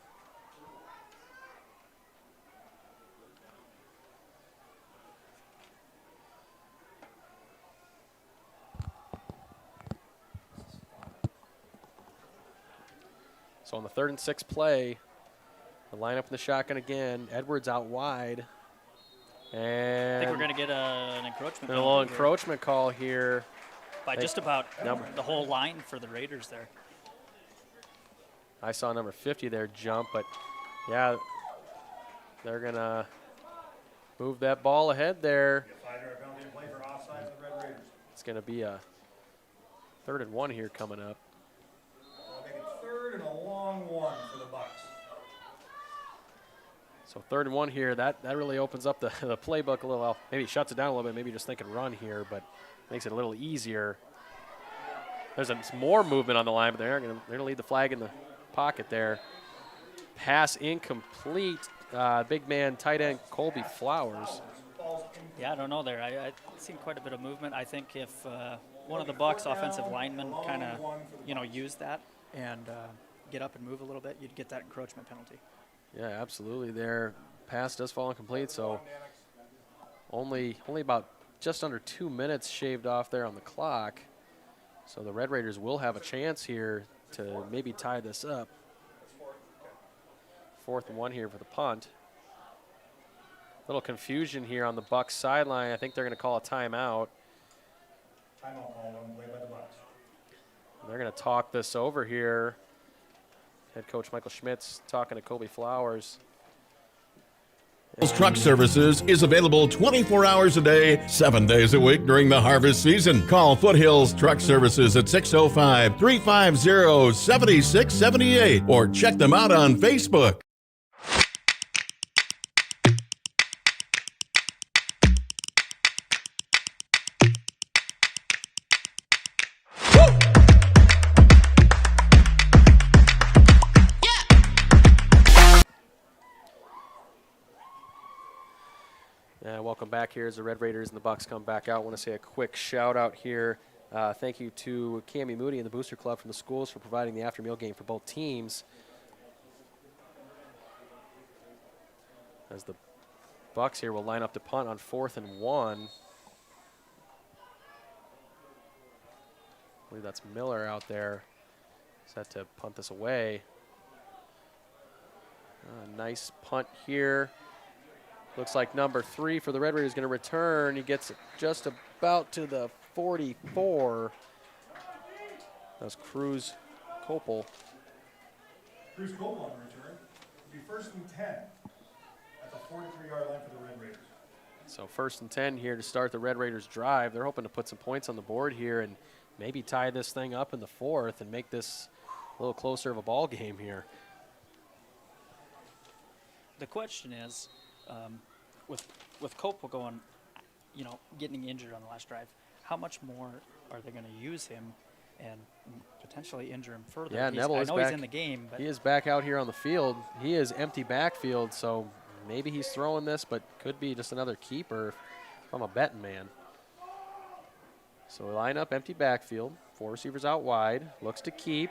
So on the 3rd and 6 play, the lineup in the shotgun again. Edwards out wide. And I think we're going to get an encroachment. A little encroachment call here. By just about the whole line for the Raiders there. I saw number 50 there jump, but yeah, they're going to move that ball ahead there. It's going to be a 3rd and 1 here coming up. They'll make it 3rd and a long one for the Bucks. So 3rd and 1 here, that really opens up the playbook a little. Well, maybe shuts it down a little bit, maybe just thinking run here, but makes it a little easier. There's more movement on the line, but they're going to leave the flag in the pocket there. Pass incomplete. Big man, tight end Colby Flowers. Yeah, I don't know there. I've seen quite a bit of movement. I think if one of the Bucks offensive linemen kind of, use that and get up and move a little bit, you'd get that encroachment penalty. Yeah, absolutely. Their pass does fall incomplete, so only about just under 2 minutes shaved off there on the clock. So the Red Raiders will have a chance here to maybe tie this up. 4th and 1 here for the punt. Little confusion here on the Bucks sideline. I think they're going to call a timeout. Timeout call played by the Bucks. They're going to talk this over here. Head coach Michael Schmitz talking to Colby Flowers. Truck Services is available 24 hours a day, 7 days a week during the harvest season. Call Foothills Truck Services at 605-350-7678 or check them out on Facebook. Welcome back here as the Red Raiders and the Bucks come back out. I want to say a quick shout out here. Thank you to Cammie Moody and the Booster Club from the schools for providing the after meal game for both teams. As the Bucks here will line up to punt on 4th and 1. I believe that's Miller out there. Set to punt this away. Nice punt here. Looks like number 3 for the Red Raiders is going to return. He gets it just about to the 44. That's Cruz Copel. Cruz Copel on the return. It'll be 1st and 10 at the 43-yard line for the Red Raiders. So 1st and 10 here to start the Red Raiders drive. They're hoping to put some points on the board here and maybe tie this thing up in the 4th and make this a little closer of a ball game here. The question is, with Copel going, getting injured on the last drive, how much more are they going to use him and potentially injure him further. Yeah, He's, Neville I is know back. he's in the game, but He is back out here on the field. He is empty backfield, so maybe he's throwing this, but could be just another keeper from a betting man. So we line up empty backfield. 4 receivers out wide. Looks to keep.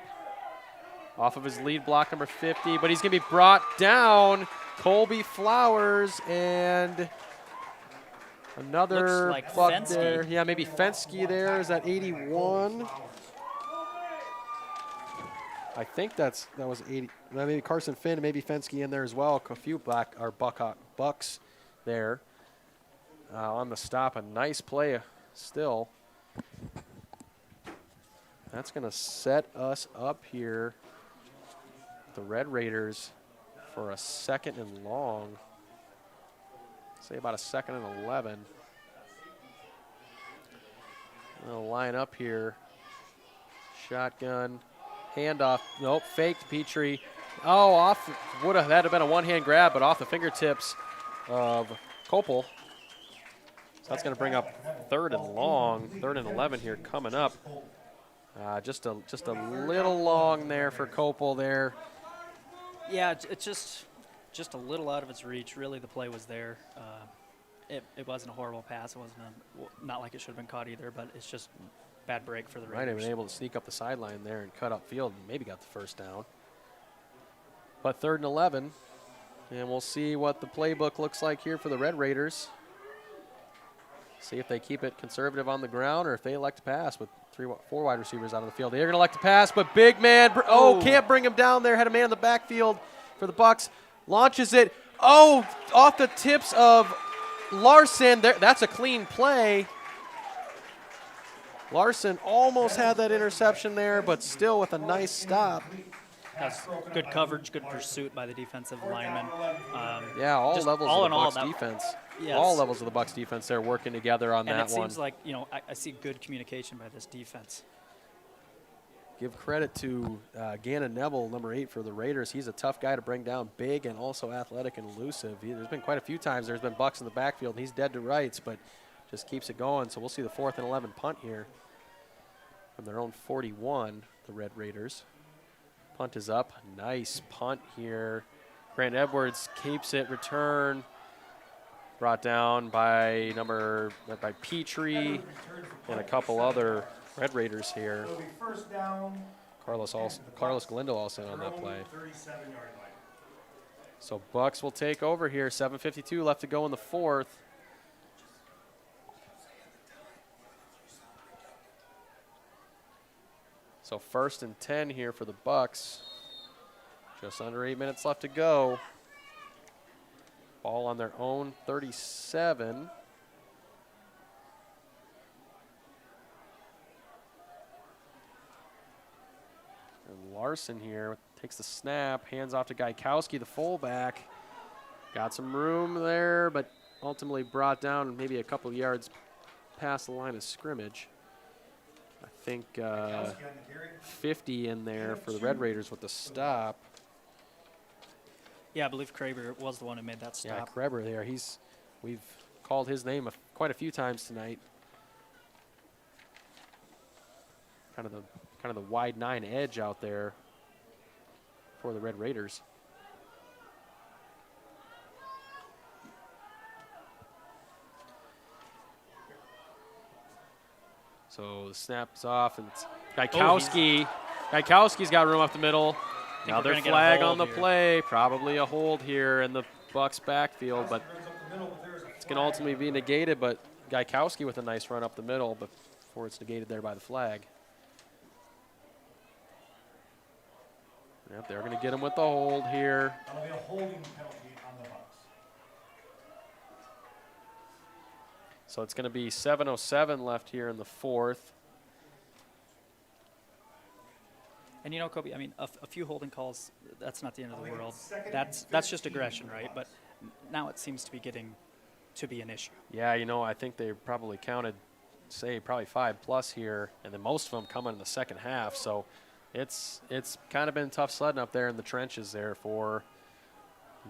Off of his lead block, number 50, but he's going to be brought down. Colby Flowers and another Looks like buck Fensky. there. Yeah, maybe Fensky there is at 81. I think that was 80. Well, maybe Carson Finn, maybe Fensky in there as well. A few Bucks there on the stop. A nice play still. That's going to set us up here. The Red Raiders for a 2nd and long. Say about a 2nd and 11. They'll line up here. Shotgun. Handoff. Nope. Faked Petrie. Oh, off. That'd have been a one-hand grab, but off the fingertips of Kopel. So that's going to bring up 3rd and long. 3rd and 11 here coming up. Just a little long there for Kopel there. yeah, it's just a little out of its reach. Really, the play was there. It wasn't a horrible pass. It wasn't not like it should have been caught either, but it's just bad break for the Raiders. Might have been able to sneak up the sideline there and cut upfield and maybe got the first down. But 3rd and 11, and we'll see what the playbook looks like here for the Red Raiders. See if they keep it conservative on the ground or if they elect to pass with 4 wide receivers out on the field. They're going to elect to pass, but big man, can't bring him down there. Had a man in the backfield for the Bucks. Launches it. Oh, off the tips of Larson. That's a clean play. Larson almost had that interception there, but still with a nice stop. That's good coverage, good pursuit by the defensive lineman. Yeah, all levels of the Bucks defense. Yes. All levels of the Bucks defense, they're working together on and that one. And it seems like, I see good communication by this defense. Give credit to Gannon Neville, number 8 for the Raiders. He's a tough guy to bring down, big and also athletic and elusive. There's been quite a few times there's been Bucks in the backfield, and he's dead to rights, but just keeps it going. So we'll see the 4th and 11 punt here from their own 41, the Red Raiders. Punt is up. Nice punt here. Grant Edwards keeps it. Return brought down by Petrie and a couple other Red Raiders here. It'll be first down. Carlos Galindo also on that play. 37-yard line. So Bucks will take over here. 7:52 left to go in the 4th. So 1st and 10 here for the Bucks. Just under 8 minutes left to go. Ball on their own 37. And Larson here takes the snap, hands off to Gaikowski, the fullback. Got some room there, but ultimately brought down maybe a couple yards past the line of scrimmage. I think 50 in there for the Red Raiders with the stop. Yeah, I believe Kraber was the one who made that stop. Yeah, Kraber there. We've called his name quite a few times tonight. Kind of the wide 9 edge out there for the Red Raiders. So the snap's off, and it's Gaikowski. Gaikowski's got room up the middle. Another flag on the play. Probably a hold here in the Bucks backfield, but it's going to ultimately be negated. But Gaikowski with a nice run up the middle before it's negated there by the flag. Yep, they're going to get him with the hold here. That'll be a holding penalty on the Bucks. So it's going to be 7:07 left here in the 4th. And Kobe, I mean, a few holding calls, that's not the end of the world. That's just aggression, right? But now it seems to be getting to be an issue. Yeah, I think they probably counted, probably 5+ here, and then most of them coming in the second half. So it's kind of been tough sledding up there in the trenches there for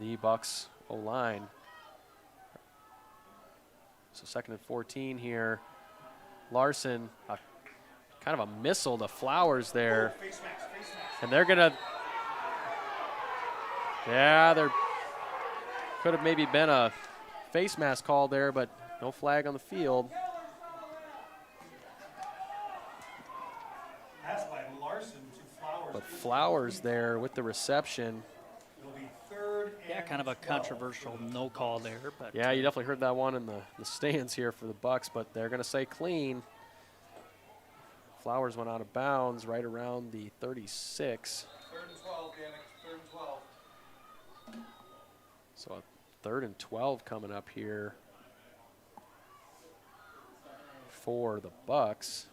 the Bucks O-line. So 2nd and 14 here. Larson, kind of a missile to Flowers there. And they're going to, there could have maybe been a face mask call there, but no flag on the field. Pass by Larson to Flowers. But Flowers there with the reception. It'll be 3rd and Kind of a 12. controversial no call there. But Yeah, you definitely heard that one in the stands here for the Bucks, but they're going to say clean. Flowers went out of bounds right around the 36. 3rd and 12, Danik. 3rd and 12. So a 3rd and 12 coming up here for the Bucks.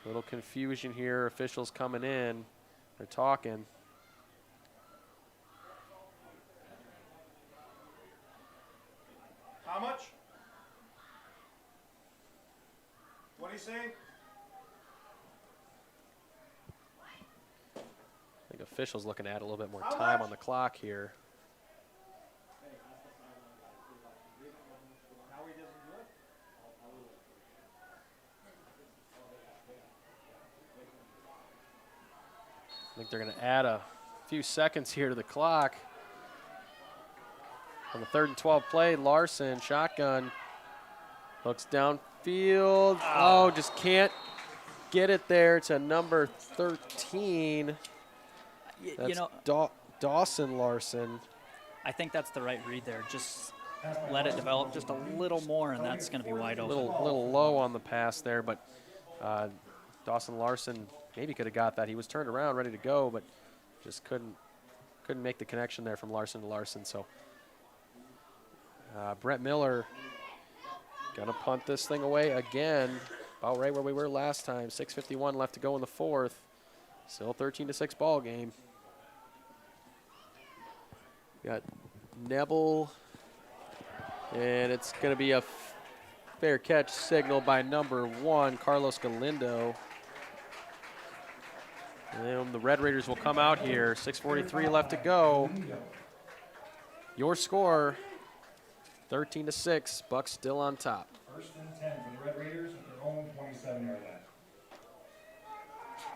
A little confusion here. Officials coming in. They're talking. How much? What do you say? I think officials looking at a little bit more time on the clock here. I think they're going to add a few seconds here to the clock. On the 3rd and 12 play, Larson, shotgun, looks downfield. Oh, just can't get it there to number 13. That's Dawson Larson. I think that's the right read there. Just let it develop just a little more, and that's going to be wide open. Little low on the pass there, but Dawson Larson maybe could have got that. He was turned around, ready to go, but just couldn't make the connection there from Larson to Larson. So Brett Miller gonna punt this thing away again, about right where we were last time. 6:51 left to go in the 4th. Still 13-6 ball game. Got Nebel, and it's gonna be a fair catch signal by number 1, Carlos Galindo. And then the Red Raiders will come out here. 6:43 left to go. Your score, 13-6. Bucks still on top. 1st and 10 for the Red Raiders at their own 27-yard line.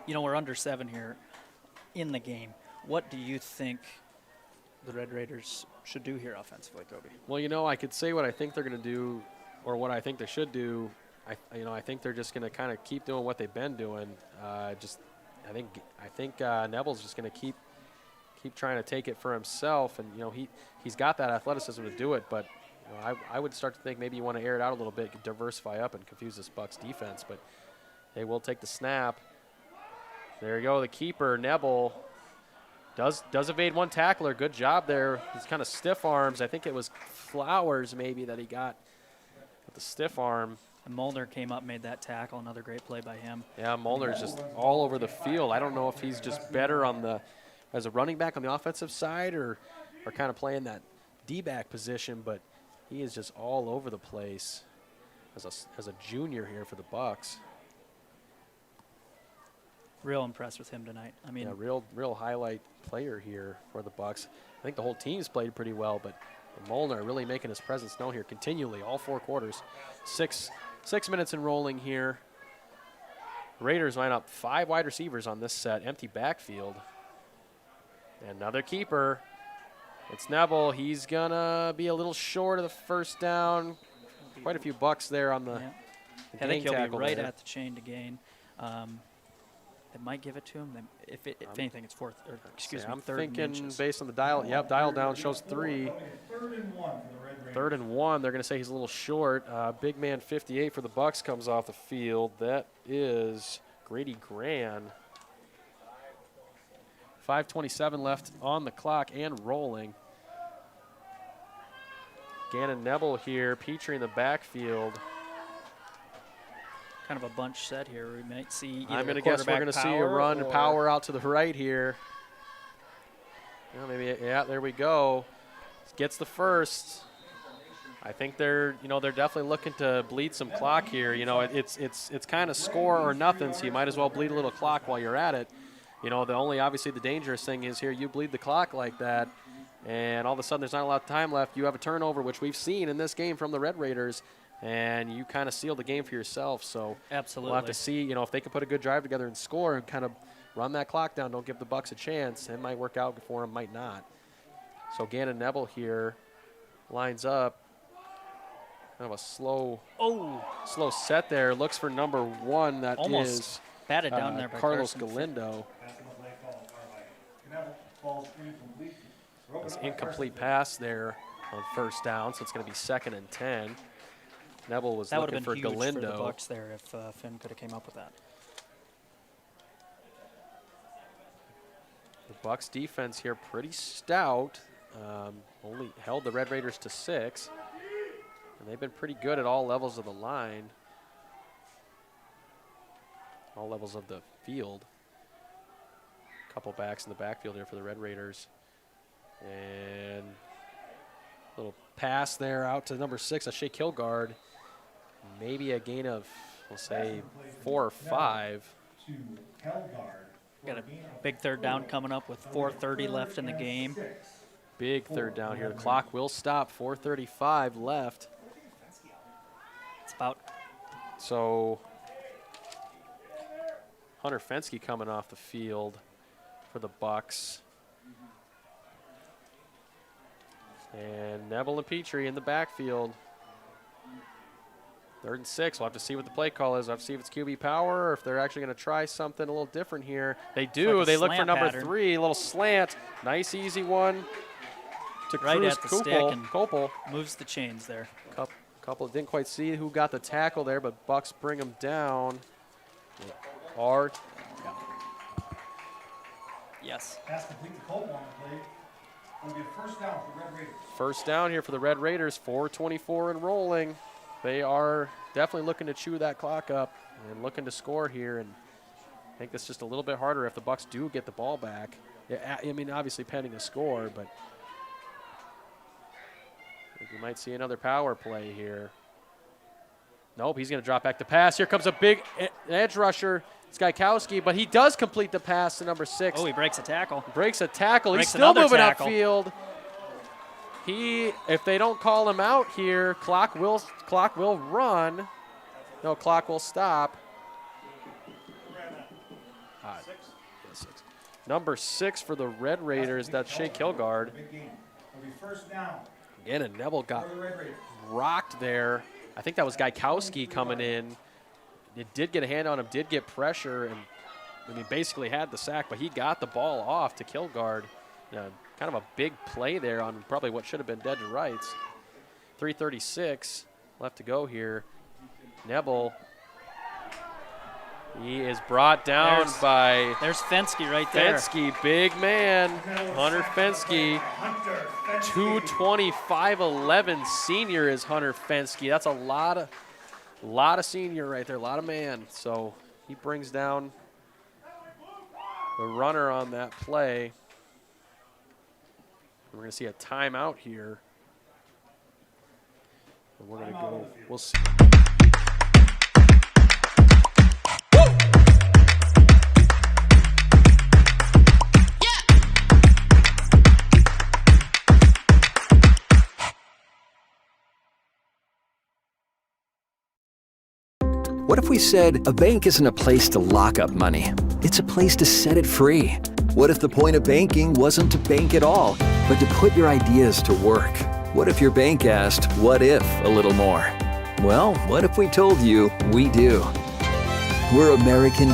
You know, we're under 7 here in the game. What do you think the Red Raiders should do here offensively, Kobe? Well, you know, I could say what I think they're going to do or what I think they should do. I think they're just going to kind of keep doing what they've been doing. I think Nebel's just going to keep trying to take it for himself, and you know he's got that athleticism to do it. But you know, I would start to think maybe you want to air it out a little bit, diversify up, and confuse this Bucks defense. But they will take the snap. There you go, the keeper Nebel does evade one tackler. Good job there. He's kind of stiff arms. I think it was Flowers maybe that he got with the stiff arm. And Molnar came up, made that tackle. Another great play by him. Yeah, Molnar's just all over the field. I don't know if he's just better as a running back on the offensive side or kind of playing that D-back position, but he is just all over the place as a junior here for the Bucks. Real impressed with him tonight. I mean, yeah, real highlight player here for the Bucks. I think the whole team's played pretty well, but Molnar really making his presence known here continually, all 4 quarters. 6 minutes and rolling here. Raiders line up 5 wide receivers on this set, empty backfield. Another keeper. It's Nebel. He's gonna be a little short of the first down. Quite a few bucks there on the I think he'll be right there. at the chain to gain. They might give it to him. If anything, it's 4th. Or excuse me, I'm 3rd thinking inches. based on the dial. Yep, dial down shows 3. 3rd and 1 for the Red Raiders. 3rd and 1. They're going to say he's a little short. Big man 58 for the Bucks comes off the field. That is Grady Gran. 5:27 left on the clock and rolling. Gannon Nebel here, Petrie in the backfield. Kind of a bunch set here. We might see. I'm going to guess we're going to see a run power out to the right here. Yeah, maybe. Yeah, there we go. Gets the first. I think they're definitely looking to bleed some clock here. You know, it's kind of score or nothing, so you might as well bleed a little clock while you're at it. You know, obviously the dangerous thing is here, you bleed the clock like that, and all of a sudden there's not a lot of time left. You have a turnover, which we've seen in this game from the Red Raiders. and you kind of seal the game for yourself. So Absolutely. we'll have to see, you know, if they can put a good drive together and score and kind of run that clock down, don't give the Bucks a chance. It might work out for them, might not. So Gannon Nebel here lines up. Kind of a slow set there. Looks for number 1. That Almost is batted down there by Carlos Carson. Galindo. It's incomplete pass there on first down, so it's going to be 2nd and 10. Nebel was That would looking have for been huge Galindo. for the Bucks there if Finn could have came up with that. The Bucks defense here pretty stout. Only held the Red Raiders to 6. And they've been pretty good at all levels of the line. All levels of the field. Couple backs in the backfield here for the Red Raiders. And a little pass there out to number 6, a Shea Kilgard. Maybe a gain of, we'll say, 4 or 5. Got a big third down coming up with 4:30 left in the game. Big third down here. The clock will stop. 4:35 left. It's about. So Hunter Fenske coming off the field for the Bucks. And Nebel and Petrie in the backfield. 3rd and 6. We'll have to see what the play call is. We'll have to see if it's QB power or if they're actually going to try something a little different here. They do. Like they look for slant number pattern. 3. A little slant. Nice, easy one to Right Cruz at the stick and Kopel. moves the chains there. Couple didn't quite see who got the tackle there, but Bucks bring him down. Art. Yes. Pass complete to Cole on the play. It'll be a first down for the Red Raiders. First down here for the Red Raiders. 4:24 and rolling. They are definitely looking to chew that clock up and looking to score here. And I think that's just a little bit harder if the Bucks do get the ball back. Yeah, I mean, obviously pending a score, but I think we might see another power play here. Nope, he's going to drop back to pass. Here comes a big edge rusher, Skykowski, but he does complete the pass to number 6. Oh, he breaks a tackle. Breaks a tackle. Breaks He's still another moving tackle. upfield. If they don't call him out here, clock will run. No, clock will stop. Six. Number 6 for the Red Raiders, that's Shea Kilgard. Again, and Nebel got rocked there. I think that was Gajkowski coming in. It did get a hand on him, did get pressure, and I mean, basically had the sack, but he got the ball off to Kilgard. Kind of a big play there on probably what should have been dead to rights. 3:36 left to go here. Nebel, he is brought down by... There's Fenske right there. Fenske, big man. Hunter Fenske. 225-11 senior is Hunter Fenske. That's a lot of senior right there, a lot of man. So he brings down the runner on that play. We're going to see a timeout here. And we're going to go, we'll see. What if we said a bank isn't a place to lock up money? It's a place to set it free. What if the point of banking wasn't to bank at all, but to put your ideas to work? What if your bank asked, what if a little more? Well, what if we told you we do? We're American.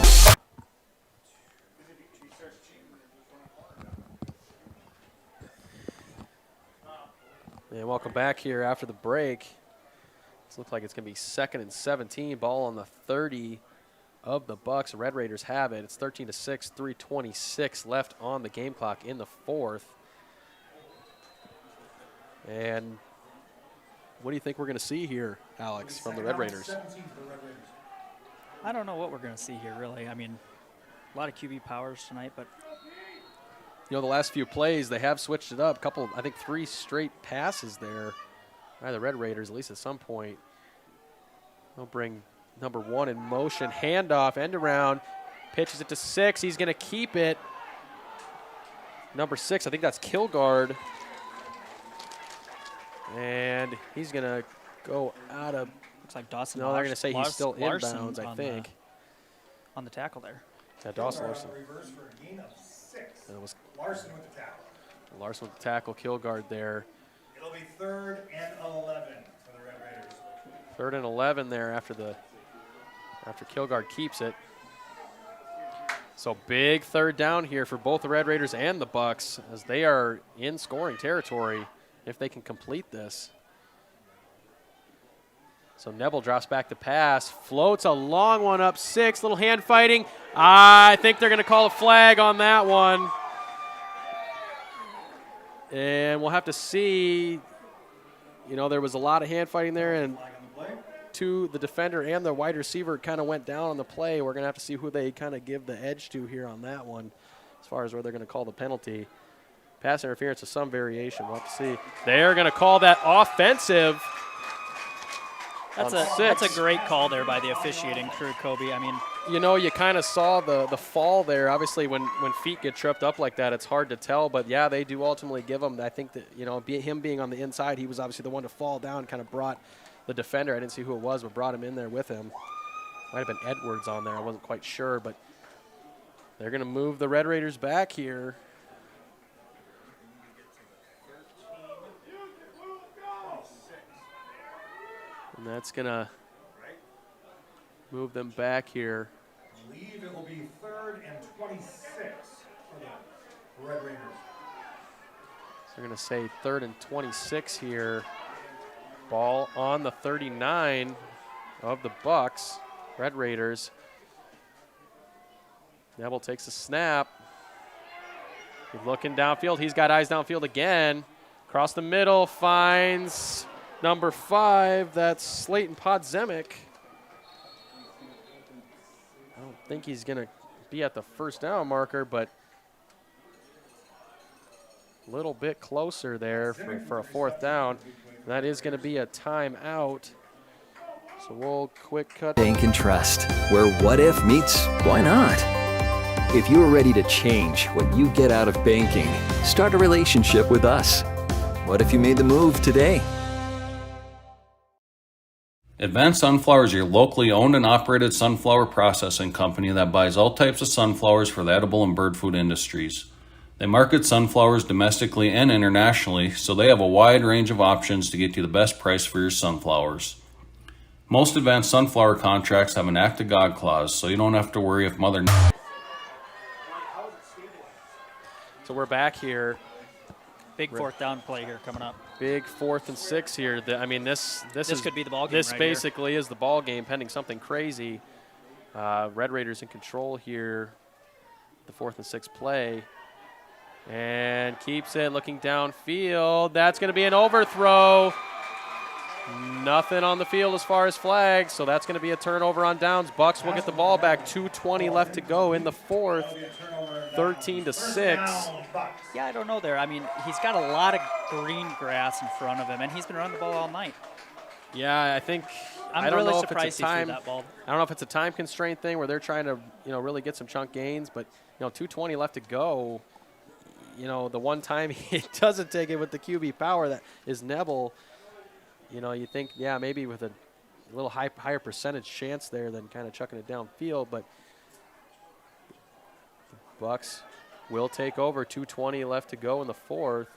And welcome back here after the break. This looks like it's going to be 2nd and 17. Ball on the 30 of the Bucks. Red Raiders have it. It's 13-6, 3:26 left on the game clock in the 4th. And what do you think we're going to see here, Alex, from the Red Raiders? I don't know what we're going to see here, really. I mean, a lot of QB powers tonight, but You know, the last few plays, they have switched it up. I think 3 straight passes there by the Red Raiders, at least at some point. They'll bring number 1 in motion. Handoff, end around, pitches it to 6. He's going to keep it. Number 6, I think that's Kilgard. And he's going to go out of Looks like Dawson. No, they're going to say he's still Larson inbounds, I think. On the tackle there. Yeah, Dawson Larson. Reverse for a gain of 6. That was Larson with the tackle. Larson with the tackle, Kilgard there. It'll be 3rd and 11 for the Red Raiders. 3rd and 11 there after Kilgard keeps it. So big 3rd down here for both the Red Raiders and the Bucks as they are in scoring territory if they can complete this. So Neville drops back to pass, floats a long one up 6, little hand fighting. I think they're going to call a flag on that one. And we'll have to see. You know, there was a lot of hand fighting there, and the defender and the wide receiver kind of went down on the play. We're going to have to see who they kind of give the edge to here on that one as far as where they're going to call the penalty. Pass interference of some variation. We'll have to see. They're going to call that offensive. That's a great call there by the officiating crew, Kobe. I mean, you know, you kind of saw the fall there. Obviously, when feet get tripped up like that, it's hard to tell. But, yeah, they do ultimately give him. I think that, you know, him being on the inside, he was obviously the one to fall down, kind of brought the defender. I didn't see who it was, but brought him in there with him. Might have been Edwards on there. I wasn't quite sure. But they're going to move the Red Raiders back here. And that's going to move them back here. I believe it will be 3rd and 26 for the Red Raiders. So they're going to say 3rd and 26 here. Ball on the 39 of the Bucks, Red Raiders. Neville takes a snap. He's looking downfield. He's got eyes downfield again. Across the middle, finds number 5. That's Slayton Podzemic. I don't think he's going to be at the first down marker, but a little bit closer there for a 4th down. That is going to be a timeout. So we'll quick cut. Bank and Trust, where what if meets why not? If you are ready to change what you get out of banking, start a relationship with us. What if you made the move today? Advanced Sunflower is your locally owned and operated sunflower processing company that buys all types of sunflowers for the edible and bird food industries. They market sunflowers domestically and internationally, so they have a wide range of options to get you the best price for your sunflowers. Most advanced sunflower contracts have an Act of God clause, so you don't have to worry if Mother... So we're back here. Big 4th down play here coming up. Big 4th and 6 here. I mean, this could be the ball game. This right basically is the ball game, pending something crazy. Red Raiders in control here. The 4th and 6th play, and keeps it looking downfield. That's going to be an overthrow. Nothing on the field as far as flags, so that's going to be a turnover on downs. Bucks will get the ball back. 2:20 left to go in the 4th. 13-6. Yeah, I don't know there. I mean, he's got a lot of green grass in front of him, and he's been running the ball all night. Yeah, I think I'm really surprised he threw that ball. I don't know if it's a time constraint thing where they're trying to, really get some chunk gains, but 2:20 left to go. The one time he doesn't take it with the QB power that is Neville. You think, yeah, maybe with a little higher percentage chance there than kind of chucking it downfield, but the Bucks will take over. 2:20 left to go in the 4th.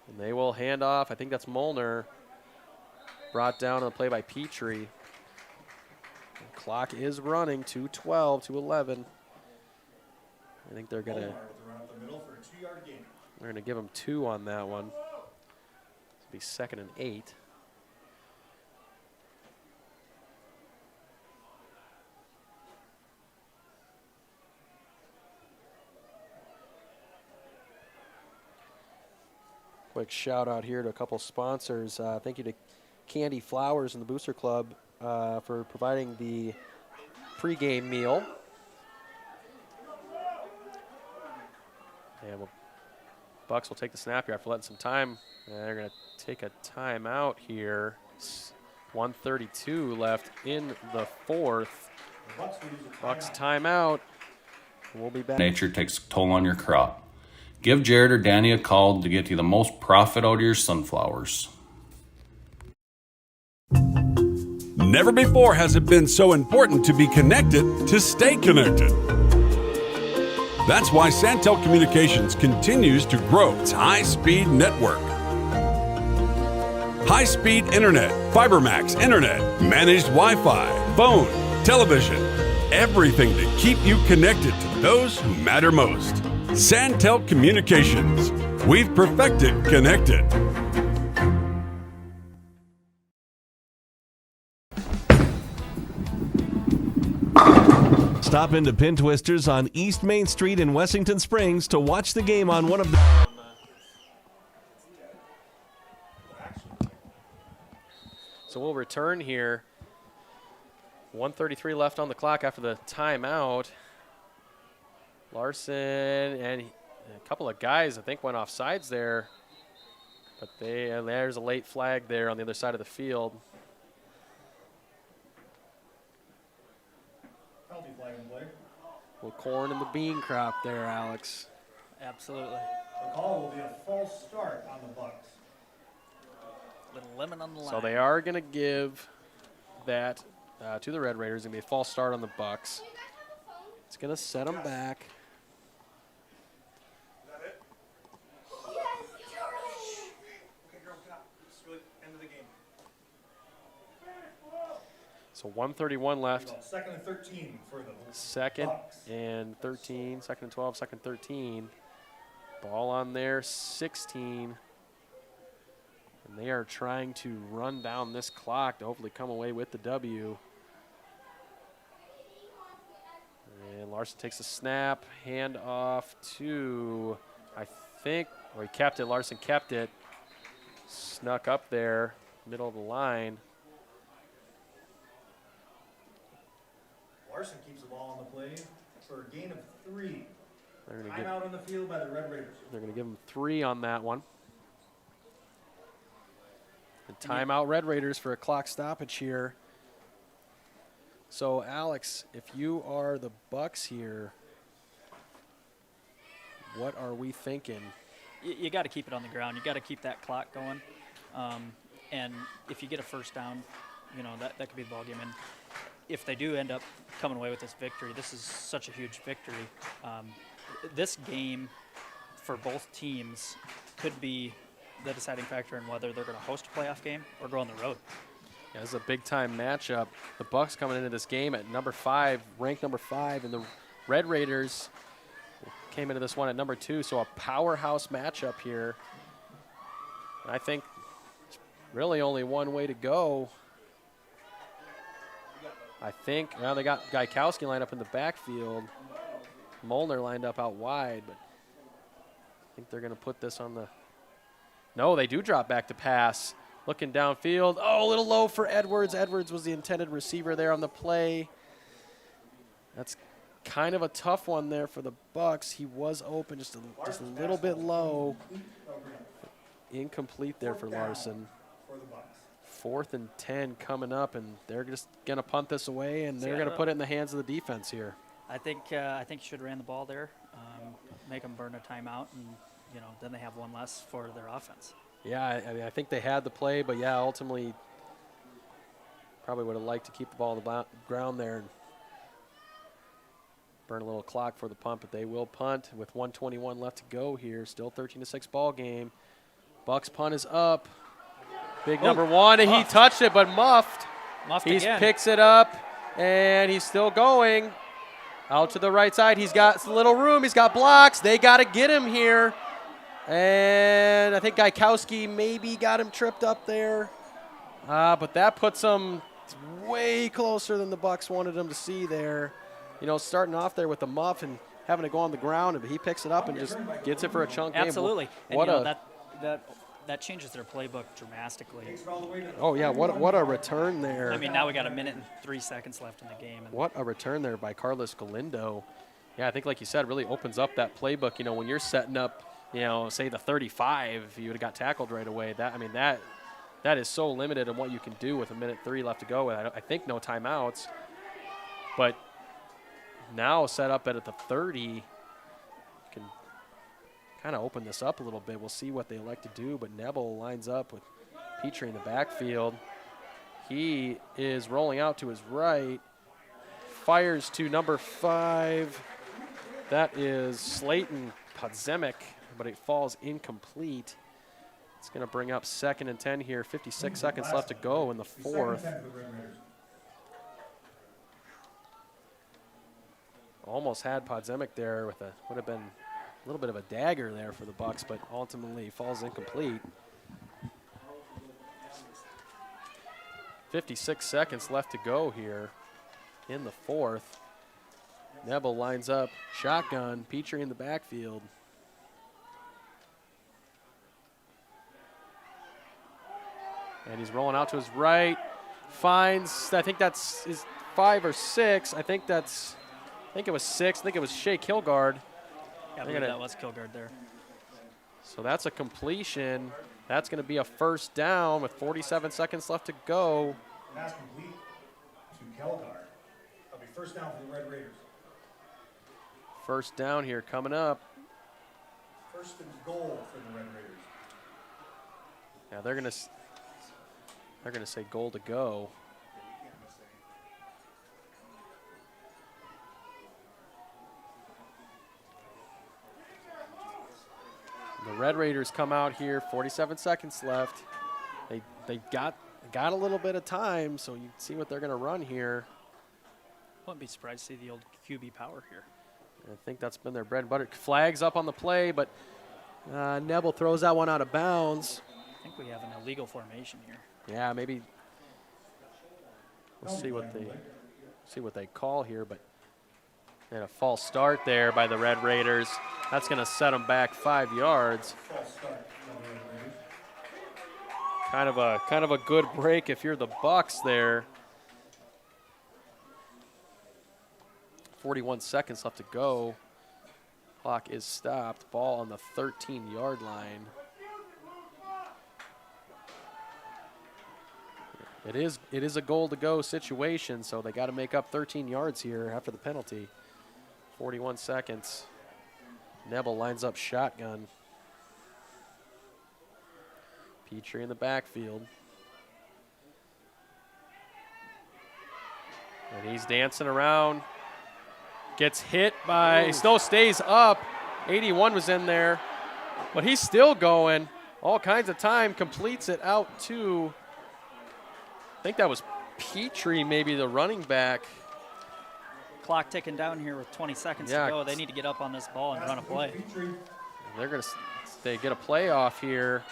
And they will hand off. I think that's Molnar. Brought down on the play by Petrie. The clock is running. 2:12, 2:11. I think they're going to give him 2 on that one. It'll be 2nd and 8. Quick shout out here to a couple sponsors. Thank you to Candy Flowers and the Booster Club for providing the pregame meal. And Bucks will take the snap here after letting some time. And they're going to take a timeout here. 1:32 left in the 4th. Bucks timeout. We'll be back. Nature takes a toll on your crop. Give Jared or Danny a call to get you the most profit out of your sunflowers. Never before has it been so important to be connected to stay connected. That's why Santel Communications continues to grow its high-speed network. High-speed internet, FiberMax internet, managed Wi-Fi, phone, television, everything to keep you connected to those who matter most. Santel Communications. We've perfected connected. Stop into Pin Twisters on East Main Street in Wessington Springs to watch the game on one of the... So we'll return here. 1:33 left on the clock after the timeout. Larson and a couple of guys, I think, went off sides there. But there's a late flag there on the other side of the field. Penalty flag in play. Little corn in the bean crop there, Alex. Absolutely. The call will be a false start on the Bucks. Little lemon on the line. So they are going to give that to the Red Raiders. It's going to be a false start on the Bucks. It's going to set them back. So 1:31 left. Second and 13 for the Second Bucks. and 13, second and 12, second 13. Ball on there, 16. And they are trying to run down this clock to hopefully come away with the W. And Larson takes a snap, hand off to, I think, or he kept it, Larson kept it. Snuck up there, middle of the line. Larson keeps the ball on the play for a gain of 3. They're gonna Timeout on the field by the Red Raiders. They're going to give him 3 on that one. And timeout Red Raiders for a clock stoppage here. So, Alex, if you are the Bucks here, what are we thinking? You got to keep it on the ground. You got to keep that clock going. And if you get a first down, you know, that could be the ball game. And if they do end up coming away with this victory, this is such a huge victory. This game for both teams could be the deciding factor in whether they're going to host a playoff game or go on the road. Yeah, this is a big-time matchup. The Bucks coming into this game at number 5, ranked number 5, and the Red Raiders came into this one at number 2, so a powerhouse matchup here. And I think it's really only one way to go. I think, well, they got Gaikowski lined up in the backfield. Molnar lined up out wide, but I think they're going to put this on the... No, they do drop back to pass. Looking downfield. Oh, a little low for Edwards. Edwards was the intended receiver there on the play. That's kind of a tough one there for the Bucks. He was open just a little bit low. Incomplete there for Larson. 4th and 10 coming up, and they're just going to punt this away, and they're going to put it in the hands of the defense here. I think you should have ran the ball there, make them burn a timeout, and then they have one less for their offense. Yeah, I mean, I think they had the play, but yeah, ultimately probably would have liked to keep the ball on the ground there and burn a little clock for the punt, but they will punt with 1:21 left to go here. Still 13-6 ball game. Bucks punt is up. Big number 1, and he touched it, but muffed. He picks it up, and he's still going. Out to the right side. He's got a little room. He's got blocks. They got to get him here. And I think Gaikowski maybe got him tripped up there. But that puts him way closer than the Bucks wanted him to see there. Starting off there with the muff and having to go on the ground, and he picks it up and just gets it for a chunk game. Absolutely. What and that changes their playbook dramatically. Oh, yeah, what a return there. I mean, now we got 1 minute and 3 seconds left in the game. What a return there by Carlos Galindo. Yeah, I think, like you said, really opens up that playbook. When you're setting up, say the 35, if you would have got tackled right away, that is so limited in what you can do with 1 minute 3 left to go. I think no timeouts. But now set up at the 30, you can kind of open this up a little bit. We'll see what they elect to do, but Nebel lines up with Petrie in the backfield. He is rolling out to his right. Fires to number 5. That is Slayton Podzemic, but it falls incomplete. It's going to bring up 2nd and 10 here. 56 seconds left to go in the 4th. Almost had Podzemic there with would have been a little bit of a dagger there for the Bucks, but ultimately falls incomplete. 56 seconds left to go here in the 4th. Nebel lines up shotgun, Petrie in the backfield. And he's rolling out to his right. Finds, I think that's is 5 or 6. I think it was 6. I think it was Shea Kilgard. Yeah, I believe that was Kilgard there. So that's a completion. That's going to be a first down with 47 seconds left to go. Pass complete to Kilgard. That'll be first down for the Red Raiders. First down here coming up. First and goal for the Red Raiders. Yeah, they're gonna say goal to go. The Red Raiders come out here, 47 seconds left. They got a little bit of time, so you see what they're gonna run here. Wouldn't be surprised to see the old QB power here. I think that's been their bread and butter. Flags up on the play, but Nebel throws that one out of bounds. I think we have an illegal formation here. Yeah, maybe we'll see what they call here, but and a false start there by the Red Raiders. That's going to set them back 5 yards. Kind of a good break if you're the Bucks there. 41 seconds left to go. Clock is stopped. Ball on the 13-yard line. It is a goal-to-go situation, so they got to make up 13 yards here after the penalty. 41 seconds. Nebel lines up shotgun. Petrie in the backfield. And he's dancing around. Gets hit by, still stays up. 81 was in there, but he's still going. All kinds of time, completes it out to, I think that was Petrie, maybe the running back. Clock ticking down here with 20 seconds to go. They need to get up on this ball and run a play. They get a play off here.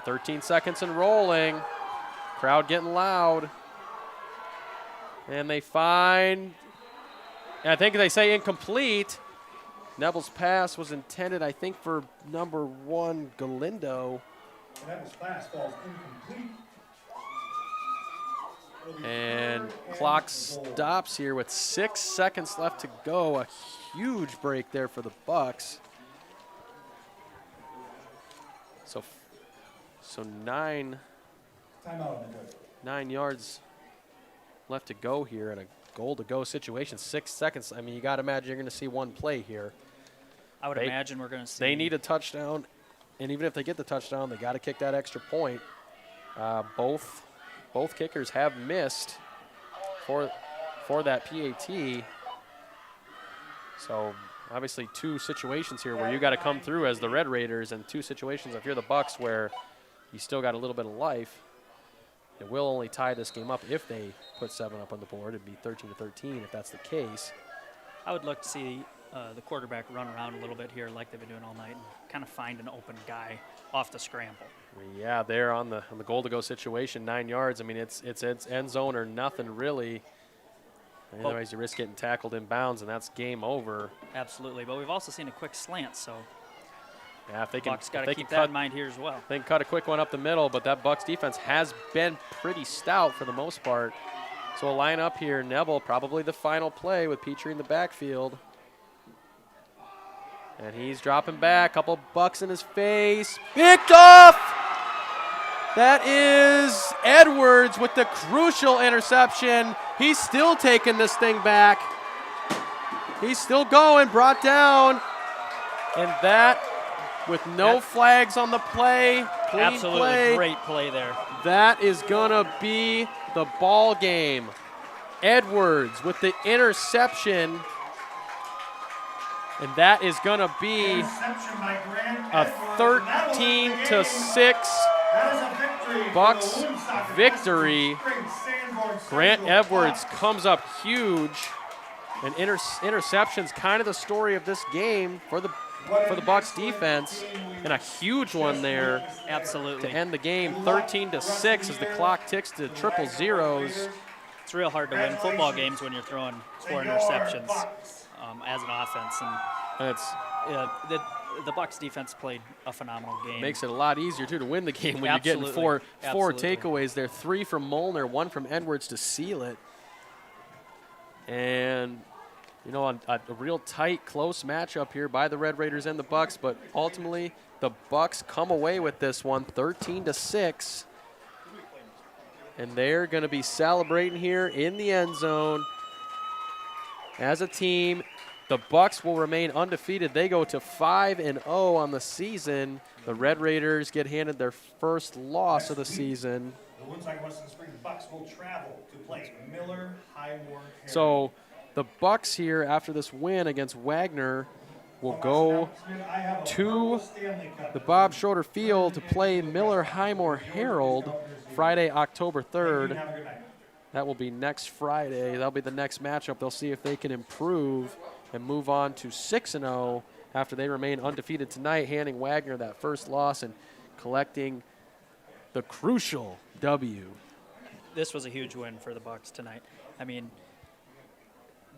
13 seconds and rolling. Crowd getting loud. And they find, I think they say incomplete. Nebel's pass was intended, I think, for number 1, Galindo. Nebel's pass falls incomplete. And clock stops here with 6 seconds left to go. A huge break there for the Bucks. So 9 yards left to go here in a goal-to-go situation. 6 seconds. I mean, you got to imagine you're going to see one play here. I would imagine we're going to see. They need a touchdown, and even if they get the touchdown, they got to kick that extra point. Both kickers have missed for that PAT. So obviously 2 situations here where you got to come through as the Red Raiders, and 2 situations if you're the Bucks where you still got a little bit of life. It will only tie this game up if they put 7 up on the board. It'd be 13-13 if that's the case. I would look to see the quarterback run around a little bit here like they've been doing all night and kind of find an open guy off the scramble. Yeah, they're on the goal-to-go situation, 9 yards. I mean, it's end zone or nothing really. Otherwise, you risk getting tackled in bounds, and that's game over. Absolutely, but we've also seen a quick slant, so yeah, if they can, Bucks got to keep that in mind here as well. They can cut a quick one up the middle, but that Bucks defense has been pretty stout for the most part. So a line up here, Nebel, probably the final play with Petrie in the backfield. And he's dropping back, couple Bucks in his face. Picked off! That is Edwards with the crucial interception. He's still taking this thing back. He's still going, brought down. And that, with no flags on the play, clean absolutely play. Great play there. That is going to be the ball game. Edwards with the interception. And that is going to be a 13-6 Bucks victory. Grant Edwards comes up huge. And interception's kind of the story of this game for the Bucks defense, and a huge one there. Absolutely. To end the game, 13-6 as the clock ticks to triple zeros. It's real hard to win football games when you're throwing 4 interceptions as an offense, and it's the Bucks defense played a phenomenal game. Makes it a lot easier too to win the game when Absolutely. you're getting four Absolutely. takeaways there. 3 from Molnar, 1 from Edwards to seal it. And you know, a real tight, close matchup here by the Red Raiders and the Bucks, but ultimately the Bucks come away with this one, 13-6, and they're going to be celebrating here in the end zone as a team. The Bucks will remain undefeated. They go to 5-0 on the season. The Red Raiders get handed their first loss of the season. The Woonsocket Western Springs Bucks will travel to play Miller Highmore. So the Bucks here, after this win against Wagner, will go to the Bob Schroeder Field to play Miller Highmore Herald Friday, October 3rd. That will be next Friday. That'll be the next matchup. They'll see if they can improve and move on to 6-0 after they remain undefeated tonight, handing Wagner that first loss and collecting the crucial W. This was a huge win for the Bucks tonight. I mean,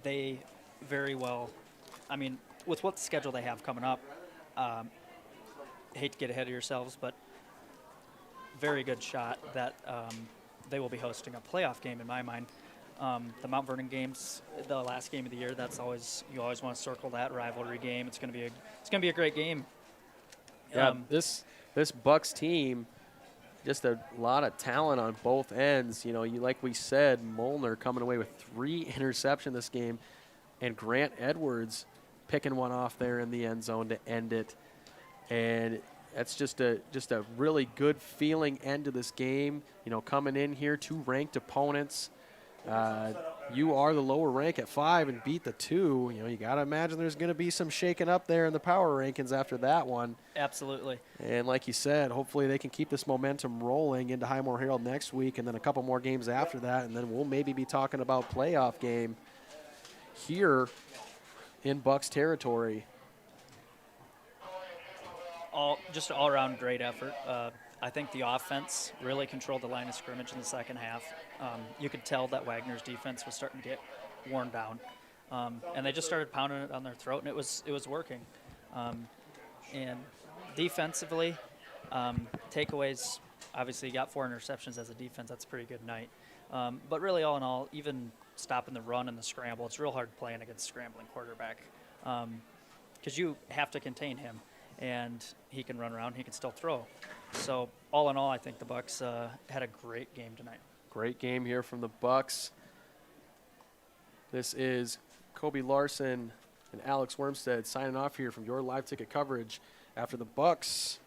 they very well, with what schedule they have coming up, hate to get ahead of yourselves, but very good shot that they will be hosting a playoff game in my mind. The Mount Vernon games, the last game of the year, you always want to circle that rivalry game. It's going to be a great game. Yeah, this Bucks team, just a lot of talent on both ends. You know, like we said, Molnar coming away with 3 interceptions this game, and Grant Edwards picking one off there in the end zone to end it. And that's just a really good feeling end to this game. You know, coming in here, 2 ranked opponents. You are the lower rank at 5 and beat the 2. You know, you got to imagine there's going to be some shaking up there in the power rankings after that one. Absolutely. And like you said, hopefully they can keep this momentum rolling into Highmore Herald next week and then a couple more games after that, and then we'll maybe be talking about playoff game here in Bucks territory. Just an all-around great effort. I think the offense really controlled the line of scrimmage in the second half. You could tell that Wagner's defense was starting to get worn down, and they just started pounding it on their throat, and it was working. And defensively, takeaways. Obviously, you got 4 interceptions as a defense. That's a pretty good night. But really, all in all, even stopping the run and the scramble, it's real hard playing against a scrambling quarterback because you have to contain him. And he can run around, he can still throw. So all in all, I think the Bucks had a great game tonight. Great game here from the Bucks. This is Kobe Larson and Alex Wormstead signing off here from your live ticket coverage after the Bucks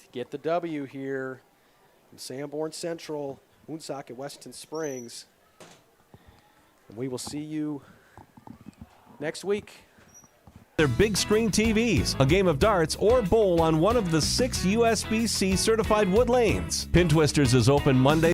to get the W here in Sanborn Central, Woonsocket, Wessington Springs. And we will see you next week. Their big screen TVs, a game of darts, or bowl on one of the 6 USB-C certified wood lanes. Pin Twisters is open Monday